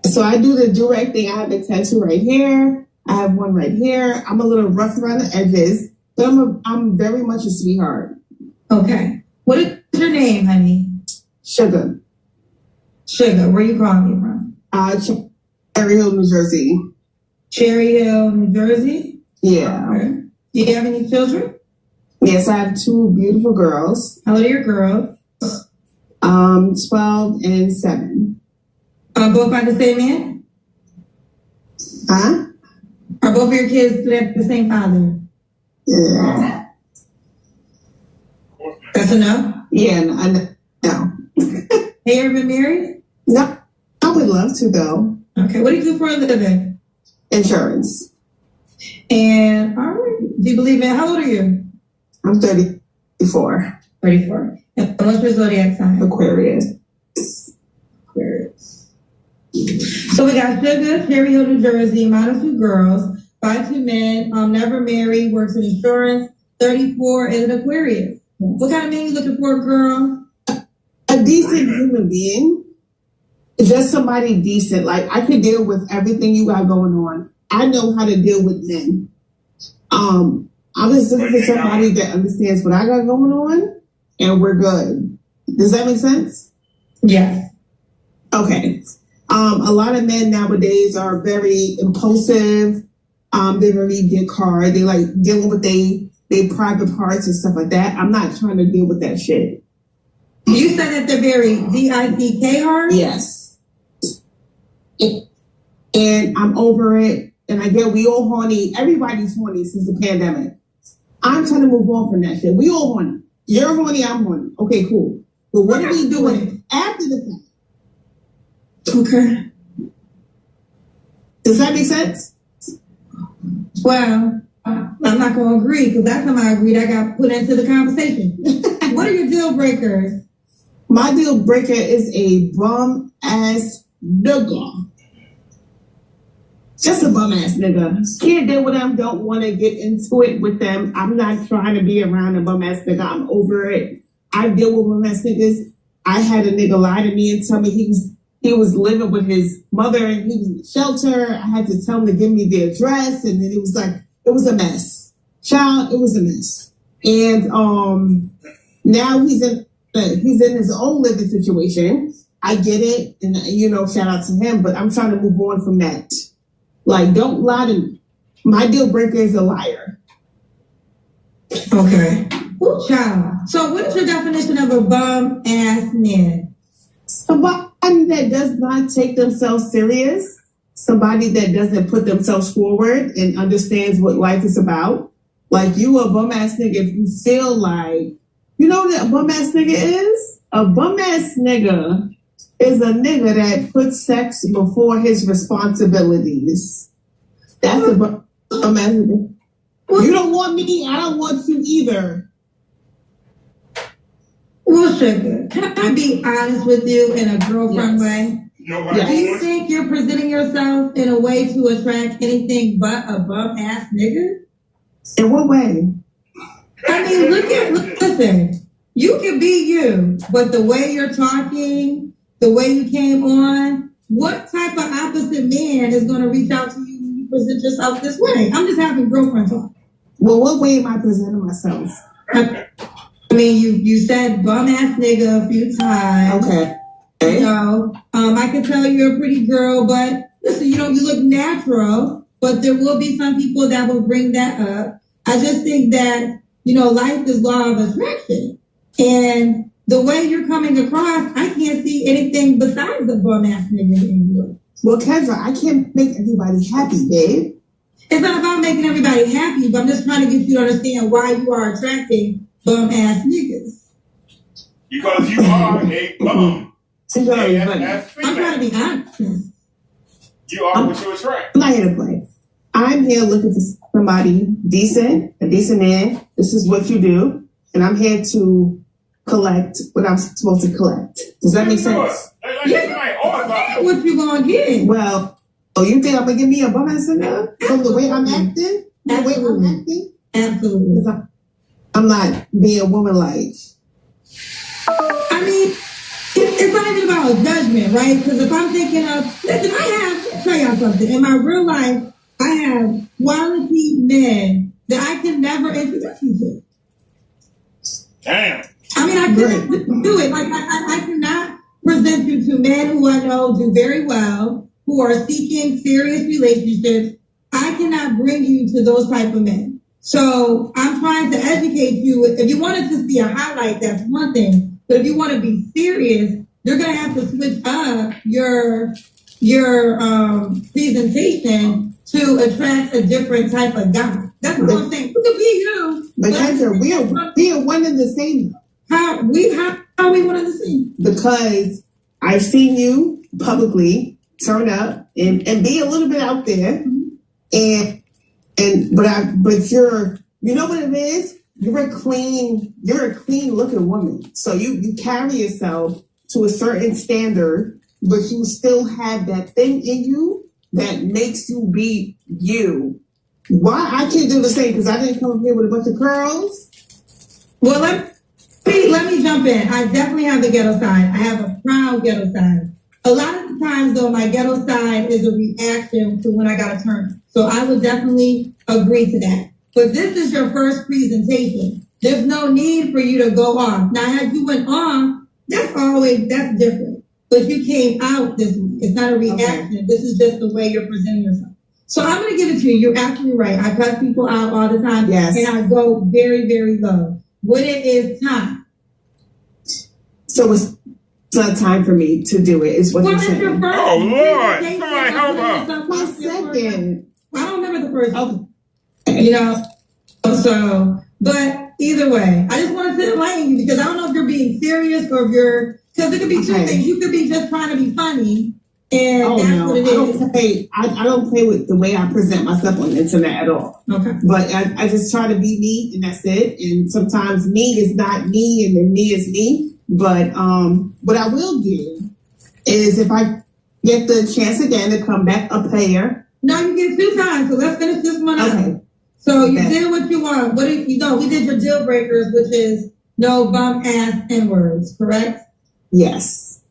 So I do the do-rag thing. I have a tattoo right here. I have one right here. I'm a little rough around the edges, but I'm very much a sweetheart. Okay. What is your name, honey? Sugar. Sugar. Where you calling me from? Cherry Hill, New Jersey. Cherry Hill, New Jersey? Yeah. Okay. Do you have any children? Yes, I have 2 beautiful girls. How old are your girls? 12 and 7. Both by the same man? Huh? Are both of your kids the same father? Yeah. That's a no? Yeah, no. Have you ever been married? No, I would love to though. Okay, what do you do for a living? Insurance. And, all right, do you believe in, how old are you? I'm 34. 34. And what's your zodiac sign? Aquarius. So we got Sugar, Cherry Hill, New Jersey, mom of 2 girls, 5 2 men, never married, works in insurance, 34, is an Aquarius. What kind of man you looking for, girl? A decent human being. Just somebody decent. Like, I can deal with everything you got going on. I know how to deal with men. I'm just looking for somebody that understands what I got going on, and we're good. Does that make sense? Yes. Okay. A lot of men nowadays are very impulsive. They're very dick hard. They like dealing with they private parts and stuff like that. I'm not trying to deal with that shit. You said that they're very DICK hard? Yes. And I'm over it. And I get we all horny. Everybody's horny since the pandemic. I'm trying to move on from that shit. We all horny. You're horny, I'm horny. Okay, cool. But what are we doing after the fact? Okay. Does that make sense? Well, I'm not going to agree because last time I agreed, I got put into the conversation. What are your deal breakers? My deal breaker is a bum ass nigga. Just a bum ass nigga. Can't deal with them. Don't want to get into it with them. I'm not trying to be around a bum ass nigga. I'm over it. I deal with bum ass niggas. I had a nigga lie to me and tell me he was living with his mother and he was in the shelter. I had to tell him to give me the address, and then it was like it was a mess. Child, it was a mess. And now he's in his own living situation. I get it, and shout out to him, but I'm trying to move on from that. Like, don't lie to me. My deal breaker is a liar. Okay. Ooh, child. So what is your definition of a bum ass man? Somebody that does not take themselves serious. Somebody that doesn't put themselves forward and understands what life is about. Like, you a bum ass nigga if you feel like, you know what a bum ass nigga is? A bum ass nigga is a nigga that puts sex before his responsibilities. That's a bum ass nigga. You don't want me, I don't want you either. Well, Sugar, can I be honest with you in a girlfriend way? Nobody Do you think you're presenting yourself in a way to attract anything but a bum ass nigga? In what way? I mean, listen, you can be you, but the way you're talking, the way you came on, what type of opposite man is going to reach out to you when you present yourself this way. I'm just having girlfriend talk. Well, what way am I presenting myself? I mean, you said bum ass nigga a few times. Okay. You know, I can tell you're a pretty girl, but listen, you look natural, but there will be some people that will bring that up. I just think that, life is law of attraction. And the way you're coming across, I can't see anything besides a bum ass nigga in you. Well, Kendra, I can't make everybody happy, babe. It's not about making everybody happy, but I'm just trying to get you to understand why you are attracting bum ass niggas. Because you are a bum. I'm trying to be honest. You are what you attract. I'm not here to play. I'm here looking for somebody decent, a decent man. This is what you do. And I'm here to collect what I'm supposed to collect. Does that make sense? What you gonna get? Well, you think I'm gonna give me a bum ass nigga from the way I'm acting? The way I'm acting? Absolutely. I'm not being woman-like. I mean, it's not even about judgment, right? Because if I'm thinking of, listen, I'll tell y'all something. In my real life, I have quality men that I can never introduce you to. Damn. I mean, I cannot do it. Like, I cannot present you to men who I know do very well, who are seeking serious relationships. I cannot bring you to those type of men. So I'm trying to educate you. If you wanted to see a highlight, that's one thing. But if you want to be serious, you're going to have to switch up your presentation to attract a different type of guy. That's what I'm saying. It could be you. But Kendra, we are one and the same. How are we one and the same? Because I've seen you publicly turn up and be a little bit out there, but you're, you know what it is? You're a clean looking woman. So you carry yourself to a certain standard, but you still have that thing in you that makes you be you. Why I can't do the same? Because I didn't come up here with a bunch of curls. Well, let me jump in. I definitely have the ghetto side. I have a proud ghetto side. A lot of the times, though, my ghetto side is a reaction to when I got a turn. So I would definitely agree to that. But this is your first presentation. There's no need for you to go off. Now, as you went off, that's different. But you came out this way. It's not a reaction. Okay. This is just the way you're presenting yourself. So I'm going to give it to you. You're absolutely right. I cut people out all the time. Yes. And I go very, very low. When it is time. So it's not time for me to do it. It's what you're saying. Oh, Lord. Somebody help her. 1 second. I don't remember the first. Okay. So, but either way, I just wanted to enlighten you because I don't know if you're being serious or if you're, because it could be two things. You could be just trying to be funny. And that's what it is. I don't play with the way I present myself on the internet at all. Okay. But I just try to be me and that's it. And sometimes me is not me and then me is me. But what I will do is if I get the chance again to come back a player. No, you get 2 times. So let's finish this one out. So you did what you want. What did you know? We did your deal breakers, which is no bum ass N-words, correct? Yes.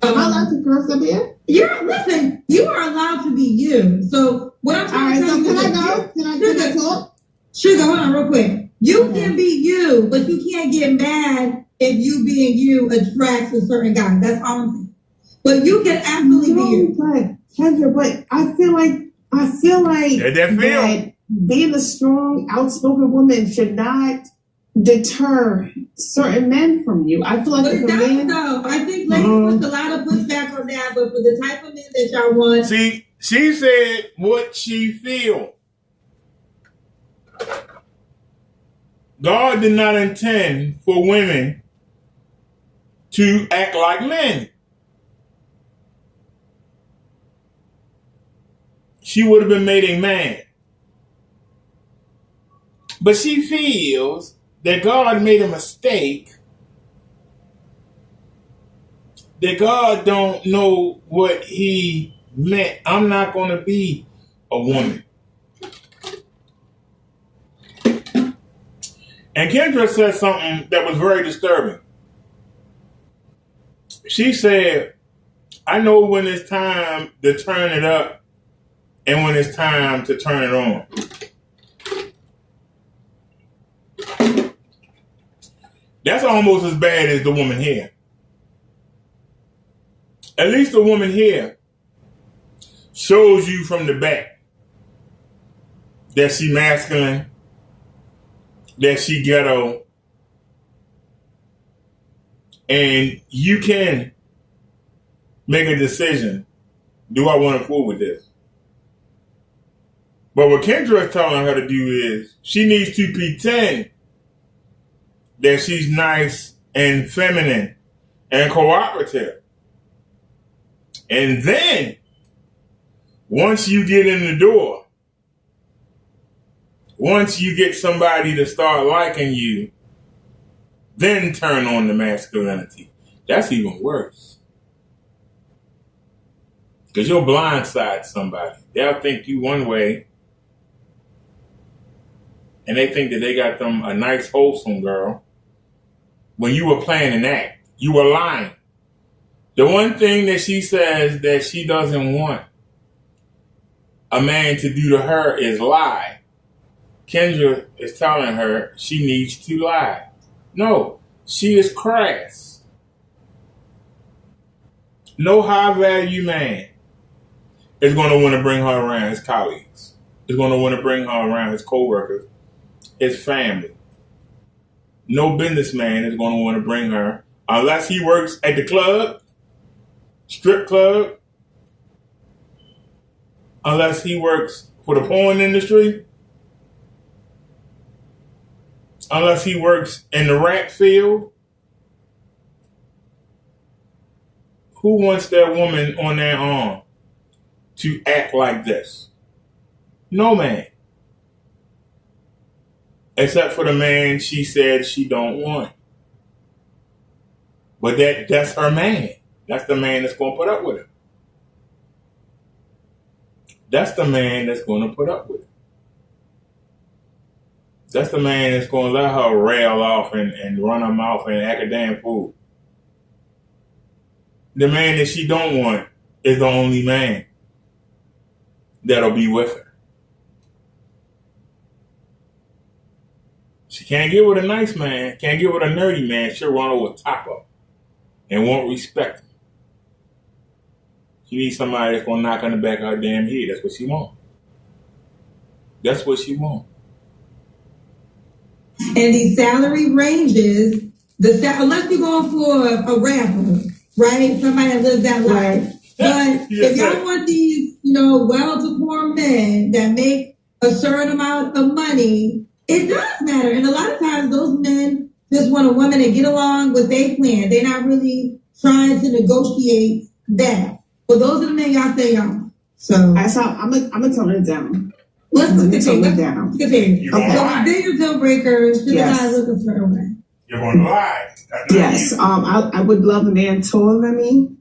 Am I allowed to curse up here? Listen, you are allowed to be you. So what I'm trying to tell you can I go? Can I talk? Sugar, hold on real quick. You can be you, but you can't get mad if you being you attracts a certain guy. That's all I'm saying. But you can absolutely be you. But I feel like that being a strong, outspoken woman should not deter certain men from you. I feel like but it does, though. I think ladies put a lot of pushback on that, but for the type of men that y'all want. See, she said what she feel. God did not intend for women to act like men. She would have been made a man. But she feels that God made a mistake, that God don't know what he meant. I'm not going to be a woman. And Kendra said something that was very disturbing. She said, I know when it's time to turn it up and when it's time to turn it on. That's almost as bad as the woman here. At least the woman here shows you from the back that she masculine, that she ghetto, and you can make a decision. Do I want to fool with this? But what Kendra is telling her to do is she needs to pretend that she's nice and feminine and cooperative. And then, once you get in the door, once you get somebody to start liking you, then turn on the masculinity. That's even worse. Because you'll blindside somebody. They'll think you one way, and they think that they got them a nice, wholesome girl. When you were playing an act, you were lying. The one thing that she says that she doesn't want a man to do to her is lie. Kendra is telling her she needs to lie. No, she is crass. No high-value man is going to want to bring her around his colleagues. Is going to want to bring her around his co-workers, his family. No businessman is going to want to bring her unless he works at the club, strip club, unless he works for the porn industry, unless he works in the rap field. Who wants their woman on their arm to act like this? No man. Except for the man she said she don't want. But that's her man. That's the man that's going to put up with her. That's the man that's going to put up with her. That's the man that's going to let her rail off and run her mouth and act a damn fool. The man that she don't want is the only man that'll be with her. She can't get with a nice man, can't get with a nerdy man. She'll run over top of him and won't respect him. She needs somebody that's going to knock on the back of her damn head. That's what she wants. That's what she wants. And the salary ranges, unless you're going for a rapper, right? Somebody that lives that life. But if y'all want these, well-to-poor men that make a certain amount of money, it does matter. And a lot of times those men just want a woman to get along with their plan. They're not really trying to negotiate that. But those are the men y'all say y'all. So I'm gonna tone it down. Let's continue. Okay. So bigger deal breakers. Yes. Looking for a way. You're going to lie. Yes. I would love a man taller than me.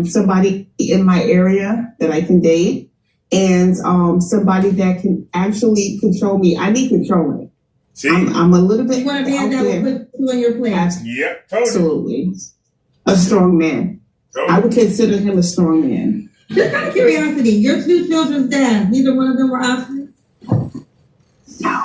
Somebody in my area that I can date, and somebody that can actually control me. I need controlling. See? I'm a little bit. You want a man that will put you on your place? Yep. Absolutely. A strong man. I would consider him a strong man. Just out of curiosity, your two children's dads, neither one of them were options? No.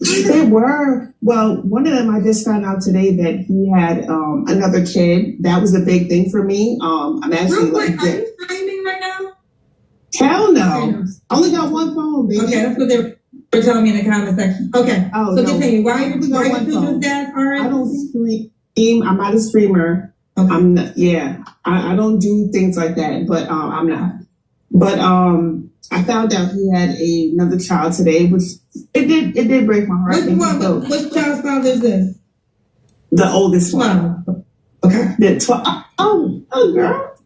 They were. Well, one of them, I just found out today that he had another kid. That was a big thing for me. I'm actually are you streaming right now? Hell no. Okay. I only got one phone, baby. Okay, that's what they were telling me in the comment section. Okay. Oh, so continue. Why are your children's dads I don't stream. I'm not a streamer. Okay. I'm not, I don't do things like that, but I'm not. But I found out he had another child today, which it did break my heart. Which child's father is this? The oldest one. Okay. The 12. Oh, girl.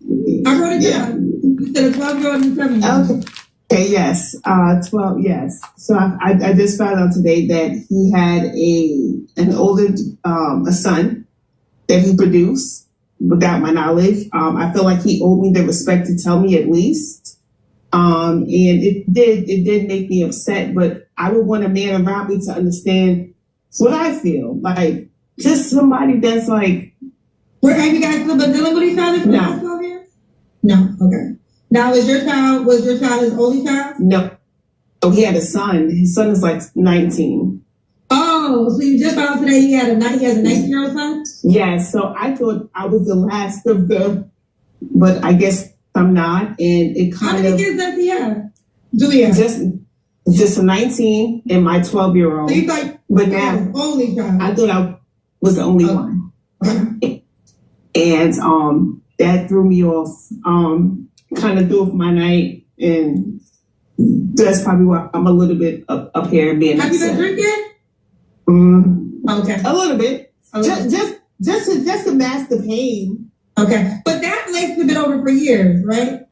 I wrote it down. You said a 12-year-old and 7-year-old. Okay, yes. 12, yes. So I just found out today that he had an older a son that he produced. Without my knowledge, I feel like he owed me the respect to tell me at least. And it did make me upset, but I would want a man around me to understand what I feel. Like, just somebody that's like... Have you guys still been dealing with each other for the last 12 years? No, okay. Now, was your child his only child? No. Oh, he had a son. His son is like 19. Oh, so you just found today he has a 19-year-old son? Yeah, so I thought I was the last of them, but I guess I'm not. And it kind of... How many kids does he have? Do he have? Just a 19 and my 12-year-old. So you thought but now, only child? I thought I was the only one. Okay. And that threw me off, kind of threw off my night, and that's probably why I'm a little bit up here being Have upset. You been drinking? Okay. A little bit. Just to mask the pain. Okay. But that relationship been over for years, right?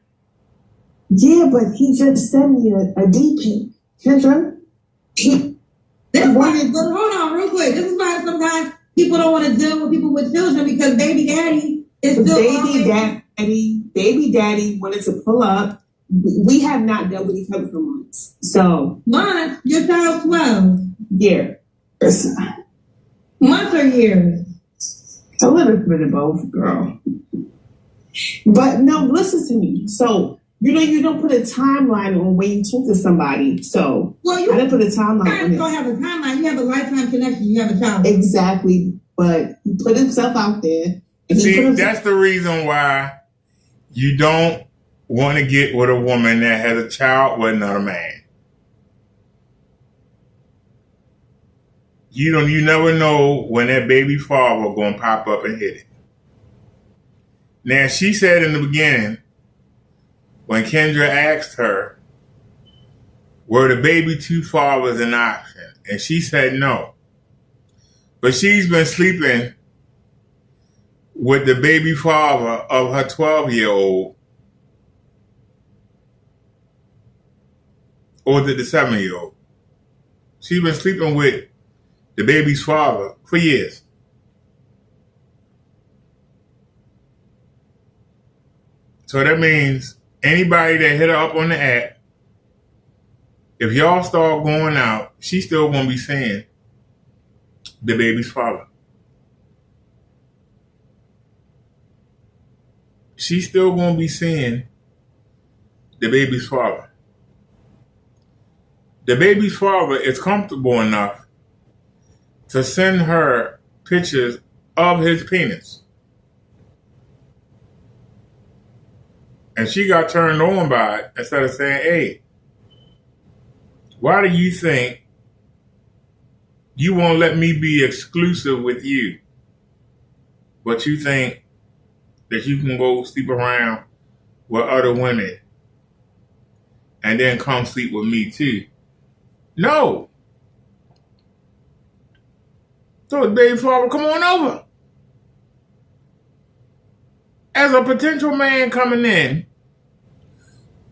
Yeah, but he just sent me a D pic. Kendra? Hold on real quick. This is why sometimes people don't want to deal with people with children because baby daddy is still baby daddy wanted to pull up. We have not dealt with each other for months. So months? Your child's 12. Yeah. Months or years? A little bit of both, girl. But no, listen to me. So, you don't put a timeline on when you talk to somebody. So, I didn't put a timeline on it. You don't have a timeline. You have a lifetime connection. You have a child. Exactly. But he put himself out there. See, that's the reason why you don't want to get with a woman that has a child with another man. You never know when that baby father gonna pop up and hit it. Now, she said in the beginning, when Kendra asked her, were the baby two fathers an option? And she said no. But she's been sleeping with the baby father of her 12-year-old. Or was it the 7-year-old? She's been sleeping with the baby's father for years. So that means anybody that hit her up on the app, if y'all start going out, she's still going to be seeing the baby's father. She's still going to be seeing the baby's father. The baby's father is comfortable enough to send her pictures of his penis. And she got turned on by it instead of saying, hey, why do you think you won't let me be exclusive with you, but you think that you can go sleep around with other women and then come sleep with me too? No. So, baby father, come on over. As a potential man coming in,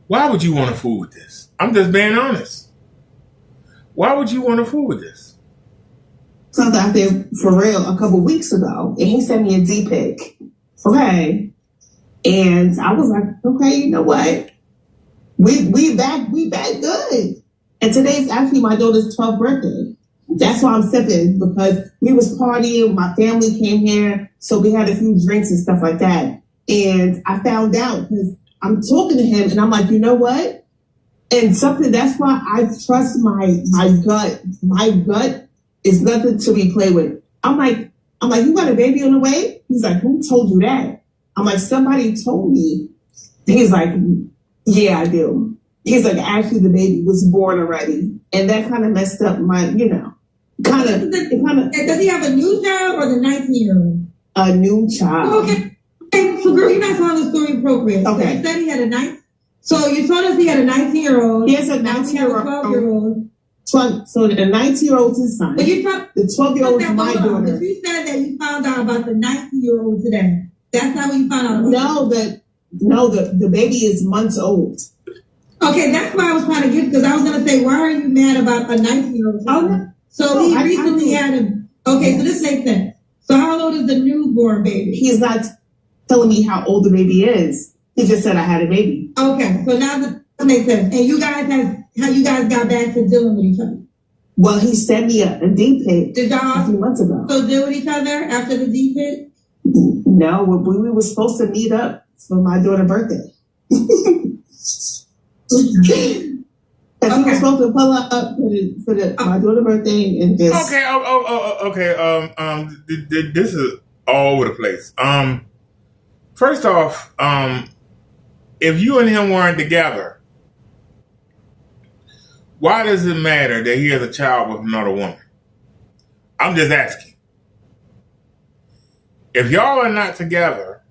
why would you want to fool with this? I'm just being honest. Why would you want to fool with this? I was out there for real a couple weeks ago, and he sent me a D pic. Okay. And I was like, okay, you know what? We back good. And today's actually my daughter's 12th birthday. That's why I'm sipping, because we was partying, my family came here, so we had a few drinks and stuff like that. And I found out, because I'm talking to him, and I'm like, you know what? And that's why I trust my gut. My gut is nothing to be played with. I'm like, you got a baby on the way? He's like, who told you that? I'm like, somebody told me. He's like, yeah, I do. He's like, actually, the baby was born already. And that kind of messed up my, Does he have a new child or the 19-year-old? A new child. Okay. So, girl, you're not telling the story appropriate. Okay. So you said he had a So you told us he had a 19-year-old. He has a 19-year-old. 12-year-old. So the 19-year-old's his son. But the 12-year-old is my daughter. But you said that you found out about the 19-year-old today. That's not what you found out about. No, the baby is months old. Okay, that's why I was trying to get, because I was going to say, why are you mad about a 19-year-old? Oh, so he recently had okay, so this makes sense. So how old is the newborn baby? He's not telling me how old the baby is. He just said I had a baby. Okay, so now that makes sense. And how you guys got back to dealing with each other? Well, he sent me a D pic. Did y'all a few months ago? So deal with each other after the D pic? No, we were supposed to meet up for my daughter's birthday. Because he was supposed to pull up for my daughter's birthday and just... Okay, okay. This is all over the place. First off, if you and him weren't together, why does it matter that he has a child with another woman? I'm just asking. If y'all are not together,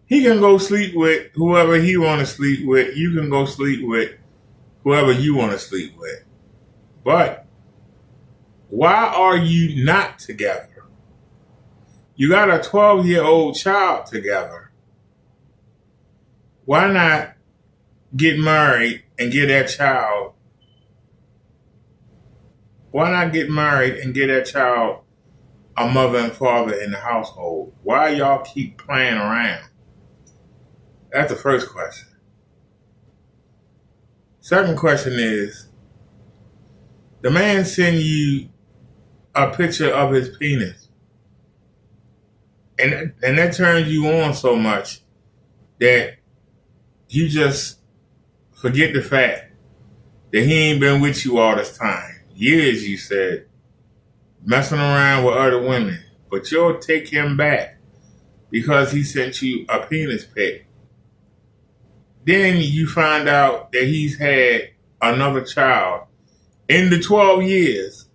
he can go sleep with whoever he want to sleep with. You can go sleep with whoever you want to sleep with. But why are you not together? You got a 12-year-old child together. Why not get married and get that child? Why not get married and get that child a mother and father in the household? Why y'all keep playing around? That's the first question. Second question is, the man send you a picture of his penis. And that turns you on so much that you just forget the fact that he ain't been with you all this time. Years, you said, messing around with other women. But you'll take him back because he sent you a penis pic. Then you find out that he's had another child in the 12 years,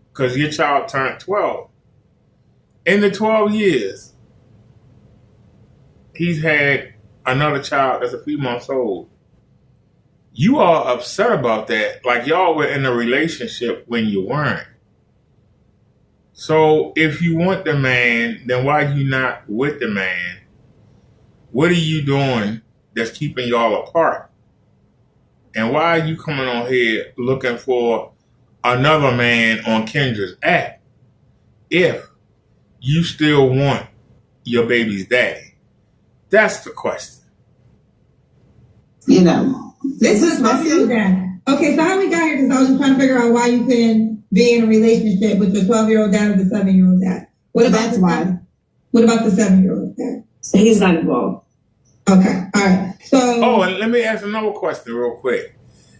because your child turned 12. In the 12 years, he's had another child that's a few months old. You are upset about that, like y'all were in a relationship when you weren't. So if you want the man, then why you not with the man? What are you doing that's keeping y'all apart? And why are you coming on here looking for another man on Kendra's app if you still want your baby's daddy? That's the question. You know, this is messy. Okay, so how we got here? Because I was just trying to figure out why you can be in a relationship with your 12-year-old dad or the 7-year-old dad. What about the 7-year-old dad? He's not involved. Okay, all right. So, and let me ask another question real quick.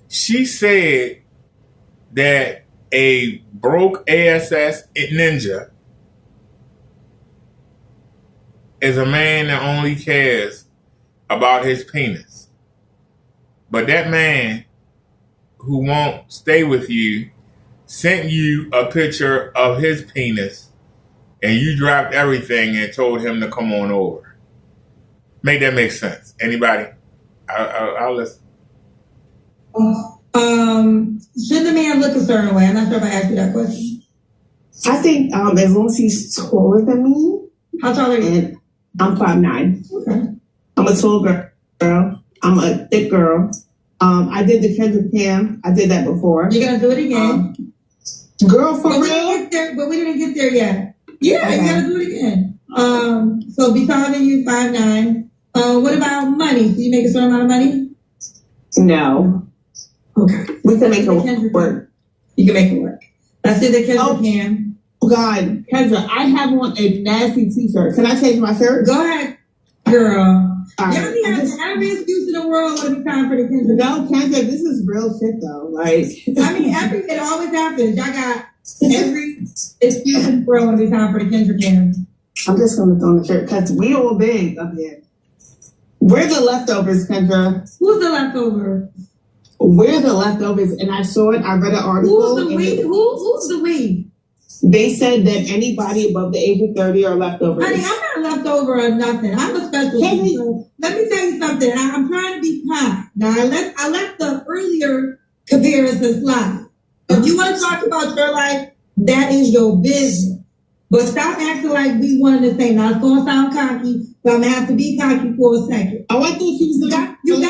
She said that a broke ASS ninja is a man that only cares about his penis. But that man who won't stay with you sent you a picture of his penis and you dropped everything and told him to come on over. Make that make sense? Anybody? I'll listen. Should the man look a certain way? I'm not sure if I asked you that question. I think as long as he's taller than me. How tall are you? And I'm 5'9". Okay. I'm a tall girl. I'm a thick girl. I did the Kendrick Cam. I did that before. You're gonna do it again. Girl, for real? But we didn't get there yet. Yeah, okay. You gotta do it again. So be taller than you, 5'9". What about money? Do you make a certain amount of money? No. Okay. We can make it work. You can make it work. Let's do the Kendrick Cam. Oh, God. Kendra, I have on a nasty t-shirt. Can I change my shirt? Go ahead, girl. Right. Y'all be having every excuse in the world when it's time for the Kendrick. No, Kendra, this is real shit, though. Like, I mean, it always happens. Y'all got every excuse in the world when it's time for the Kendrick Cam. I'm just going to throw the shirt because we all big up here. We're the leftovers, Kendra. Who's the leftover? We're the leftovers, and I saw it. I read an article. Who's the we? Who's the we? They said that anybody above the age of 30 are leftovers. Honey, I'm not leftover or nothing. I'm a special. So let me tell you something. I'm trying to be kind. Now, I let the earlier comparison slide. If you want to talk about your life, that is your business. But stop acting like we one and the same. Now, it's going to sound cocky, but I'm going to have to be cocky for a second. Oh, I thought you was You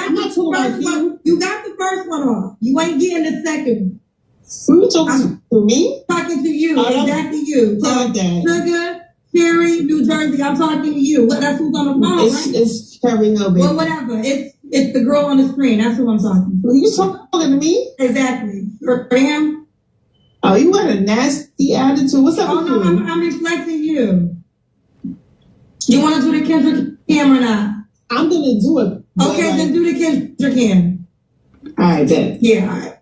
got the first one off. You ain't getting the second one. Who you talking to me? Talking to you. Exactly you. Tell that. Sugar, Cherry, New Jersey. I'm talking to you. Well, that's who's on the phone, right? It's Cherry, no baby. Well, whatever. It's the girl on the screen. That's who I'm talking to. Are you talking to me? Exactly. For him. Oh, you got a nasty attitude. What's up with you? I'm reflecting you. You want to do the Kendrick Cam or not? I'm going to do it. Okay, then do the Kendra can. All right, then. Yeah, all right.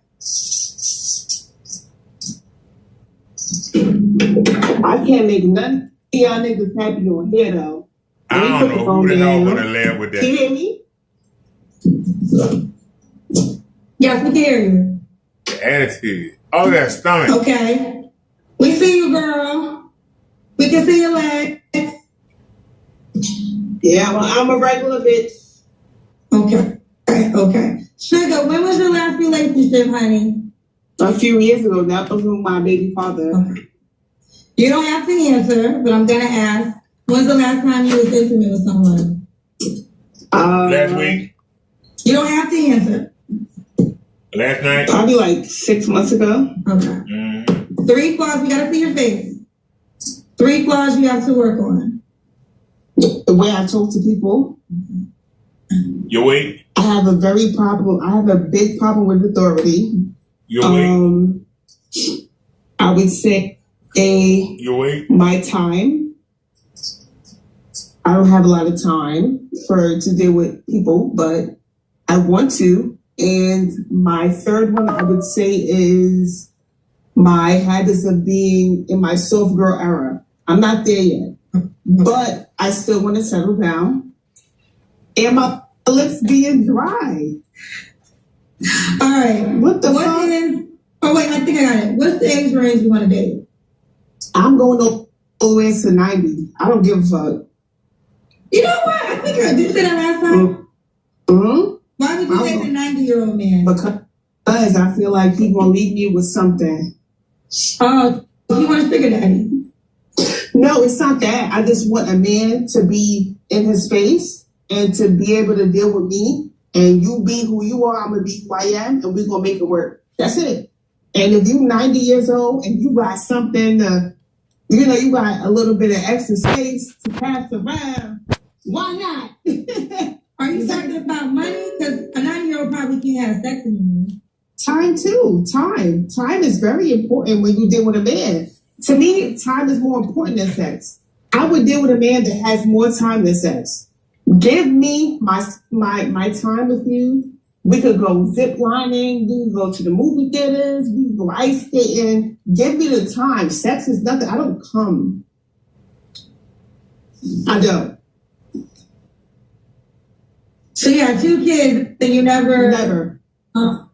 I can't make none of y'all niggas happy on here, though. I don't know who the hell gonna live with that. Can you hear me? Yes, we can hear you. The attitude. Oh, that stomach. Okay. We see you, girl. We can see your legs. Yeah, well, I'm a regular bitch. Okay. Sugar, when was your last relationship, honey? A few years ago. That was with my baby father. Okay. You don't have to answer, but I'm gonna ask. When's the last time you was intimate with someone? Last week. You don't have to answer. Last night. Probably like 6 months ago. Okay. Mm-hmm. 3 flaws, we gotta see your face. 3 flaws you have to work on. The way I talk to people. Your weight. I have a big problem with authority. Your weight. I would say your weight. My time. I don't have a lot of time to deal with people, but I want to. And my third one, I would say, is my habits of being in my soft girl era. I'm not there yet, but I still want to settle down. And my lips being dry. All right. What the fuck? Oh, wait, I think I got it. What's the age range you want to date? I'm going all the way to 90. I don't give a fuck. You know what? I think I did say that last time. Mm-hmm. Why would you take a 90-year-old man? Because I feel like he gonna leave me with something. Oh, you want a sugar daddy? No, it's not that. I just want a man to be in his space and to be able to deal with me. And you be who you are, I'm gonna be who I am, and we're gonna make it work. That's it. And if you 90 years old and you got something, you got a little bit of extra space to pass around, why not? Are you talking about money? Because a 90-year-old probably can't have sex anymore. Time too. Time is very important when you deal with a man. To me, time is more important than sex. I would deal with a man that has more time than sex. Give me my time with you. We could go zip lining. We could go to the movie theaters. We could go ice skating. Give me the time. Sex is nothing. I don't come. I don't. So you have 2 kids and you never.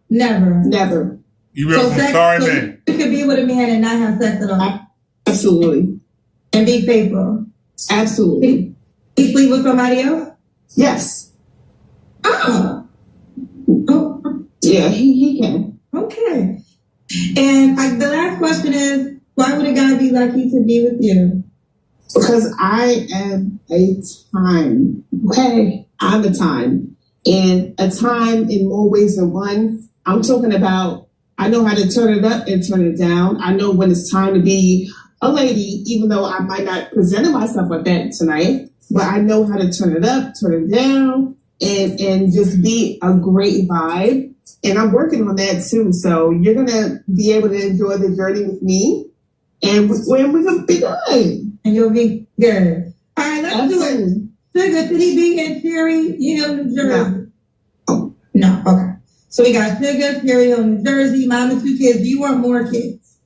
Never. You real sorry, so man. You could be with a man and not have sex at all. Absolutely. And be faithful. Absolutely. He sleep with somebody else? Yes. Oh. Yeah, he can. Okay. And the last question is, why would a guy be lucky to be with you? Because I am a time. Okay? I'm a time. And a time in more ways than one. I'm talking about, I know how to turn it up and turn it down. I know when it's time to be a lady, even though I might not present myself like that tonight, but I know how to turn it up, turn it down, and just be a great vibe. And I'm working on that too. So you're going to be able to enjoy the journey with me. And we're going to be good. And you'll be good. All right, let's do it. Sugar, should he be in Cherry Hill, New Jersey? No. Okay. So we got Sugar, Cherry Hill, New Jersey, mom and 2 kids. Do you want more kids?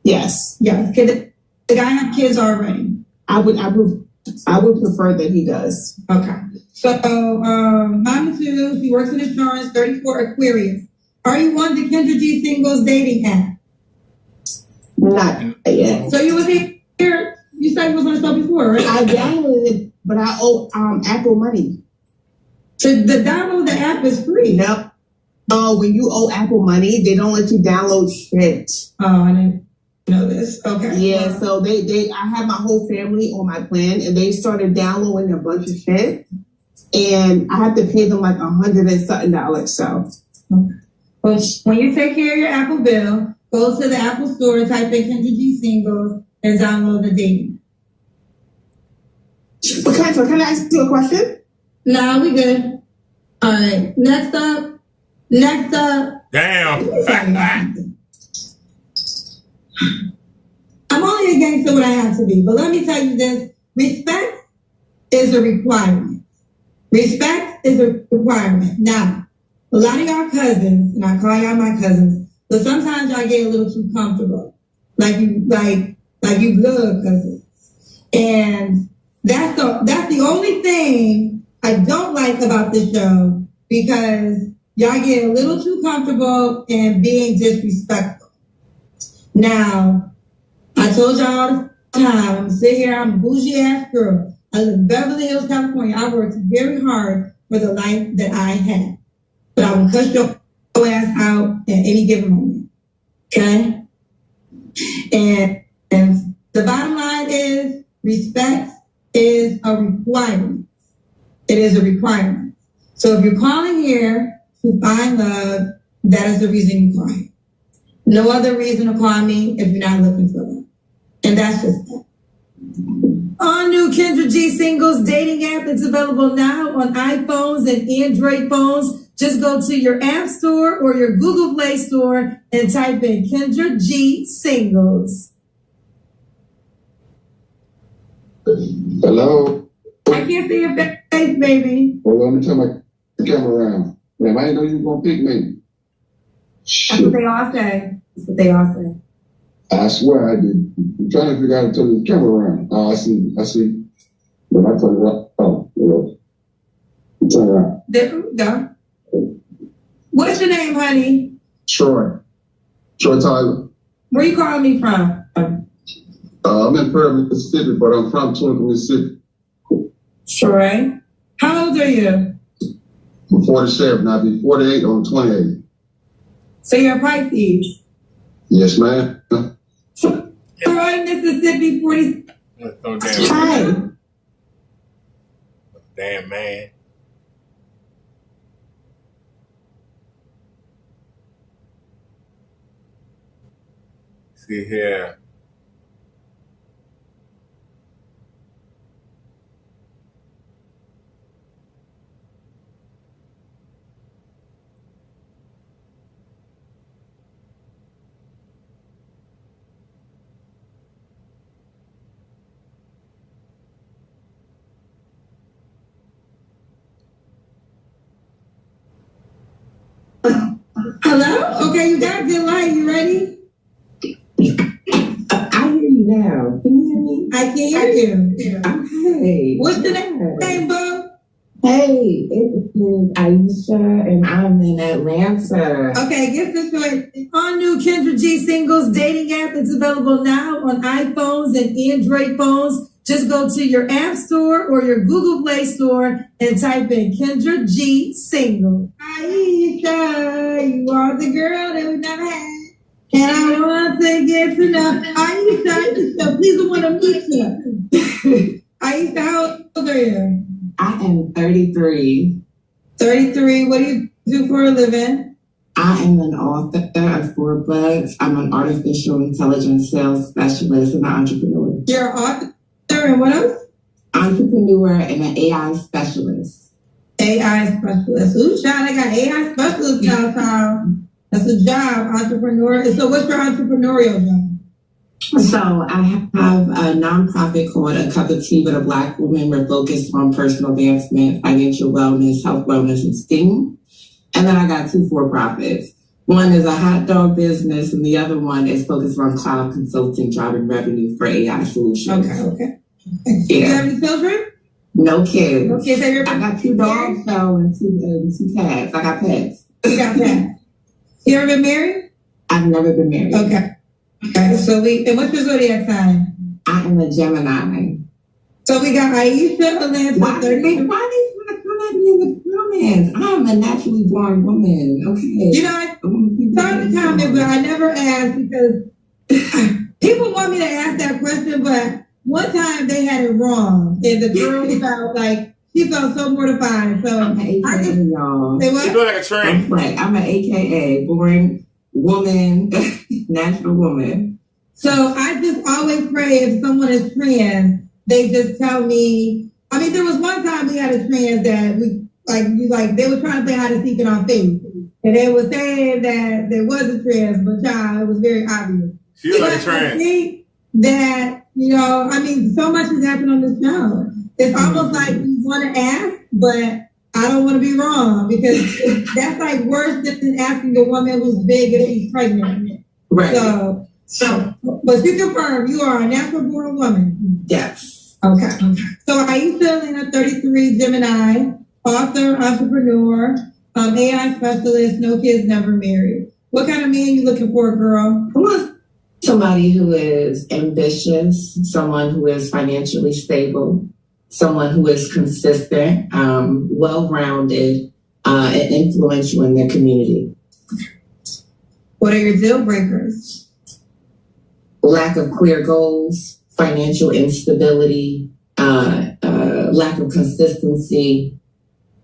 Yes. Yes. Could the guy have kids already? I would prefer that he does. Okay. So, mom and 2, she works in insurance, 34 Aquarius. Are you on the Kendra G Singles dating app? Not yet. So you was here, you said you was on the show before, right? I downloaded it, but I owe Apple money. So the download the app is free. No. Oh, when you owe Apple money, they don't let you download shit. Oh, I didn't know this. Okay. Yeah, so I have my whole family on my plan, and they started downloading a bunch of shit, and I have to pay them like $100 and something. So, okay. Well, when you take care of your Apple bill, go to the Apple store, type in Kendra G Singles, and download the dating. Okay, so can I ask you a question? No, we good. All right. Next up. Damn. I'm only a gangster when I have to be, but let me tell you this. Respect is a requirement. Respect is a requirement. Now, a lot of y'all cousins, and I call y'all my cousins, but sometimes y'all get a little too comfortable. Like you blood cousins. And that's the only thing I don't like about this show, because y'all get a little too comfortable and being disrespectful. Now, I told y'all all the time, I'm sitting here, I'm a bougie ass girl. I live in Beverly Hills, California. I worked very hard for the life that I had. But I will cuss your ass out at any given moment. Okay? And the bottom line is, respect is a requirement. It is a requirement. So if you're calling here to find love, that is the reason you call here. No other reason to call me if you're not looking for love. And that's just that. All new Kendra G Singles dating app is available now on iPhones and Android phones. Just go to your App Store or your Google Play Store and type in Kendra G Singles. Hello? I can't see your face, baby. Well, let me turn my camera around. Man, I didn't know you were going to pick me. That's what they all say. That's what they all say. I swear I did. I'm trying to figure out how to turn the camera around. Oh, I see. But I turn it up. Oh, yeah. Turn it around. There we go. What's your name, honey? Troy Tyler. Where you calling me from? I'm in Pearl, Mississippi, but I'm from Twinkle, Mississippi. Troy. How old are you? I'm 47, and I'll be 48 on the 28th. So you're a Pisces? Yes, ma'am. Troy, Mississippi, 40. Oh, damn. Hi. Damn, man. See here. Hello? Okay, you got good light. You ready? I hear you now. Can you hear me? I can hear you. Okay. What's the name, boo? Hey, it is Aisha, and I'm in Atlanta. Okay, get this right. All new Kendra G Singles dating app is available now on iPhones and Android phones. Just go to your App Store or your Google Play Store and type in Kendra G Singles. Aisha, you are the girl that we never had. And I want to get to know Aisha, please don't want to meet you. Aisha, how old are you? I am 33. 33. What do you do for a living? I am an author of 4 books. I'm an artificial intelligence sales specialist and an entrepreneur. You're an author and what else? Entrepreneur and an AI specialist. AI specialist. Ooh, child, I got AI specialist now, child. That's a job, entrepreneur. So what's your entrepreneurial job? So I have a nonprofit called A Cup of Tea with a Black Woman. We're focused on personal advancement, financial wellness, health wellness, and STEAM. And then I got 2 for-profits. One is a hot dog business, and the other one is focused on cloud consulting, driving revenue for AI solutions. Okay. Yeah. Do you have any children? No kids. No kids. I got 2 dogs, though, and 2 cats. I got pets. You got pets. You ever been married? I've never been married. Okay. So and what's your zodiac sign? I am a Gemini. So we got Aisha, Atlanta, Why do you want to come at me in the comments? I'm a naturally born woman. Okay. You know, I saw the comment, but I never asked because people want me to ask that question, but one time they had it wrong. And the girl felt like, she felt so mortified. So I'm an AKA, y'all. Say what? You look like a train. I'm an AKA, born woman, natural woman. So I just always pray if someone is trans, they just tell me. I mean, there was one time we had a trans that they were trying to play hide and seek in our face, and they were saying that there was a trans, but child, it was very obvious. She like a trans. I think that so much has happened on this show. It's almost like we want to ask, but I don't want to be wrong because that's like worse than asking a woman who's big if she's pregnant. Right. So, but you confirm you are a natural born woman. Yes. Okay. So Aisha Lena, 33, Gemini, author, entrepreneur, AI specialist, no kids, never married. What kind of man you looking for, girl? I want somebody who is ambitious, someone who is financially stable, someone who is consistent, well-rounded, and influential in their community. What are your deal breakers? Lack of clear goals, financial instability, lack of consistency,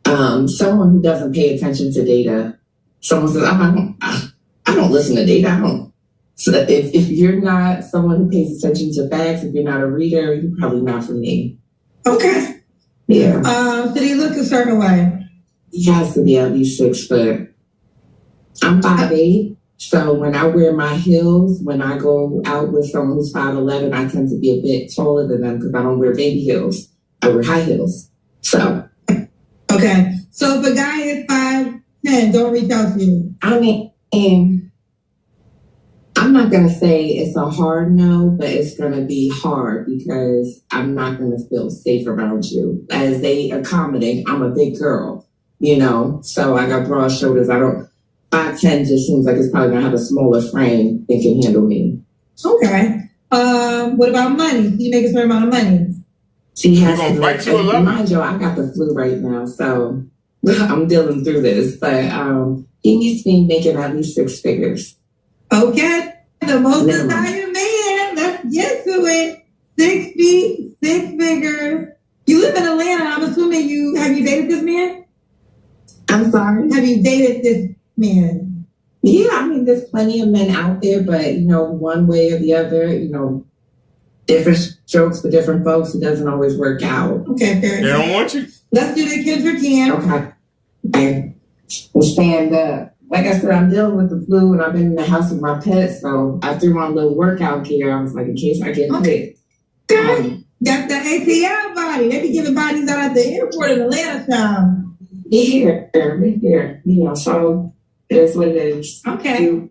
someone who doesn't pay attention to data. Someone says, I don't listen to data. So if you're not someone who pays attention to facts, if you're not a reader, you're probably not for me. Okay. Yeah. Did he look a certain way? He has to be at least 6 foot. I'm 5'8". So when I wear my heels, when I go out with someone who's 5'11", I tend to be a bit taller than them because I don't wear baby heels. I wear high heels. So. Okay. So if a guy is 5'10", don't reach out to you. I mean, and I'm not going to say it's a hard no, but it's going to be hard because I'm not going to feel safe around you. As they accommodate, I'm a big girl, so I got broad shoulders. 5'10" just seems like it's probably going to have a smaller frame that can handle me. Okay. What about money? Can you make a certain amount of money? She has to fight you alone. Mind you, I got the flu right now, so I'm dealing through this. But he needs to be making at least 6 figures. Okay. The most desired man. Let's get to it. 6 feet, 6 figures. You live in Atlanta. I'm assuming have you dated this man? I'm sorry? Have you dated this man? Yeah, I mean, there's plenty of men out there, but, one way or the other, different strokes for different folks. It doesn't always work out. Okay, fair enough. They don't want you. Let's do the Kendra can. Okay. We'll stand up. Like I said, I'm dealing with the flu and I've been in the house with my pets, so I threw my little workout gear. I was like, in case I get sick. Got the ATL body. They be giving bodies out at the airport in Atlanta town. Here. So that's what it is. Okay.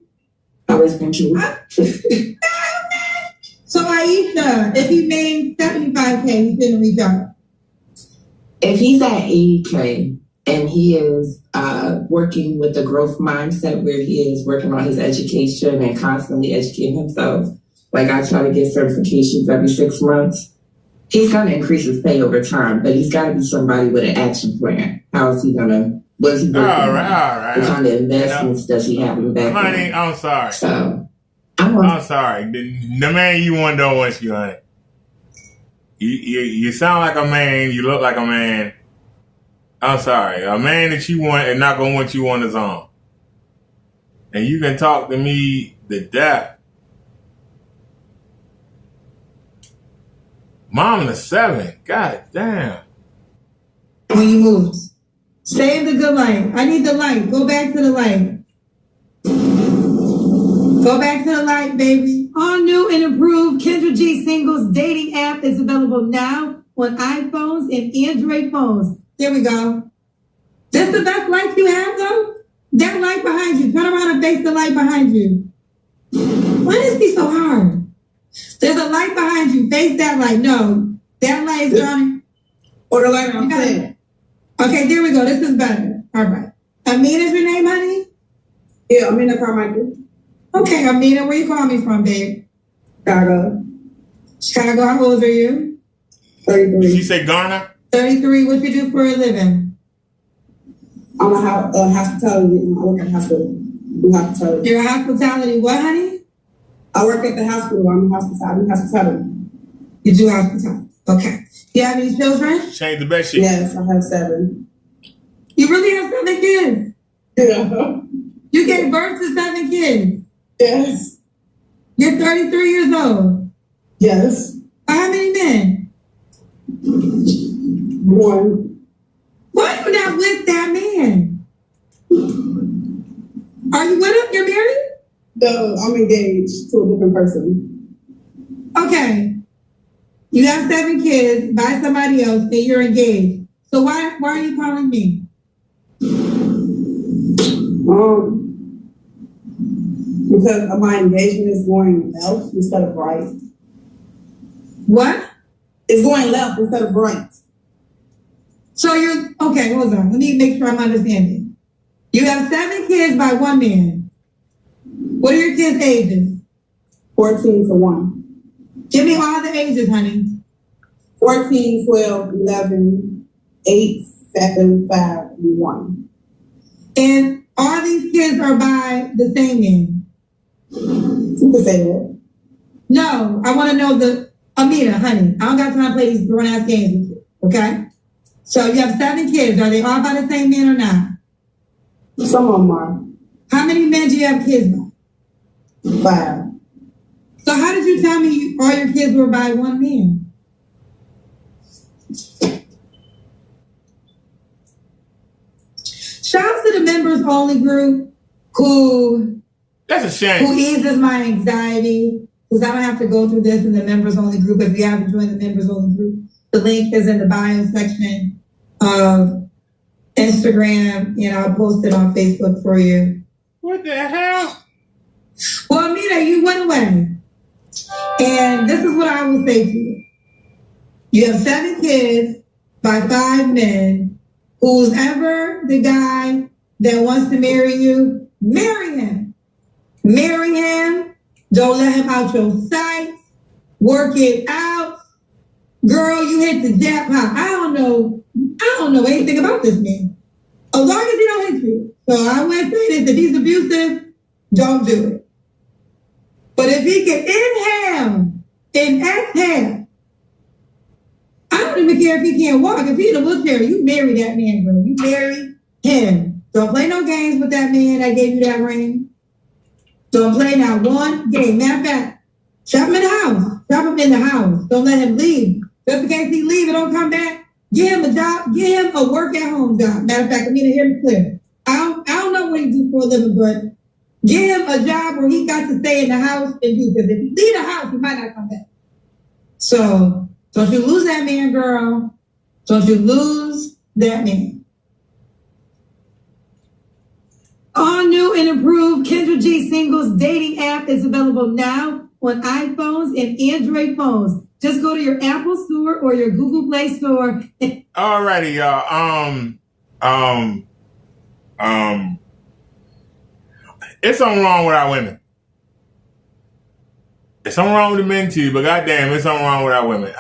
I was going to. So Aisha, if he made 75K, he shouldn't reach out. If he's at 80K and he is working with a growth mindset where he is working on his education and constantly educating himself, like I try to get certifications every 6 months, he's going to increase his pay over time, but he's got to be somebody with an action plan. How is he going to, what is he working on? All right. What kind of investments does he have in the background? Honey, I'm sorry. So, I'm sorry. The man you want don't want you, honey. You sound like a man. You look like a man. I'm sorry. A man that you want is not going to want you on his own. And you can talk to me to death. Mom the 7. God damn. When you move, stay in the good light. I need the light. Go back to the light. Go back to the light, baby. All new and improved Kendra G Singles dating app is available now on iPhones and Android phones. There we go. This the best light you have, though? That light behind you. Turn around and face the light behind you. Why is this so hard? There's a light behind you. Face that light. No. That light is running. Or the light on clear. Okay, there we go. This is better. All right. Amina is your name, honey? Yeah, Amina Carmichael. Okay, Amina, where you calling me from, babe? Chicago. Chicago, how old are you? 33. Did she say Ghana? 33. What you do for a living? I'm a hospitality. I work at the hospital. Do hospitality. You're a hospitality what, honey? I work at the hospital. I'm a hospitality. You do hospitality. Okay. You have any children? Change the bed sheet. Yes, I have 7. You really have 7 kids? Yeah. You gave birth to 7 kids? Yes. You're 33 years old? Yes. How many men? 1. Why are you not with that man? Are you with him? You're married? No, I'm engaged to a different person. Okay. You have 7 kids by somebody else and you're engaged. So why are you calling me? Because my engagement is going left instead of right. What? It's going left instead of right. So you're, okay, hold on. Let me make sure I'm understanding. You have 7 kids by one man. What are your kids' ages? 14 to 1. Give me all the ages, honey. 14, 12, 11, 8, 7, 5, and 1. And all these kids are by the same man? You can say that. No, I want to know Amita, honey. I don't got time to play these grown-ass games with you, okay? So you have 7 kids. Are they all by the same man or not? Some of them are. How many men do you have kids by? 5. So how did you tell me all your kids were by one man? Shout out to the members only group who that's a shame. Who eases my anxiety because I don't have to go through this in the members only group. If you haven't joined the members only group, the link is in the bio section of Instagram, and I'll post it on Facebook for you. What the hell? Well, Amita, you went away. And this is what I will say to you. You have 7 kids by 5 men. Who's ever the guy that wants to marry you, marry him. Marry him. Don't let him out your sight. Work it out. Girl, you hit the jackpot. I don't know anything about this man. As long as he don't hit you. So I wouldn't say this. If he's abusive, don't do it. But if he can inhale and exhale, I don't even care if he can't walk. If he's in a wheelchair, you marry that man, girl. You marry him. Don't play no games with that man that gave you that ring. Don't play not one game. Matter of fact, trap him in the house. Trap him in the house. Don't let him leave. Just in case he leave and don't come back, give him a job. Give him a work at home job. Matter of fact, I mean to hear me clear. I don't know what he do for a living, but give him a job where he got to stay in the house and do. Because if he leave the house, he might not come back. So don't you lose that man, girl. Don't you lose that man. All new and improved Kendra G Singles dating app is available now on iPhones and Android phones. Just go to your Apple Store or your Google Play Store. Alrighty, y'all. It's something wrong with our women. There's something wrong with the men too, but goddamn, it's something wrong with our women.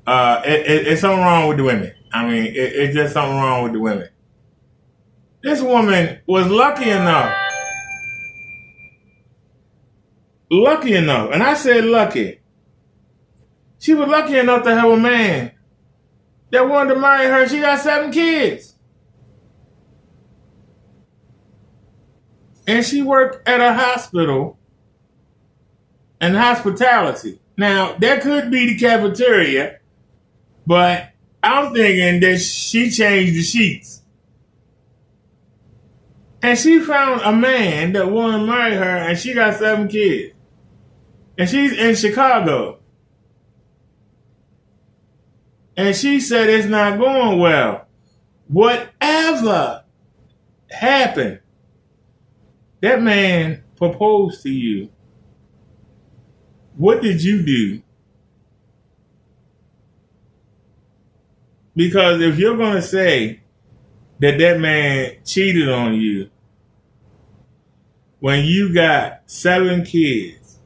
It's something wrong with the women. I mean, it's just something wrong with the women. This woman was lucky enough, and I said lucky. She was lucky enough to have a man that wanted to marry her. She got 7 kids. And she worked at a hospital and hospitality. Now, that could be the cafeteria, but I'm thinking that she changed the sheets. And she found a man that wanted to marry her, and she got 7 kids. And she's in Chicago. And she said it's not going well. Whatever happened, that man proposed to you. What did you do? Because if you're going to say that man cheated on you when you got 7 kids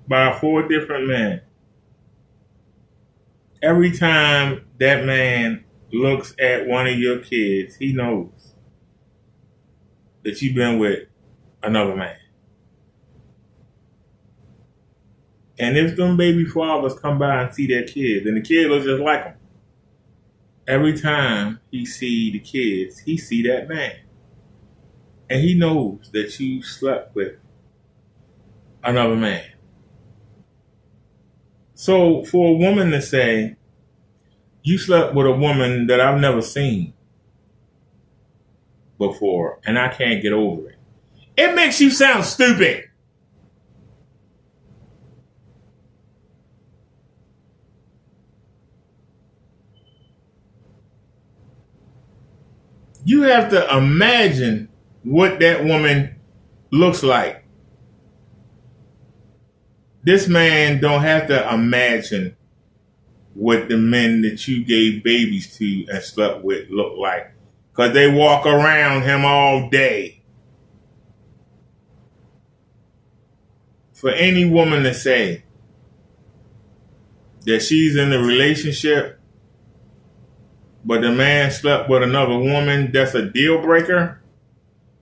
by 4 different men, every time that man looks at one of your kids, he knows that you've been with another man. And if them baby fathers come by and see their kids, and the kids look just like them, every time he see the kids, he see that man. And he knows that you slept with another man. So for a woman to say, you slept with a woman that I've never seen before, and I can't get over it, it makes you sound stupid. You have to imagine what that woman looks like. This man don't have to imagine what the men that you gave babies to and slept with look like, because they walk around him all day. For any woman to say that she's in a relationship but the man slept with another woman, that's a deal breaker,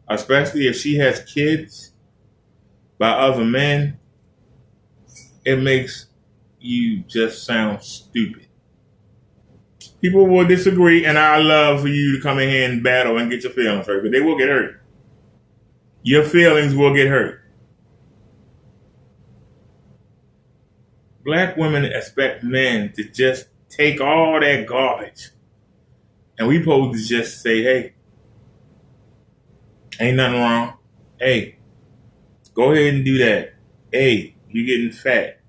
especially if she has kids by other men, it makes you just sound stupid. People will disagree, and I love for you to come in here and battle and get your feelings hurt, but they will get hurt. Your feelings will get hurt. Black women expect men to just take all that garbage, and we supposed to just say, hey, ain't nothing wrong. Hey, go ahead and do that. Hey, you getting fat.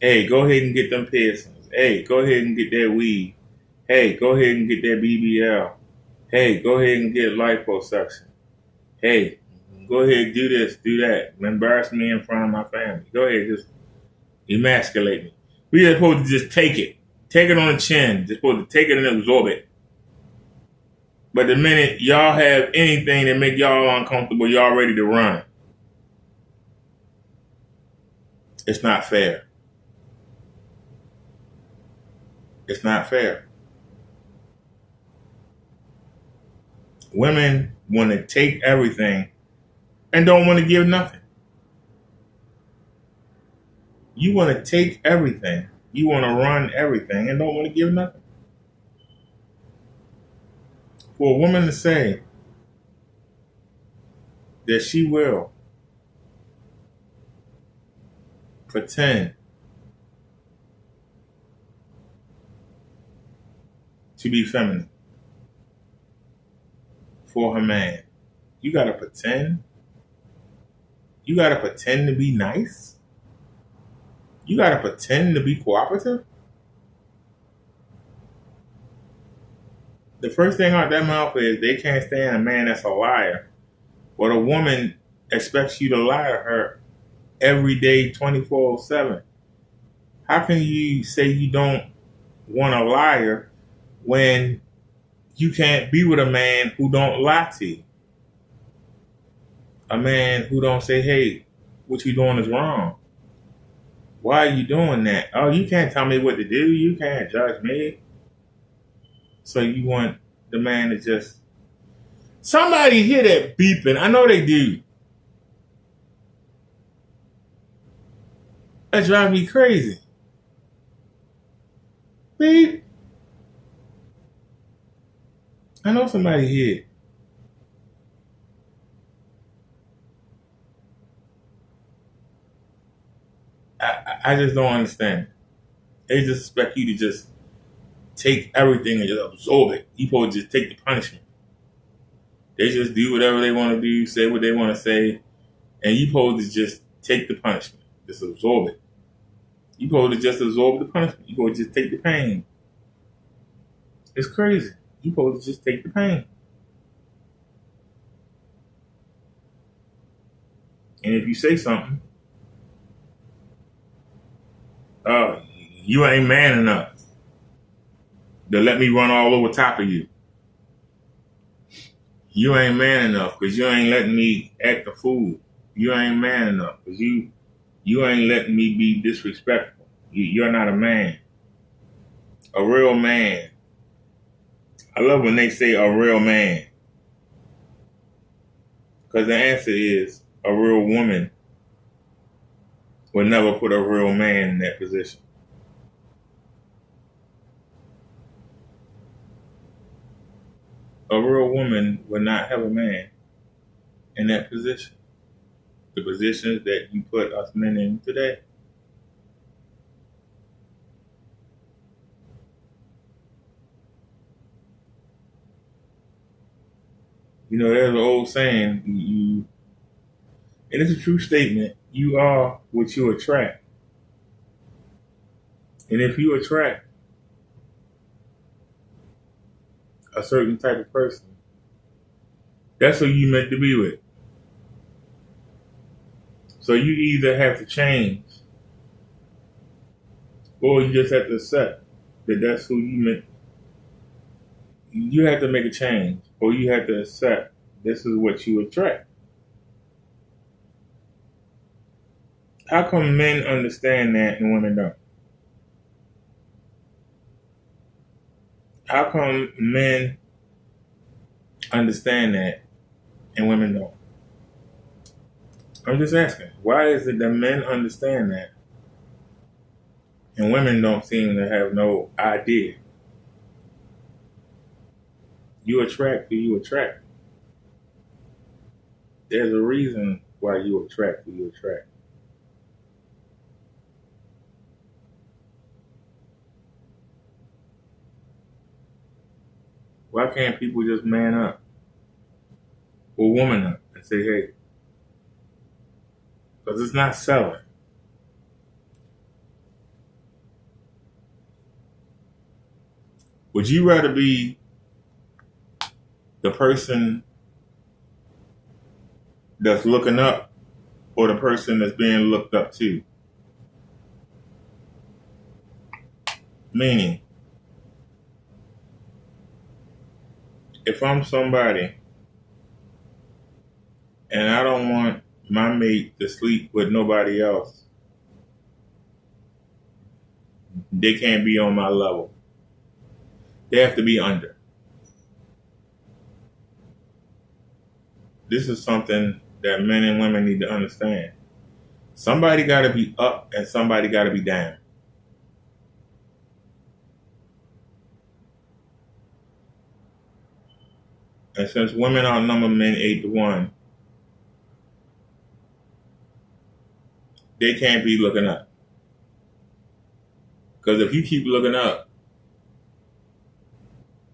Hey, go ahead and get them piercings. Hey, go ahead and get that weed. Hey, go ahead and get that BBL. Hey, go ahead and get liposuction. Hey, go ahead and do this, do that. Embarrass me in front of my family. Go ahead, just emasculate me. We are supposed to just take it. Take it on the chin. Just supposed to take it and absorb it. But the minute y'all have anything that make y'all uncomfortable, y'all ready to run. It's not fair. It's not fair. Women want to take everything and don't want to give nothing. You want to take everything. You want to run everything and don't want to give nothing. For a woman to say that she will pretend to be feminine for her man, you gotta pretend. You gotta pretend to be nice. You gotta pretend to be cooperative. The first thing out their mouth is they can't stand a man that's a liar. But a woman expects you to lie to her every day, 24/7. How can you say you don't want a liar when you can't be with a man who don't lie to you? A man who don't say, hey, what you doing is wrong. Why are you doing that? Oh, you can't tell me what to do. You can't judge me. So you want the man to just... Somebody hear that beeping. I know they do. That drives me crazy. Beep. I know somebody here. I just don't understand. They just expect you to just take everything and just absorb it. You supposed to just take the punishment. They just do whatever they want to do, say what they want to say, and you supposed to just take the punishment. Just absorb it. You supposed to just absorb the punishment. You supposed to just take the pain. It's crazy. You supposed to just take the pain. And if you say something, you ain't man enough to let me run all over top of you. You ain't man enough because you ain't letting me act a fool. You ain't man enough because you ain't letting me be disrespectful. You're not a man. A real man. I love when they say a real man. Because the answer is a real woman would never put a real man in that position. A real woman would not have a man in that position. The positions that you put us men in today. You know, there's an old saying, and it's a true statement, you are what you attract. And if you attract a certain type of person, That's who you meant to be with. So you either have to change, or you just have to accept that that's who you meant. You have to make a change, or you have to accept this is what you attract. How come men understand that and women don't? How come men understand that and women don't? I'm just asking. Why is it that men understand that and women don't seem to have no idea? You attract who you attract. There's a reason why you attract who you attract. Why can't people just man up or woman up and say, hey, because it's not selling. Would you rather be the person that's looking up or the person that's being looked up to? Meaning, if I'm somebody and I don't want my mate to sleep with nobody else, they can't be on my level. They have to be under. This is something that men and women need to understand. Somebody got to be up and somebody got to be down. And since women outnumber men 8-1, they can't be looking up. Because if you keep looking up,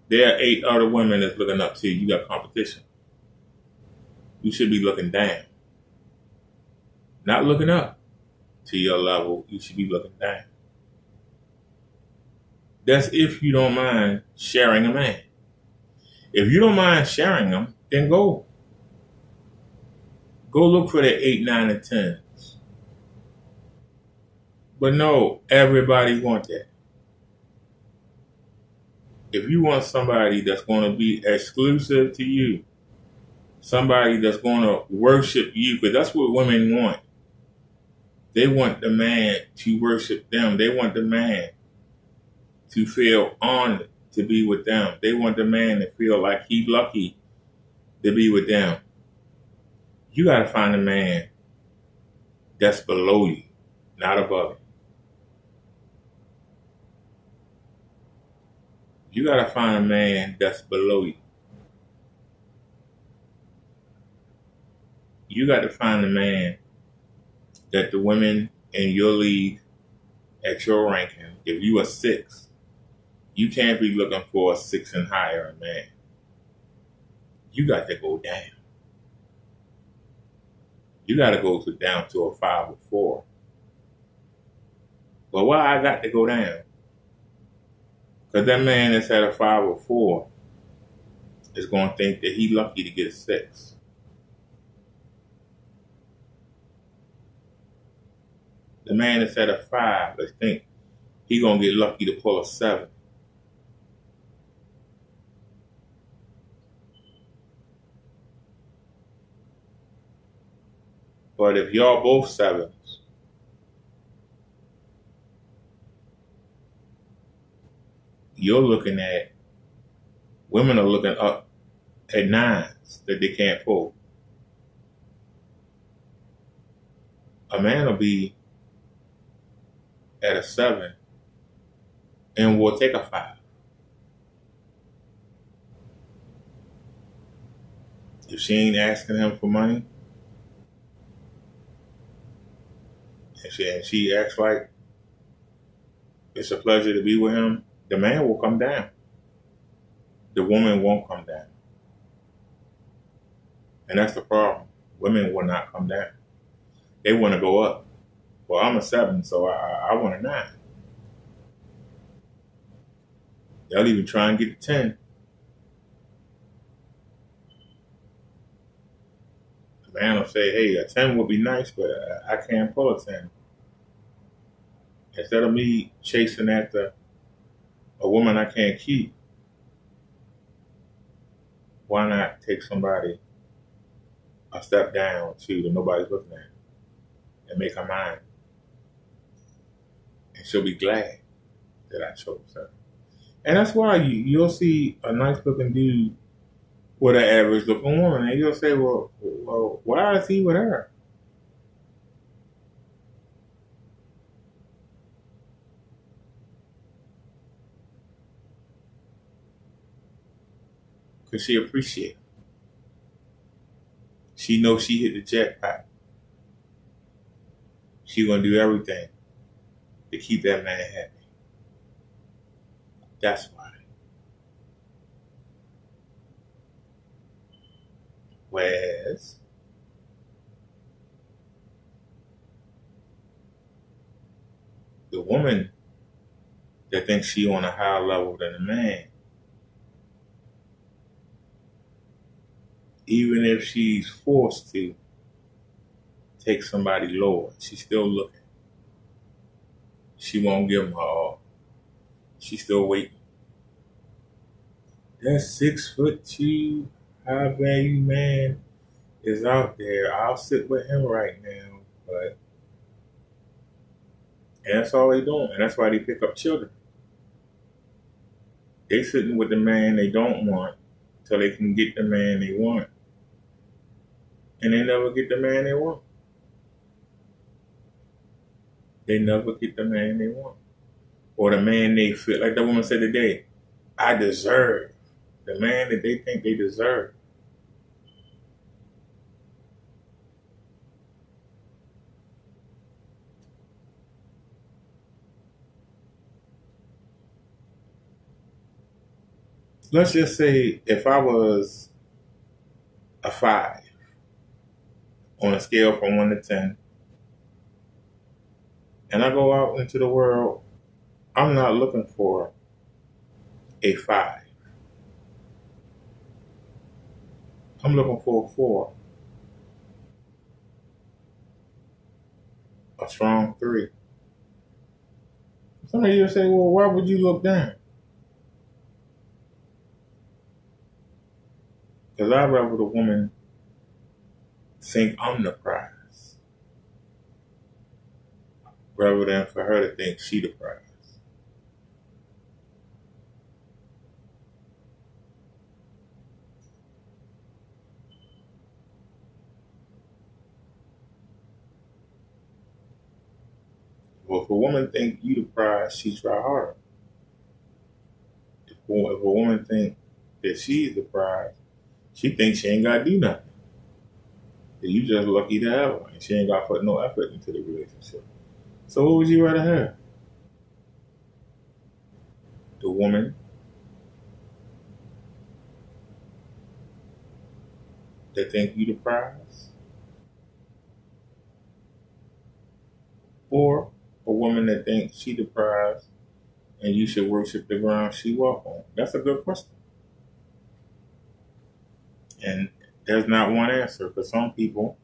there are 8 other women that's looking up to you. You got competition. You should be looking down. Not looking up to your level. You should be looking down. That's if you don't mind sharing a man. If you don't mind sharing them, then go. Go look for the 8, 9, and 10s. But no, everybody wants that. If you want somebody that's going to be exclusive to you, somebody that's going to worship you, because that's what women want. They want the man to worship them. They want the man to feel honored to be with them. They want the man to feel like he's lucky to be with them. You got to find a man that's below you, not above you. You got to find a man that's below you. You got to find a man that the women in your league at your ranking, if you are 6, you can't be looking for a 6 and higher man. You got to go down. You got to go down to a 5 or 4. But why I got to go down? Because that man that's at a 5 or 4 is going to think that he's lucky to get a 6. The man that's at a 5, let's think he's going to get lucky to pull a 7. But if y'all both 7s, you're looking at, women are looking up at 9s that they can't pull. A man will be at a 7 and will take a 5. If she ain't asking him for money, and she acts like it's a pleasure to be with him, the man will come down. The woman won't come down. And that's the problem. Women will not come down. They want to go up. Well, I'm a 7, so I want a 9. They'll even try and get a 10. A man will say, hey, a 10 would be nice, but I can't pull a 10. Instead of me chasing after a woman I can't keep, why not take somebody a step down to that nobody's looking at and make her mine? And she'll be glad that I chose her. And that's why you'll see a nice looking dude with an average looking woman, and you'll say, well, why is he with her? Because she appreciates. She knows she hit the jackpot. She's going to do everything to keep that man happy. That's why. Whereas the woman that thinks she on a higher level than the man, even if she's forced to take somebody lower, she's still looking. She won't give them her all. She's still waiting. That 6'2" high value man is out there. I'll sit with him right now, but and that's all they doing, and that's why they pick up children. They sitting with the man they don't want till they can get the man they want, and they never get the man they want. They never get the man they want, or the man they feel like that woman said today. I deserve the man that they think they deserve. Let's just say if I was a 5 on a scale from 1 to 10, and I go out into the world, I'm not looking for a 5. I'm looking for a 4. A strong 3. Some of you say, well, why would you look down? Because I'd rather the woman think I'm the prize rather than for her to think she the prize. Well, if a woman think you the prize, she try harder. If a woman think that she's the prize, she thinks she ain't got to do nothing. That you just lucky to have her, and she ain't got to put no effort into the relationship. So what would you rather have? The woman that think you the prize? Or a woman that thinks she the prize and you should worship the ground she walk on? That's a good question. And there's not one answer for some people.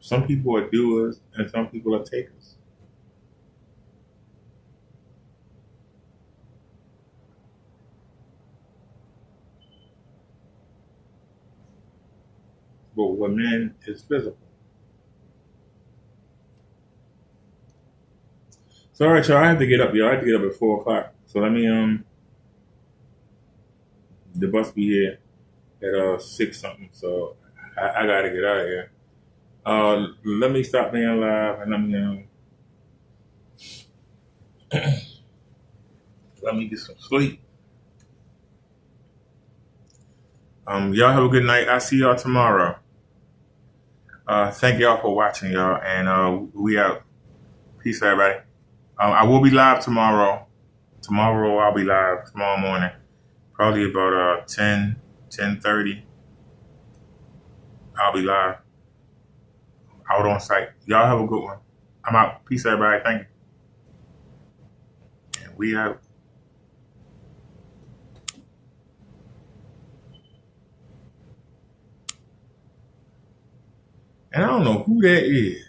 Some people are doers and some people are takers. But with men, it's physical. So all right, y'all, I have to get up, y'all. I have to get up at 4 o'clock. So let me the bus be here at 6 something. So I gotta get out of here. Let me stop being live and let me get some sleep. Y'all have a good night. I'll see y'all tomorrow. Thank y'all for watching, y'all, and we out. Peace, everybody. I will be live tomorrow. Tomorrow I'll be live tomorrow morning, probably about 10:30. I'll be live out on site. Y'all have a good one. I'm out. Peace, everybody. Thank you. And we out. And I don't know who that is.